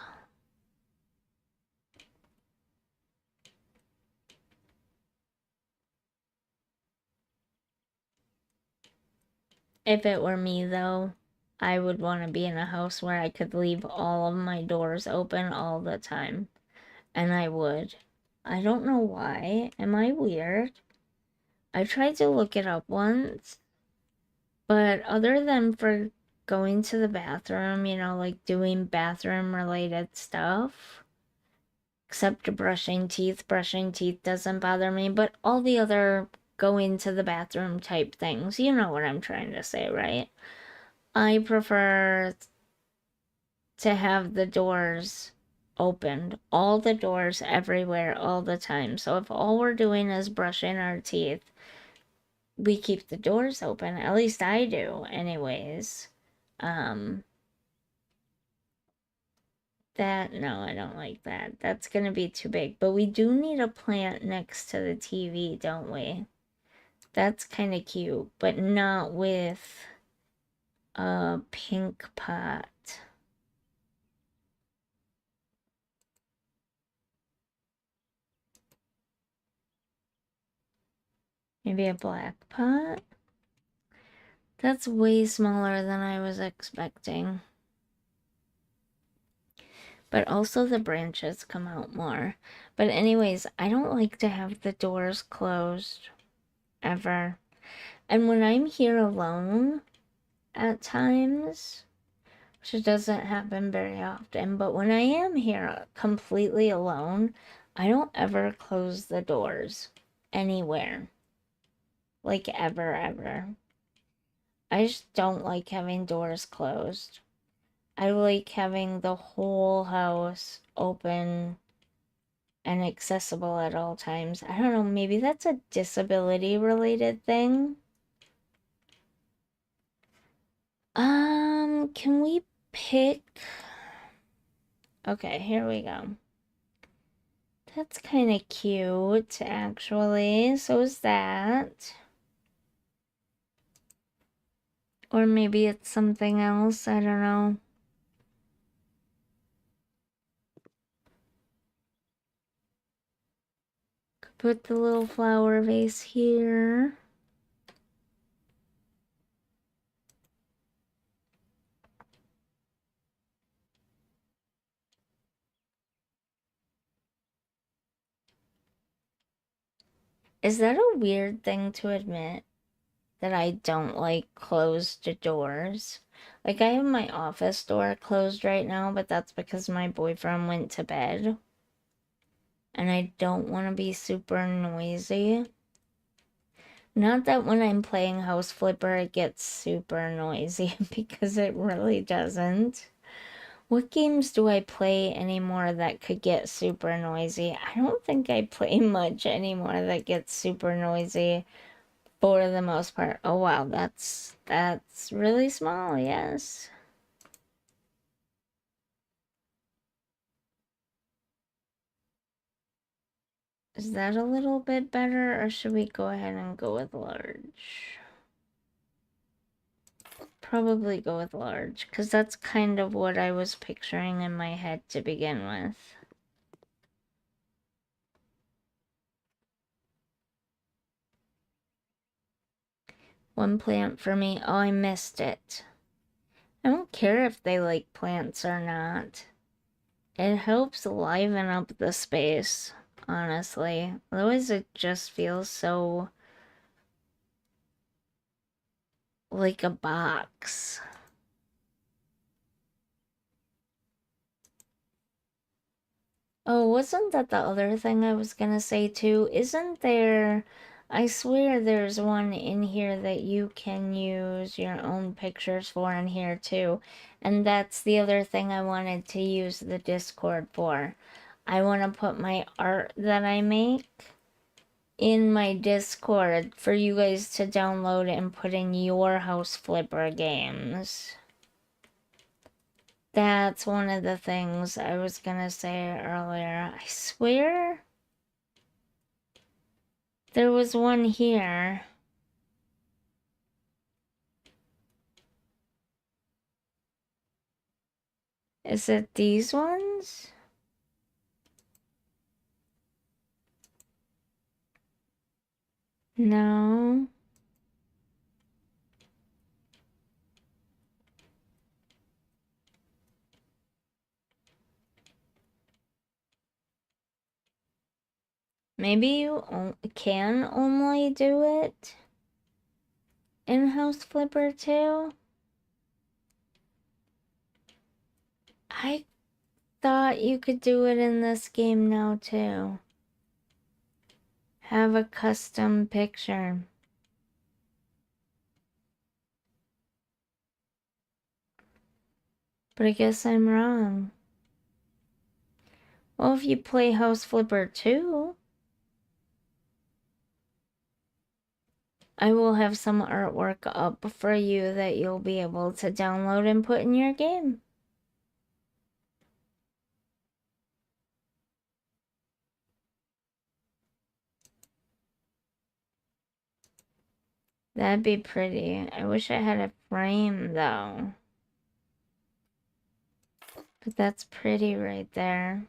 If it were me, though, I would want to be in a house where I could leave all of my doors open all the time. And I would. I don't know why. Am I weird? I tried to look it up once, but other than for going to the bathroom, you know, like doing bathroom related stuff, except brushing teeth doesn't bother me, but all the other going to the bathroom type things, you know what I'm trying to say, right? I prefer to have the doors opened, all the doors everywhere, all the time. So if all we're doing is brushing our teeth, we keep the doors open. At least I do, anyways. No, I don't like that. That's gonna be too big. But we do need a plant next to the TV, don't we? That's kind of cute, but not with a pink pot. Maybe a black pot? That's way smaller than I was expecting. But also the branches come out more. But anyways, I don't like to have the doors closed ever. And when I'm here alone at times, which doesn't happen very often. But when I am here completely alone, I don't ever close the doors anywhere. Like, ever, ever. I just don't like having doors closed. I like having the whole house open and accessible at all times. I don't know, maybe that's a disability related thing. Can we pick? Okay, here we go. That's kind of cute, actually. So is that. Or maybe it's something else, I don't know. Could put the little flower vase here. Is that a weird thing to admit? That I don't like closed doors? Like, I have my office door closed right now, but that's because my boyfriend went to bed. And I don't want to be super noisy. Not that when I'm playing House Flipper it gets super noisy, because it really doesn't. What games do I play anymore that could get super noisy? I don't think I play much anymore that gets super noisy for the most part. Oh wow, that's really small, yes. Is that a little bit better, or should we go ahead and go with large? Probably go with large, because that's kind of what I was picturing in my head to begin with. One plant for me. Oh, I missed it. I don't care if they like plants or not. It helps liven up the space, honestly. Otherwise it just feels so like a box. Oh, wasn't that the other thing I was gonna say too? Isn't there, I swear there's one in here that you can use your own pictures for in here too. And that's the other thing I wanted to use the Discord for. I want to put my art that I make in my Discord for you guys to download and put in your House Flipper games. That's one of the things I was gonna say earlier. I swear there was one here. Is it these ones? No. Maybe you can only do it in House Flipper too? I thought you could do it in this game now too. Have a custom picture. But I guess I'm wrong. Well, if you play House Flipper 2, I will have some artwork up for you that you'll be able to download and put in your game. That'd be pretty. I wish I had a frame though. But that's pretty right there.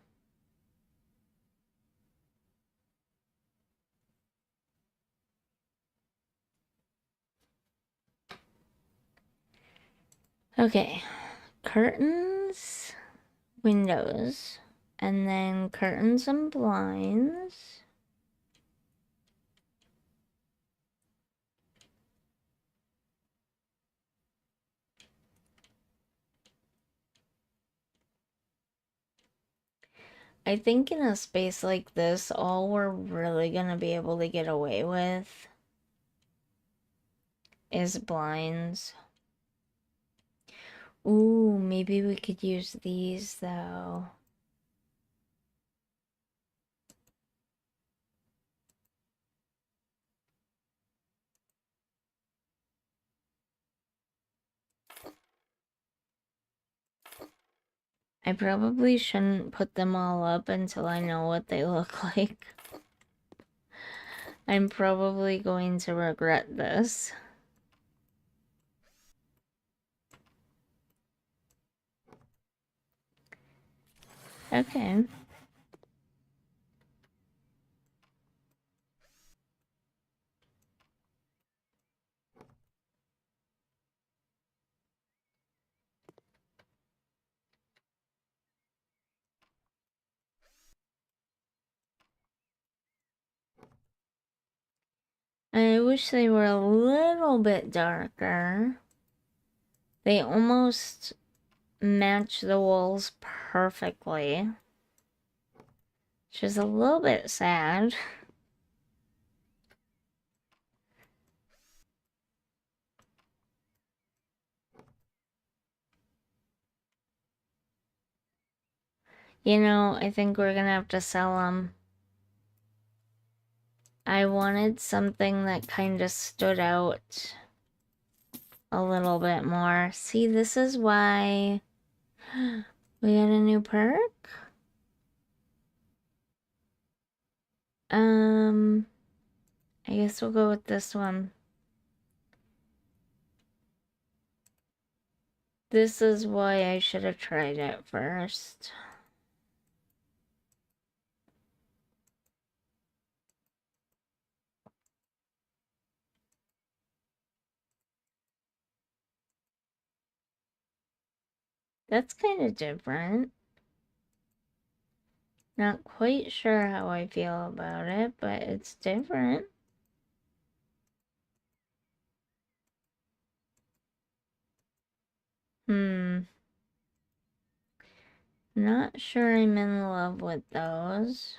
Okay, curtains, windows, and then curtains and blinds. I think in a space like this, all we're really gonna be able to get away with is blinds. Ooh, maybe we could use these though. I probably shouldn't put them all up until I know what they look like. I'm probably going to regret this. Okay. I wish they were a little bit darker. They almost match the walls perfectly, which is a little bit sad. You know, I think we're gonna have to sell them. I wanted something that kind of stood out a little bit more. See, this is why we got a new perk. I guess we'll go with this one. This is why I should have tried it first. That's kind of different. Not quite sure how I feel about it, but it's different. Not sure I'm in love with those.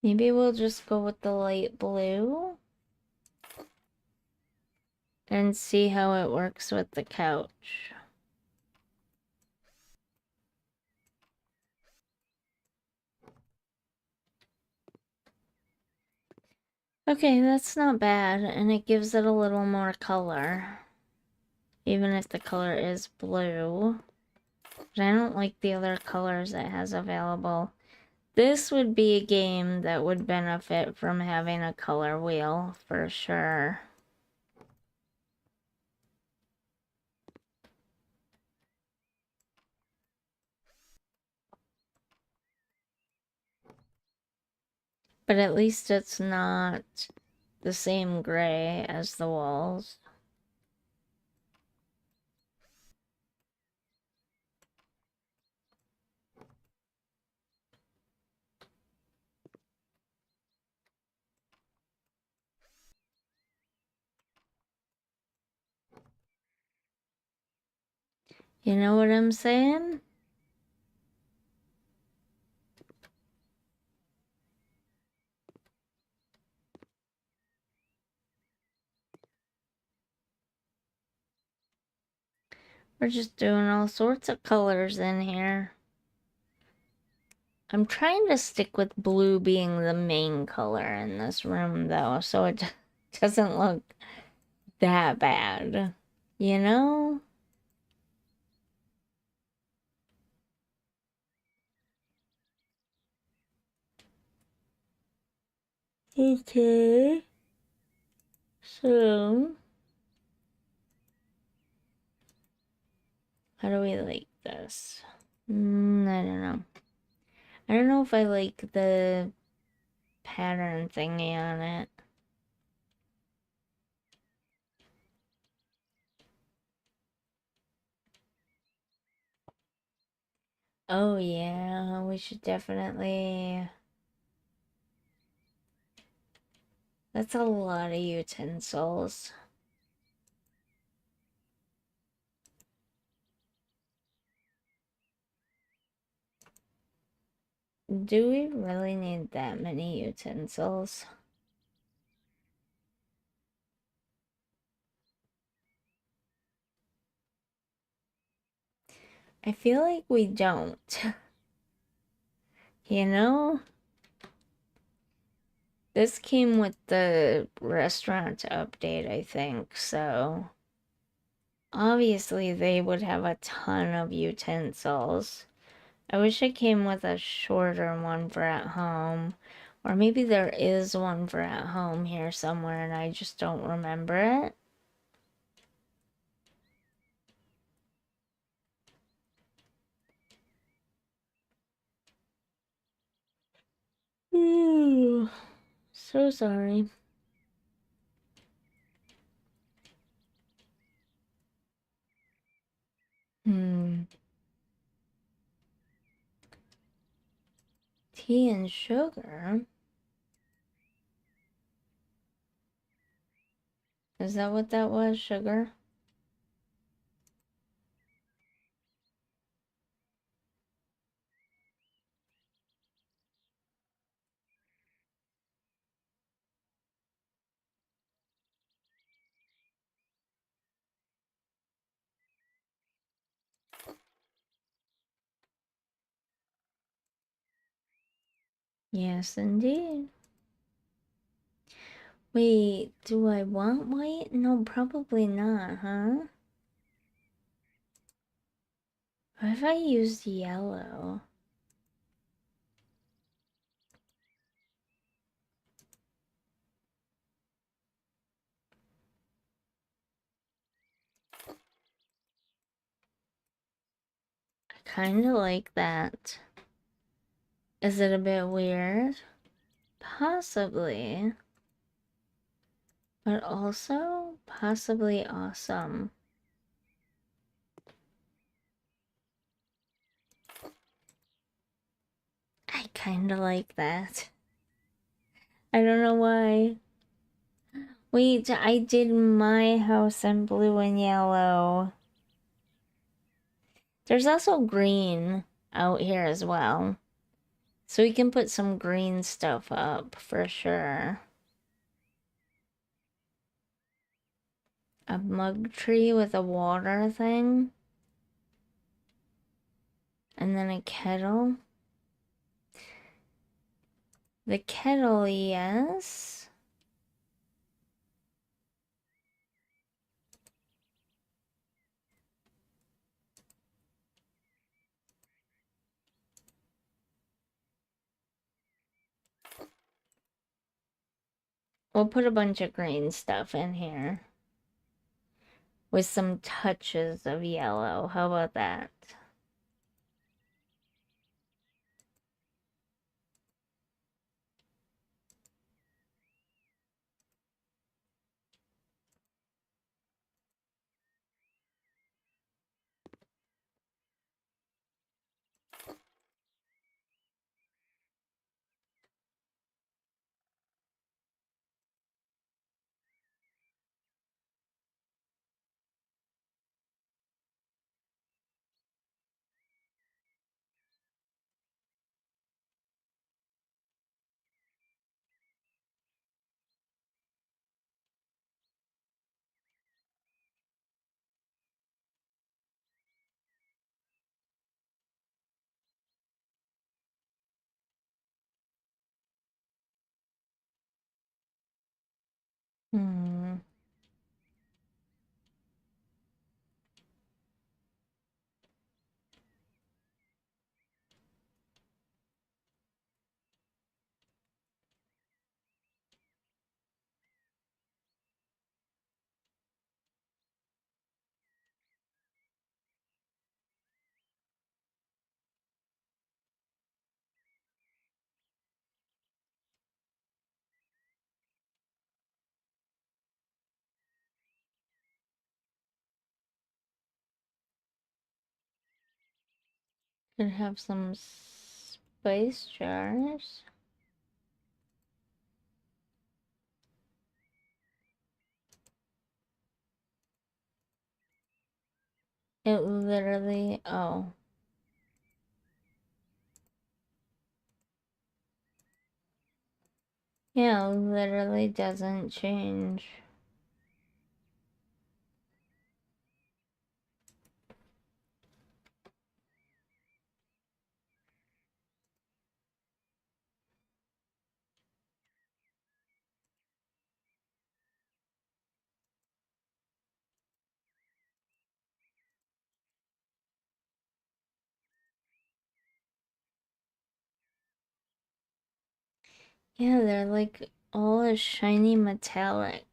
Maybe we'll just go with the light blue and see how it works with the couch. Okay, that's not bad, and it gives it a little more color. Even if the color is blue. But I don't like the other colors it has available. This would be a game that would benefit from having a color wheel, for sure. But at least it's not the same gray as the walls. You know what I'm saying? We're just doing all sorts of colors in here. I'm trying to stick with blue being the main color in this room, though, so it doesn't look that bad. You know? Okay. So, how do we like this? I don't know. I don't know if I like the pattern thingy on it. Oh yeah, we should definitely... That's a lot of utensils. Do we really need that many utensils? I feel like we don't. You know? This came with the restaurant update, I think, so... Obviously, they would have a ton of utensils. I wish it came with a shorter one for at home. Or maybe there is one for at home here somewhere and I just don't remember it. Ooh, so sorry. Tea and sugar? Is that what that was, sugar? Yes, indeed. Wait, do I want white? No, probably not, huh? What if I used yellow? I kinda like that. Is it a bit weird? Possibly. But also possibly awesome. I kinda like that. I don't know why. Wait, I did my house in blue and yellow. There's also green out here as well. So we can put some green stuff up for sure. A mug tree with a water thing. And then a kettle. The kettle, yes. We'll put a bunch of green stuff in here. With some touches of yellow. How about that? Hmm. Could have some spice jars. It literally, oh. Yeah, it literally doesn't change. Yeah, they're like all a shiny metallic.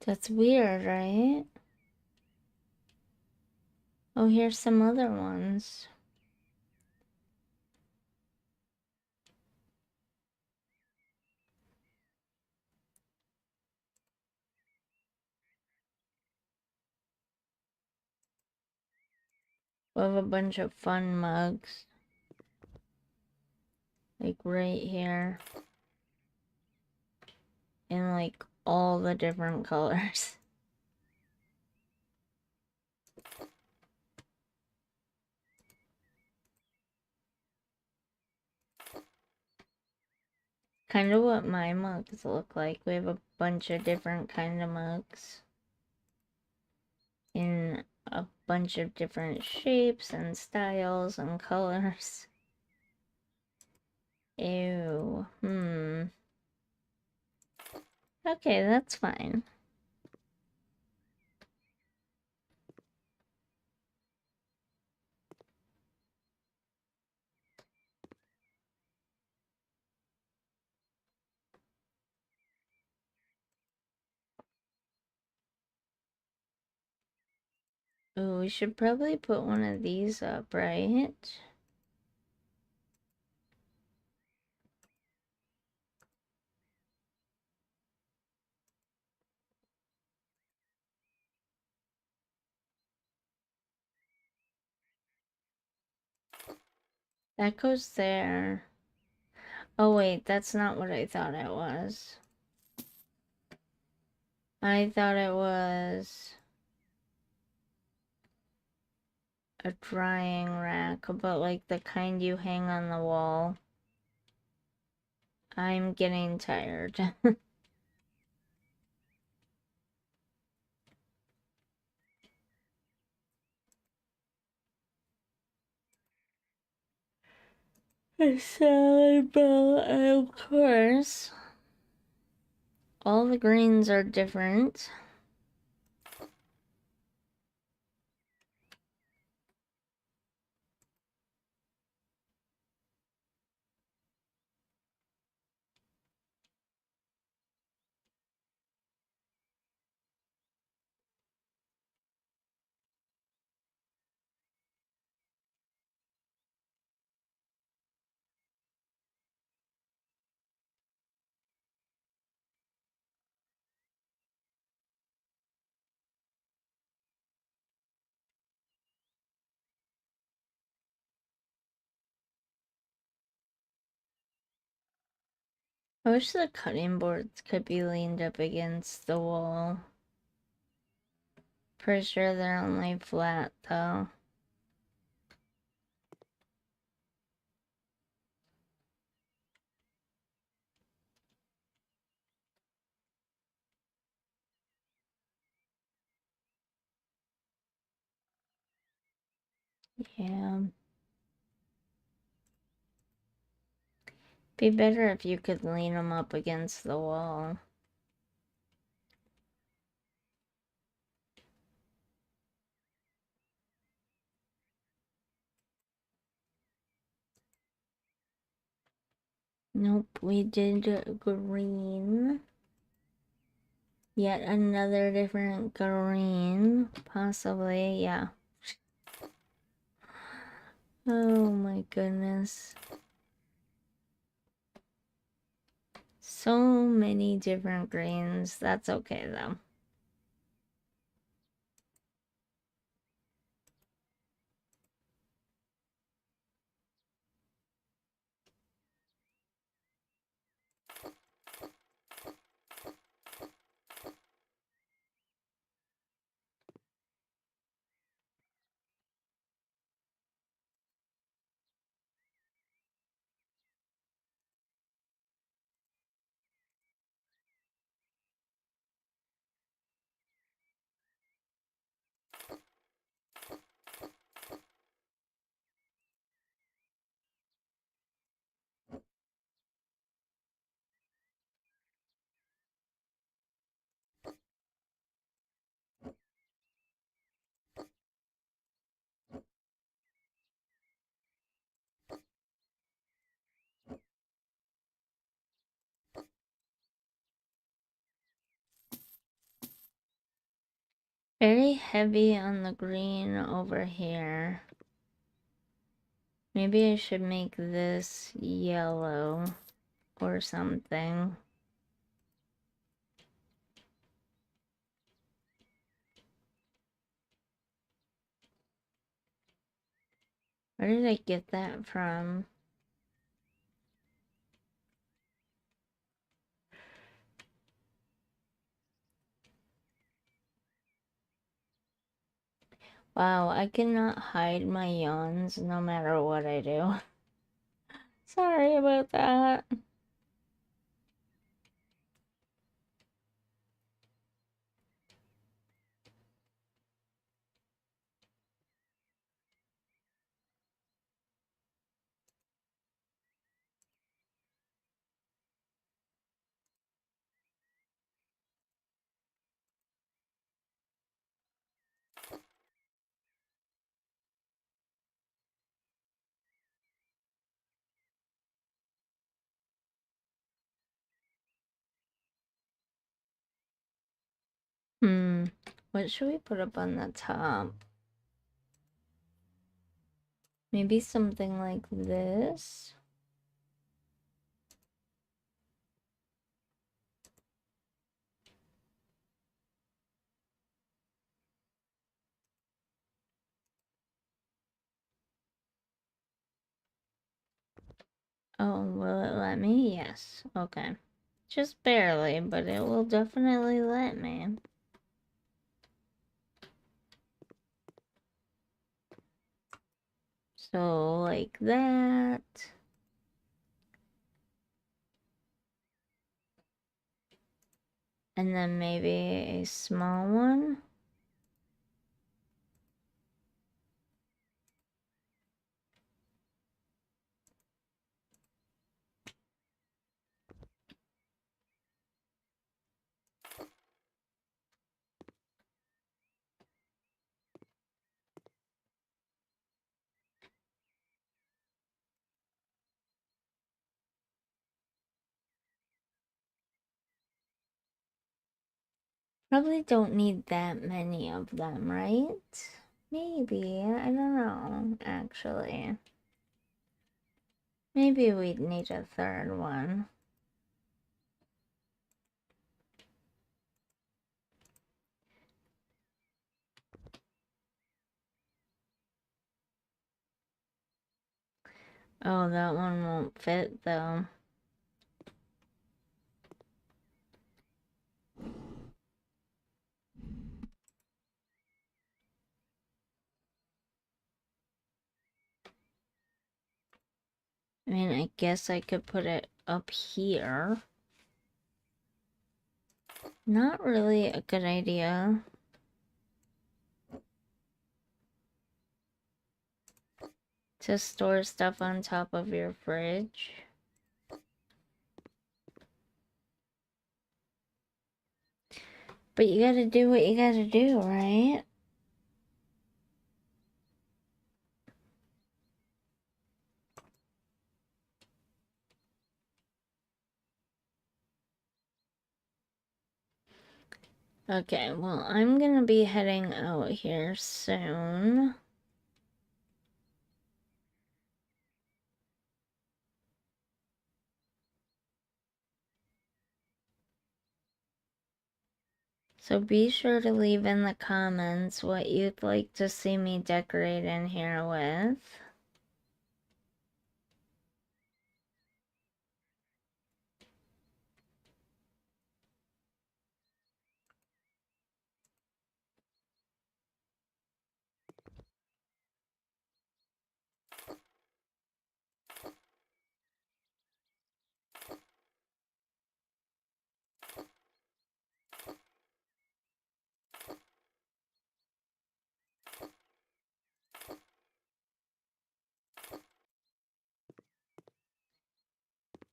That's weird, right? Oh, here's some other ones. We have a bunch of fun mugs. Like right here. In like all the different colors. Kind of what my mugs look like. We have a bunch of different kind of mugs. In a bunch of different shapes and styles and colors. Ew. Okay, that's fine. Ooh, we should probably put one of these up, right? That goes there. Oh wait, that's not what I thought it was. I thought it was a drying rack, but like the kind you hang on the wall. I'm getting tired. A salad bowl, of course. All the greens are different. I wish the cutting boards could be leaned up against the wall. Pretty sure they're only flat though. Yeah. Be better if you could lean them up against the wall. Nope, we did green. Yet another different green. Possibly, yeah. Oh my goodness. So many different greens. That's okay though. Very heavy on the green over here. Maybe I should make this yellow or something. Where did I get that from? Wow, I cannot hide my yawns no matter what I do. Sorry about that. What should we put up on the top? Maybe something like this? Oh, will it let me? Yes. Okay. Just barely, but it will definitely let me. So, like that. And then maybe a small one. Probably don't need that many of them, right? Maybe. I don't know, actually. Maybe we'd need a third one. Oh, that one won't fit, though. I mean, I guess I could put it up here. Not really a good idea. To store stuff on top of your fridge. But you gotta do what you gotta do, right? Okay, well, I'm gonna be heading out here soon. So be sure to leave in the comments what you'd like to see me decorate in here with.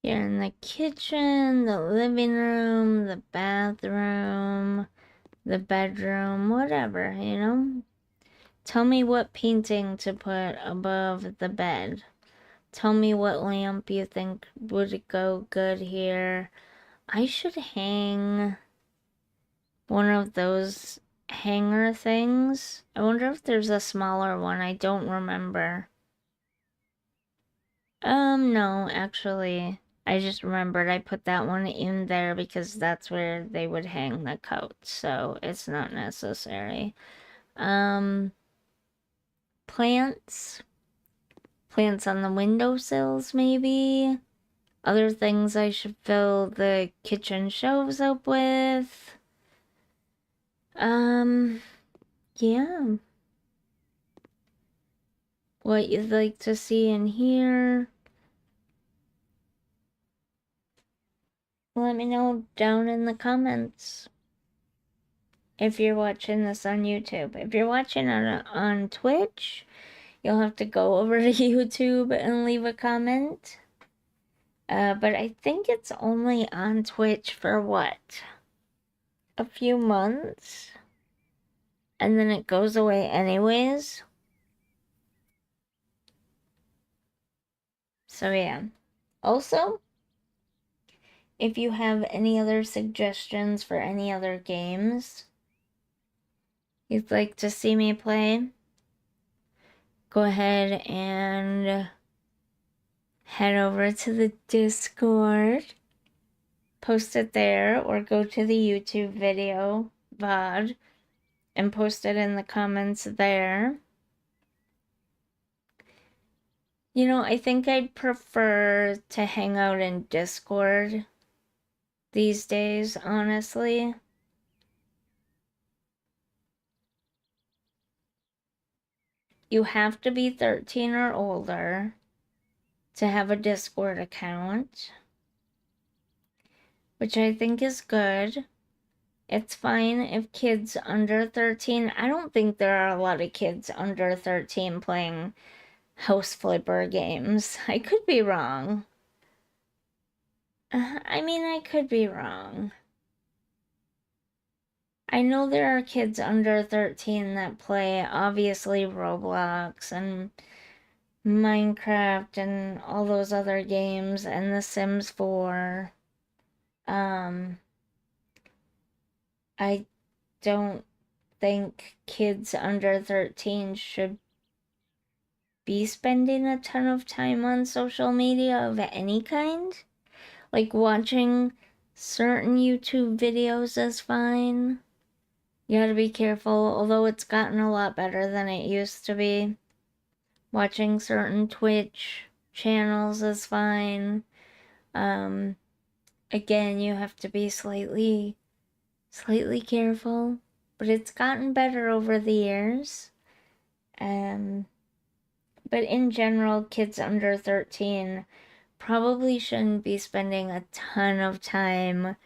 Here in the kitchen, the living room, the bathroom, the bedroom, whatever, you know? Tell me what painting to put above the bed. Tell me what lamp you think would go good here. I should hang one of those hanger things. I wonder if there's a smaller one. I don't remember. No, actually, I just remembered I put that one in there because that's where they would hang the coats, so it's not necessary. Um, plants. Plants on the windowsills, maybe. Other things I should fill the kitchen shelves up with. Yeah. What you'd like to see in here. Let me know down in the comments if you're watching this on YouTube. If you're watching on Twitch, you'll have to go over to YouTube and leave a comment. But I think it's only on Twitch for what? A few months? And then it goes away anyways. So yeah. Also, if you have any other suggestions for any other games you'd like to see me play, go ahead and head over to the Discord, post it there, or go to the YouTube video, VOD, and post it in the comments there. You know, I think I'd prefer to hang out in Discord these days, honestly. You have to be 13 or older to have a Discord account, which I think is good. It's fine if kids under 13, I don't think there are a lot of kids under 13 playing house flipper games. I could be wrong. I mean, I could be wrong. I know there are kids under 13 that play, obviously, Roblox and Minecraft and all those other games and The Sims 4. I don't think kids under 13 should be spending a ton of time on social media of any kind. Like, watching certain YouTube videos is fine. You gotta be careful, although it's gotten a lot better than it used to be. Watching certain Twitch channels is fine. Again, you have to be slightly careful, but it's gotten better over the years. But in general, kids under 13 probably shouldn't be spending a ton of time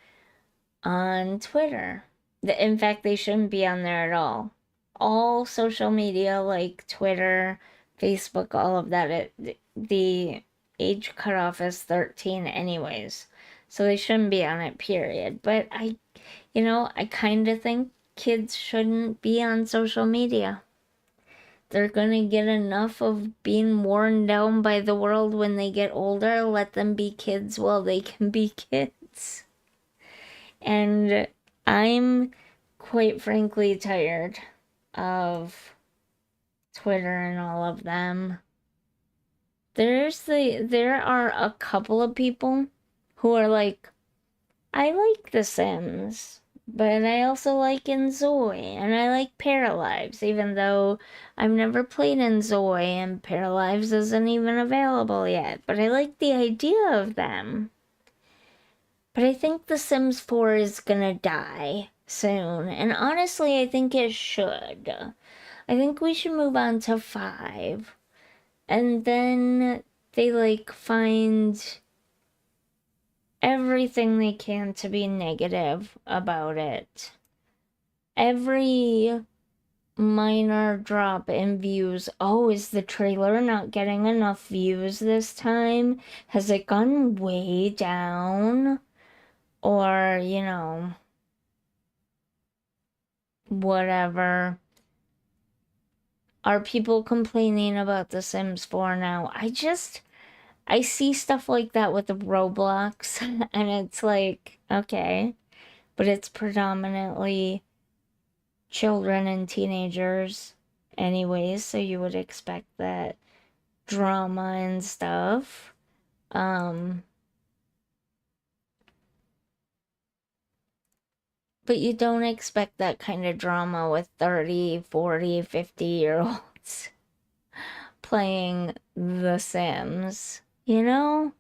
on Twitter. In fact, they shouldn't be on there at all. All social media like Twitter, Facebook, all of that, the age cutoff is 13 anyways. So they shouldn't be on it, period. But I kind of think kids shouldn't be on social media. They're gonna get enough of being worn down by the world when they get older. Let them be kids while they can be kids. And I'm quite frankly tired of Twitter and all of them. There are a couple of people who are like, I like The Sims, but I also like Zoe, and I like Paralives, even though I've never played Zoe, and Paralives isn't even available yet, but I like the idea of them. But I think The Sims 4 is gonna die soon, and honestly, I think it should. I think we should move on to 5, and then they find everything they can to be negative about it. Every minor drop in views. Oh, is the trailer not getting enough views this time? Has it gone way down? Or, whatever. Are people complaining about The Sims 4 now? I see stuff like that with the Roblox, and it's like, okay, but it's predominantly children and teenagers anyways, so you would expect that drama and stuff. But you don't expect that kind of drama with 30, 40, 50-year-olds playing The Sims. You know?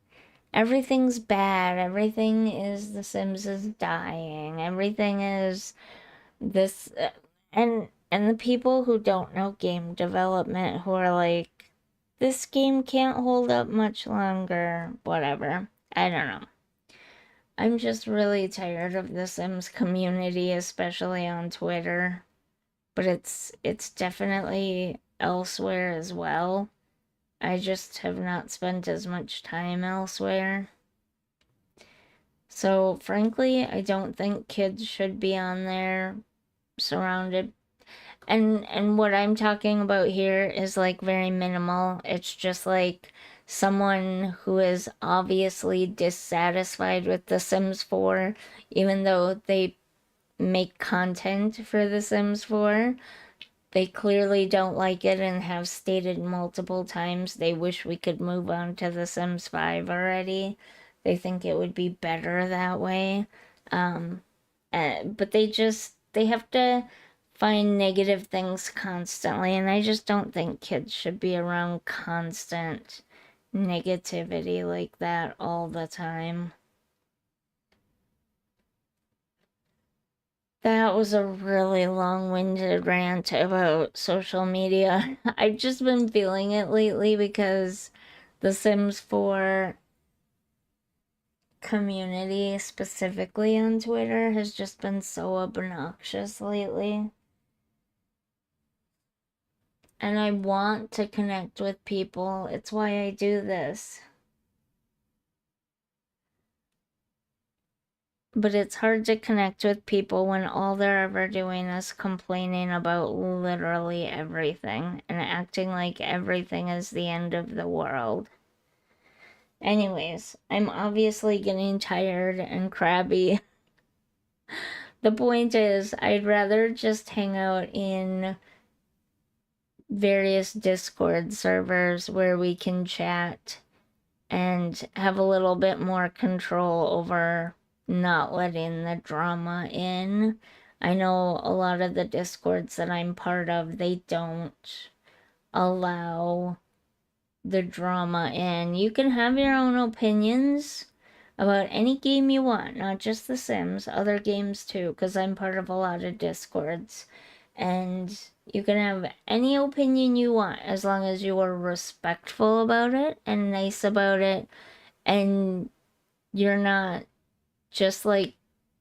Everything's bad. Everything is The Sims is dying. Everything is this and the people who don't know game development who are like, this game can't hold up much longer, whatever. I don't know. I'm just really tired of the Sims community, especially on Twitter. But it's definitely elsewhere as well. I just have not spent as much time elsewhere. So frankly, I don't think kids should be on there surrounded. And what I'm talking about here is like very minimal. It's just like someone who is obviously dissatisfied with The Sims 4, even though they make content for The Sims 4. They clearly don't like it and have stated multiple times they wish we could move on to The Sims 5 already. They think it would be better that way. But they have to find negative things constantly, and I just don't think kids should be around constant negativity like that all the time. That was a really long-winded rant about social media. I've just been feeling it lately because the Sims 4 community, specifically on Twitter, has just been so obnoxious lately. And I want to connect with people. It's why I do this. But it's hard to connect with people when all they're ever doing is complaining about literally everything and acting like everything is the end of the world. Anyways, I'm obviously getting tired and crabby. The point is, I'd rather just hang out in various Discord servers where we can chat and have a little bit more control over not letting the drama in. I know a lot of the Discords that I'm part of, they don't allow the drama in. You can have your own opinions about any game you want, not just The Sims, other games too, because I'm part of a lot of Discords. And you can have any opinion you want as long as you are respectful about it and nice about it, and you're not just like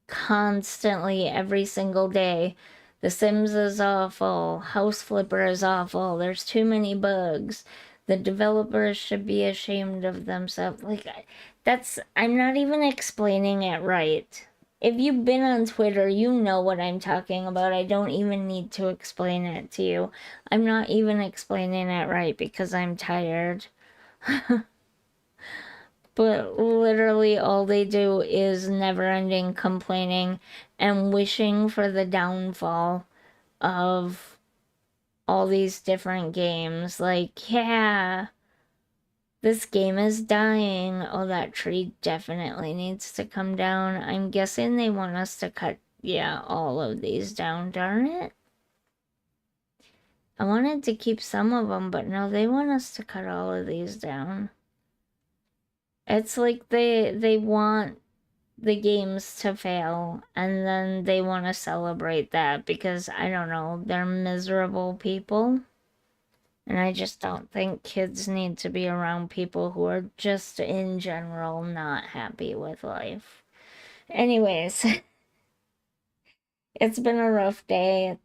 constantly every single day, The Sims is awful, House Flipper is awful, there's too many bugs, the developers should be ashamed of themselves. Like, I'm not even explaining it right. If you've been on Twitter, you know what I'm talking about. I don't even need to explain it to you. I'm not even explaining it right because I'm tired. But literally all they do is never-ending complaining and wishing for the downfall of all these different games. Like, yeah, this game is dying. Oh, that tree definitely needs to come down. I'm guessing they want us to cut, yeah, all of these down, darn it. I wanted to keep some of them, but no, they want us to cut all of these down. It's like they want the games to fail and then they want to celebrate that because, I don't know, they're miserable people. And I just don't think kids need to be around people who are just in general not happy with life. Anyways, it's been a rough day.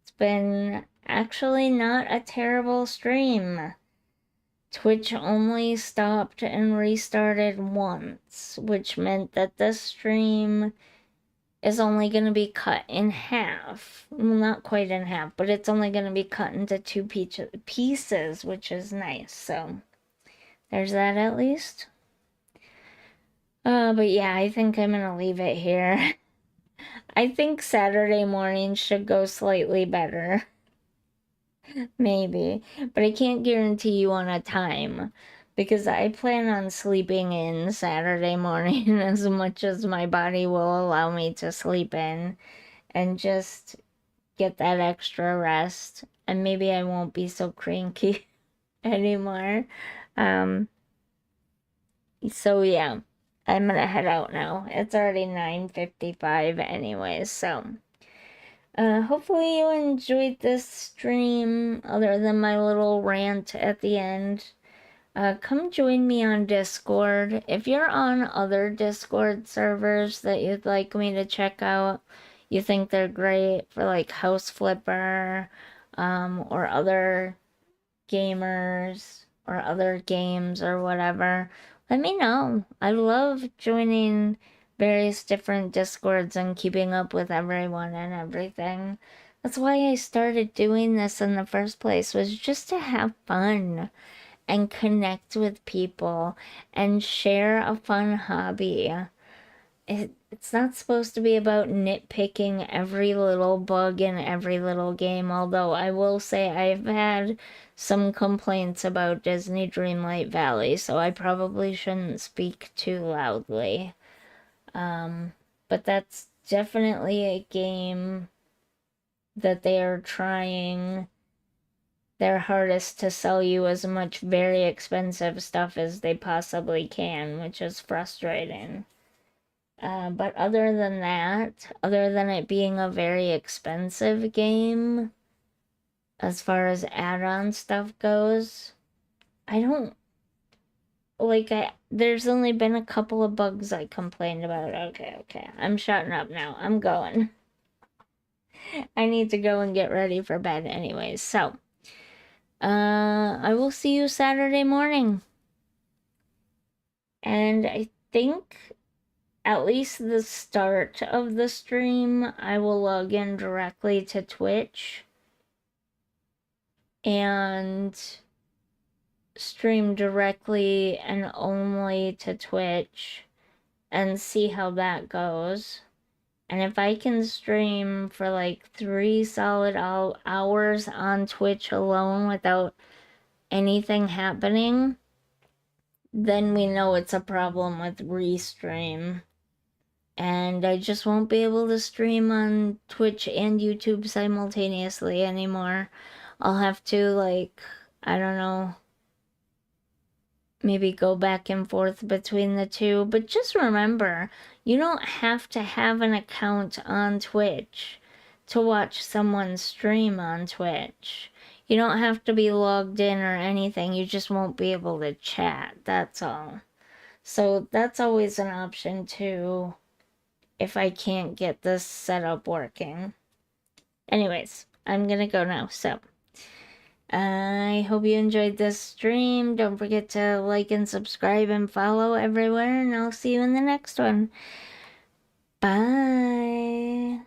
It's been actually not a terrible stream. Twitch only stopped and restarted once, which meant that the stream is only going to be cut in half. Well, not quite in half, but it's only going to be cut into two pieces, which is nice. So there's that at least. But yeah, I think I'm going to leave it here. I think Saturday morning should go slightly better. Maybe. But I can't guarantee you on a time because I plan on sleeping in Saturday morning as much as my body will allow me to sleep in and just get that extra rest. And maybe I won't be so cranky anymore. Um, so yeah, I'm gonna head out now. It's already 9:55 anyways, so hopefully you enjoyed this stream other than my little rant at the end. Come join me on Discord. If you're on other Discord servers that you'd like me to check out, you think they're great for like House Flipper, or other gamers or other games or whatever, let me know. I love joining various different Discords and keeping up with everyone and everything. That's why I started doing this in the first place, was just to have fun and connect with people and share a fun hobby. It's not supposed to be about nitpicking every little bug in every little game, although I will say I've had some complaints about Disney Dreamlight Valley, so I probably shouldn't speak too loudly. But that's definitely a game that they are trying their hardest to sell you as much very expensive stuff as they possibly can, which is frustrating. But other than that, other than it being a very expensive game, as far as add-on stuff goes, I don't like there's only been a couple of bugs I complained about. Okay. I'm shutting up now. I'm going. I need to go and get ready for bed anyways. So, I will see you Saturday morning. And I think at least the start of the stream, I will log in directly to Twitch and stream directly and only to Twitch and see how that goes. And if I can stream for like 3 solid hours on Twitch alone without anything happening, then we know it's a problem with Restream. And I just won't be able to stream on Twitch and YouTube simultaneously anymore. I'll have to, like, I don't know, maybe go back and forth between the two. But just remember, you don't have to have an account on Twitch to watch someone stream on Twitch. You don't have to be logged in or anything. You just won't be able to chat. That's all. So that's always an option too, if I can't get this setup working. Anyways, I'm gonna go now. So I hope you enjoyed this stream. Don't forget to like and subscribe and follow everywhere, and I'll see you in the next one. Bye.